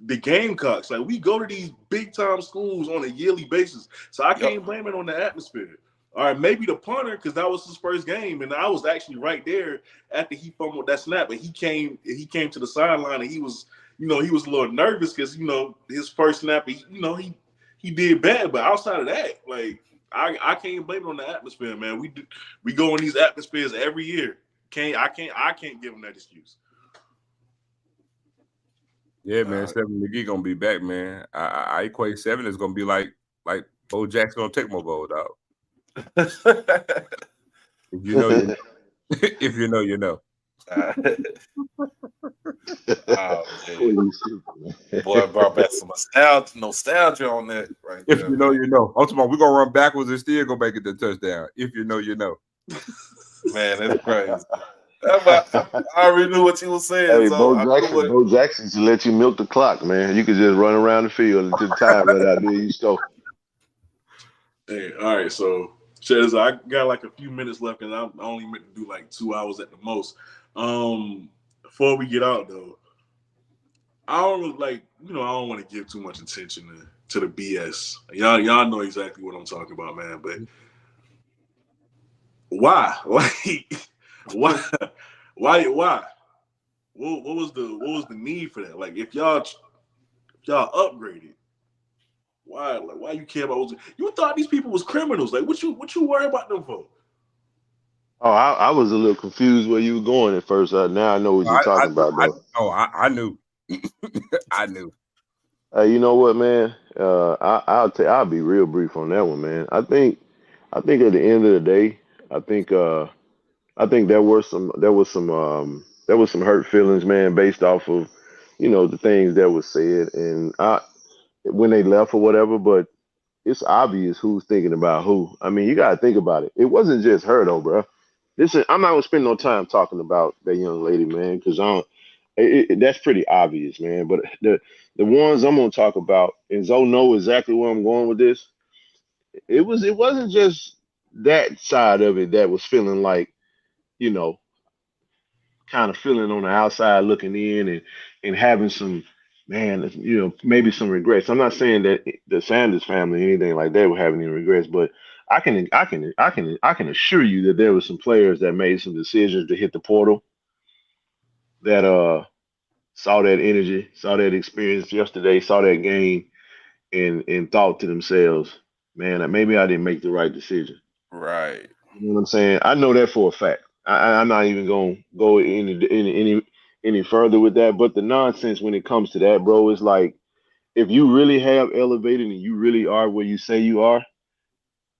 the Gamecocks. We go to these big time schools on a yearly basis, so I can't blame it on the atmosphere. All right, maybe the punter, because that was his first game, and I was actually right there after he fumbled that snap. And he came to the sideline, and he was a little nervous, because his first snap, he did bad. But outside of that, I can't blame it on the atmosphere, man. We go in these atmospheres every year. I can't give him that excuse. Yeah, man. 7 McGee gonna be back, man. I equate 7 is gonna be like Bo Jackson gonna take more gold out. If you know, you know. If you know, you know. Oh, boy, brought back some nostalgia on that right If there. you know, you know. Ultimately, we're gonna run backwards and still go back at the touchdown. If you know, you know. Man, that's crazy. I already knew what you were saying. Hey, So Bo Jackson should let you milk the clock, man. You could just run around the field until the time run out. There you go. Hey, all right. So, I got like a few minutes left, and I only meant to do like 2 hours at the most. Before we get out though, I don't really I don't want to give too much attention to the BS. Y'all know exactly what I'm talking about, man. But why? Why? What was the need for that? Like, if y'all upgraded, why? Like, why you care about? You thought these people was criminals? Like, what you worry about them for? Oh, I was a little confused where you were going at first. Now I know what you're talking about, though. I knew. I knew. You know what, man? I'll be real brief on that one, man. I think at the end of the day, I think there was some hurt feelings, man, based off of the things that was said and when they left or whatever. But it's obvious who's thinking about who. I mean, you got to think about it. It wasn't just her though, bro. I'm not gonna spend no time talking about that young lady, man, because that's pretty obvious, man. But the ones I'm gonna talk about, and Zoe know exactly where I'm going with this. It wasn't just that side of it that was feeling like, you know, kind of feeling on the outside looking in and having some, man, maybe some regrets. I'm not saying that the Sanders family or anything like that were having any regrets, but I can assure you that there were some players that made some decisions to hit the portal that saw that energy, saw that experience yesterday, saw that game, and thought to themselves, man, maybe I didn't make the right decision. Right. You know what I'm saying? I know that for a fact. I'm not even gonna go any further with that. But the nonsense when it comes to that, bro, is like, if you really have elevated and you really are where you say you are.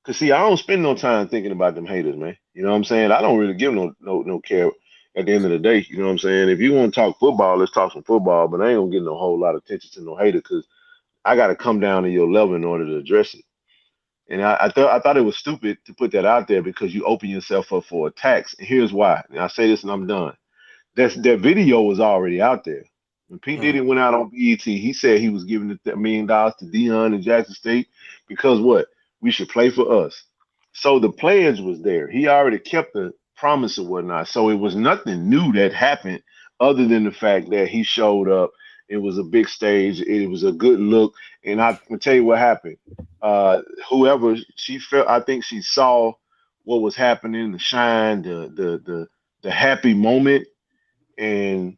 Cause see, I don't spend no time thinking about them haters, man. You know what I'm saying? I don't really give no care at the end of the day. You know what I'm saying? If you want to talk football, let's talk some football. But I ain't gonna get no whole lot of attention to no hater, because I got to come down to your level in order to address it. And I thought it was stupid to put that out there, because you open yourself up for attacks. And here's why. And I say this and I'm done. That video was already out there. When P. Diddy went out on BET, he said he was giving $1 million to Dion and Jackson State because what? We should play for us. So the pledge was there. He already kept the promise or whatnot. So it was nothing new that happened other than the fact that he showed up. It was a big stage. It was a good look. And I can tell you what happened. Whoever she felt, I think she saw what was happening, the shine, the happy moment, and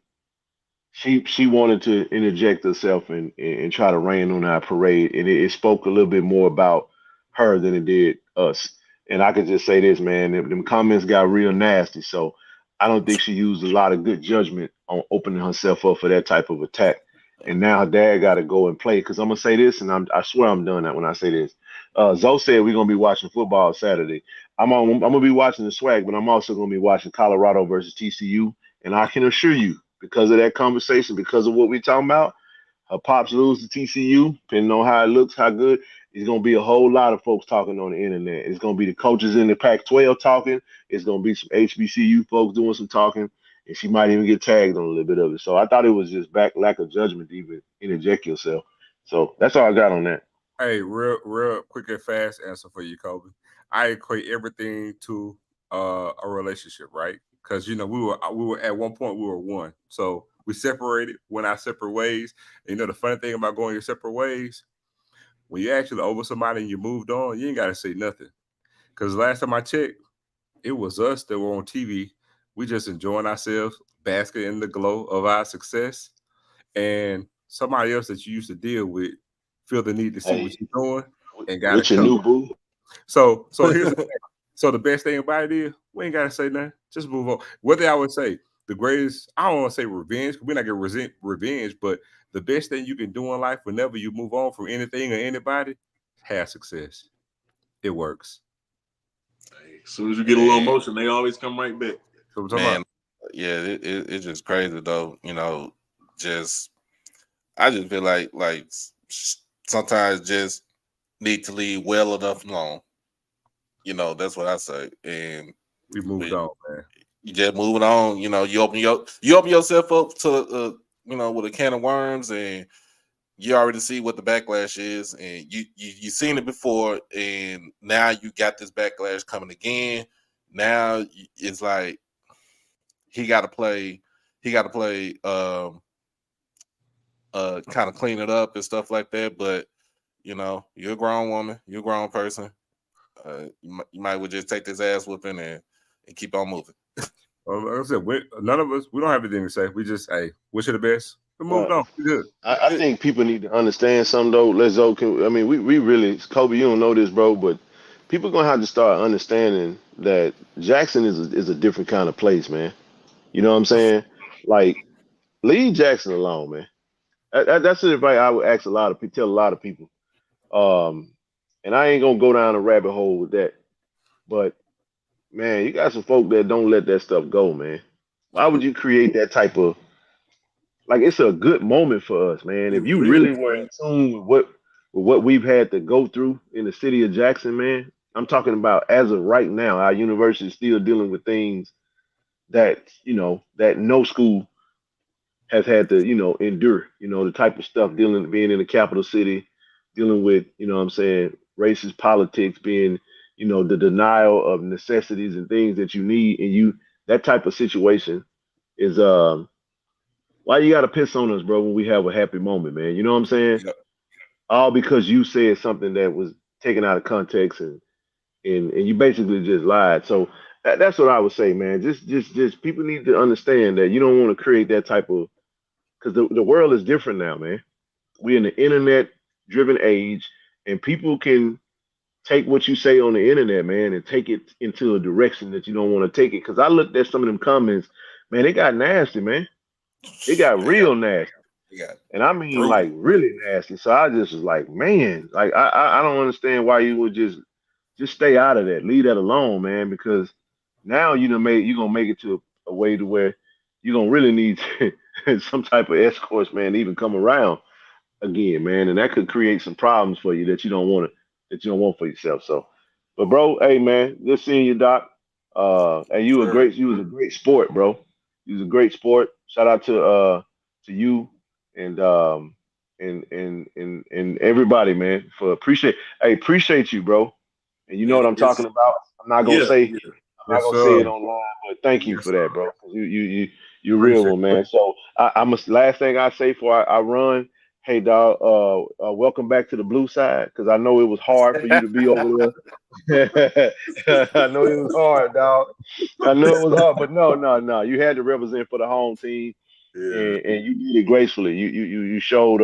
she wanted to interject herself and try to rain on our parade, and it spoke a little bit more about her than it did us. And I could just say this, man, them comments got real nasty. So I don't think she used a lot of good judgment on opening herself up for that type of attack. And now her dad got to go and play. Because I'm gonna say this, and I swear I'm done that when I say this. Zoe said we're gonna be watching football Saturday. I'm gonna be watching the SWAC, but I'm also gonna be watching Colorado versus TCU. And I can assure you, because of that conversation, because of what we talking about, her pops lose to TCU, depending on how it looks, how good, it's going to be a whole lot of folks talking on the internet. It's going to be the coaches in the Pac-12 talking. It's going to be some HBCU folks doing some talking, and she might even get tagged on a little bit of it. So I thought it was just lack of judgment to even interject yourself. So that's all I got on that. Hey, real quick and fast answer for you, Kobe. I equate everything to a relationship, right? Because we were at one point we were one, so we separated, went our separate ways. And the funny thing about going your separate ways, when you actually over somebody and you moved on, you ain't got to say nothing. Because last time I checked, it was us that were on TV. We just enjoying ourselves, basking in the glow of our success, and somebody else that you used to deal with feel the need to see what you're doing and got with your new boo. So here's the thing. So the best thing about it is we ain't got to say nothing. Just move on. What thing I would say, the greatest, I don't want to say revenge, we're not going to revenge, but the best thing you can do in life whenever you move on from anything or anybody, have success. It works. Hey, as soon as you get a little emotion, they always come right back. So Man, yeah, it's just crazy though. You know, I just feel like sometimes just need to leave well enough alone. You know, that's what I say. And we moved on, man. You just moving on. You know, you open yourself up to you know, with a can of worms, and you already see what the backlash is, and you seen it before, and now you got this backlash coming again. Now it's like he got to play kind of clean it up and stuff like that. But you know, you're a grown woman, you're a grown person. You might well just take this ass whooping and keep on moving. Like I said, none of us, we don't have anything to say. We just, hey, wish you the best. We moved on. We good. I think people need to understand something though. We really, Kobe, you don't know this, bro, but people gonna have to start understanding that Jackson is a different kind of place, man. You know what I'm saying? Like, leave Jackson alone, man. That's the advice I would ask tell a lot of people. And I ain't gonna go down a rabbit hole with that, but man, you got some folk that don't let that stuff go, man. Why would you create that type of, like, it's a good moment for us, man. If you really were in tune with what we've had to go through in the city of Jackson, man, I'm talking about as of right now, our university is still dealing with things that, you know, that no school has had to, you know, endure, you know, the type of stuff being in the capital city, dealing with, you know what I'm saying, racist politics, being, you know, the denial of necessities and things that you need, and that type of situation is why you gotta piss on us, bro, when we have a happy moment, man. You know what I'm saying? Yep. All because you said something that was taken out of context and you basically just lied. So that's what I would say, man. Just people need to understand that you don't want to create that type of, because the world is different now, man. We're in the internet driven age, and people can take what you say on the internet, man, and take it into a direction that you don't want to take it. Because I looked at some of them comments, man, it got nasty, man. It got real nasty. And I mean, like, really nasty. So I just was like, man, like, I don't understand why you would just stay out of that. Leave that alone, man, because now you're gonna make it to a way to where you're gonna really need some type of escorts, man, to even come around again, man. And that could create some problems for you that you don't want for yourself. So, but bro, hey man, good seeing you, Doc. And you was a great sport, bro. You was a great sport. Shout out to you and everybody, man, for appreciate you, bro. And you know what I'm talking about. I'm not gonna say it online, but thank you for that, bro. You real one, man. So I'm last thing I say before I run. Hey, dog, welcome back to the blue side, because I know it was hard for you to be over there. I know it was hard, dog. I know it was hard, but no. You had to represent for the home team, and you did it gracefully. You showed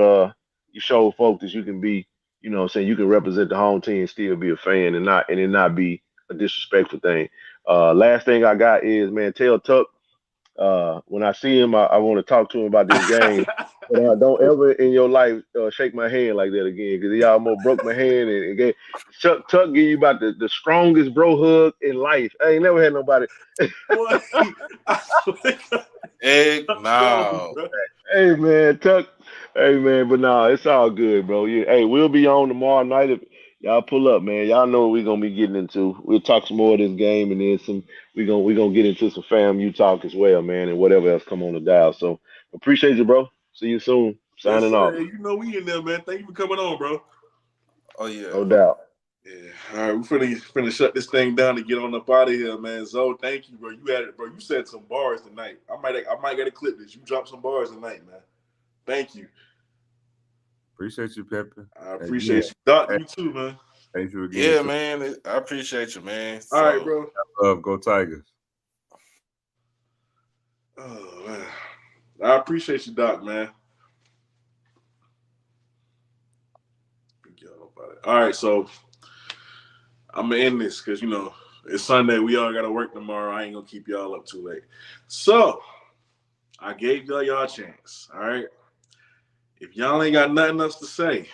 folks that you can be, you know what I'm saying, you can represent the home team and still be a fan and it not be a disrespectful thing. Last thing I got is, man, tell Tuck, when I see him, I want to talk to him about this game. But don't ever in your life shake my hand like that again, because he almost broke my hand. And Tuck give you about the strongest bro hug in life. I ain't never had nobody. Hey, no. Hey, man, Tuck. Hey, man, but no, it's all good, bro. Yeah, hey, we'll be on tomorrow night if y'all pull up, man. Y'all know what we're gonna be getting into. We'll talk some more of this game, and then we're gonna get into some FAMU talk as well, man, and whatever else come on the dial. So appreciate you, bro. See you soon. Signing off. Hey, you know we in there, man. Thank you for coming on, bro. Oh yeah, no doubt. Yeah. All right, we're finna shut this thing down and get on up out of here, man. Zoe, thank you, bro. You had it, bro. You said some bars tonight. I might gotta clip this. You dropped some bars tonight, man. Thank you. Appreciate you, Pepper. I appreciate you. Doc, you too, man. Thank you again. Yeah, man. I appreciate you, man. All right, bro. Go Tigers. Oh, man. I appreciate you, Doc, man. All right, so I'm gonna end this because, you know, It's Sunday. We all got to work tomorrow. I ain't going to keep y'all up too late. So, I gave y'all a chance, all right? If y'all ain't got nothing else to say,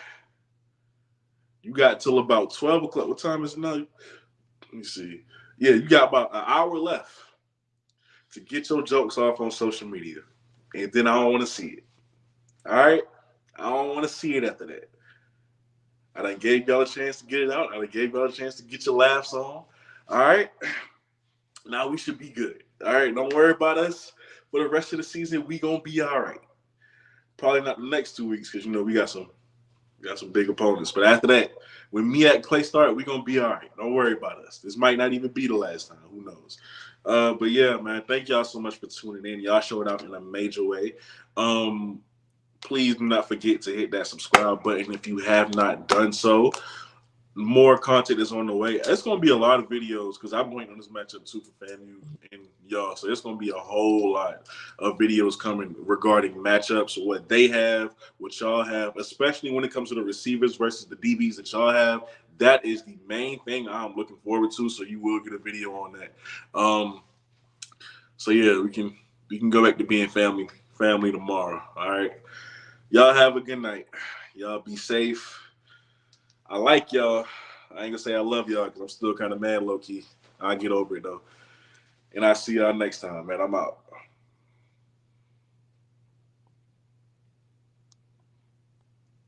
you got till about 12 o'clock. What time is it now? Let me see. Yeah, you got about an hour left to get your jokes off on social media. And then I don't want to see it. All right? I don't want to see it after that. I done gave y'all a chance to get it out. I done gave y'all a chance to get your laughs on. All right? Now we should be good. All right? Don't worry about us. For the rest of the season, we going to be all right. Probably not the next 2 weeks because, we got some big opponents. But after that, when MEAC play start, we going to be all right. Don't worry about us. This might not even be the last time. Who knows? But yeah, man, thank y'all so much for tuning in. Y'all showed out in a major way. Please do not forget to hit that subscribe button if you have not done so. More content is on the way. It's going to be a lot of videos because I'm waiting on this matchup too for FAMU and y'all. So it's going to be a whole lot of videos coming regarding matchups, what they have, what y'all have, especially when it comes to the receivers versus the DBs that y'all have. That is the main thing I'm looking forward to. So you will get a video on that. So yeah, we can go back to being family tomorrow. All right. Y'all have a good night. Y'all be safe. I like y'all. I ain't gonna say I love y'all because I'm still kind of mad low key. I'll get over it though. And I'll see y'all next time, man. I'm out.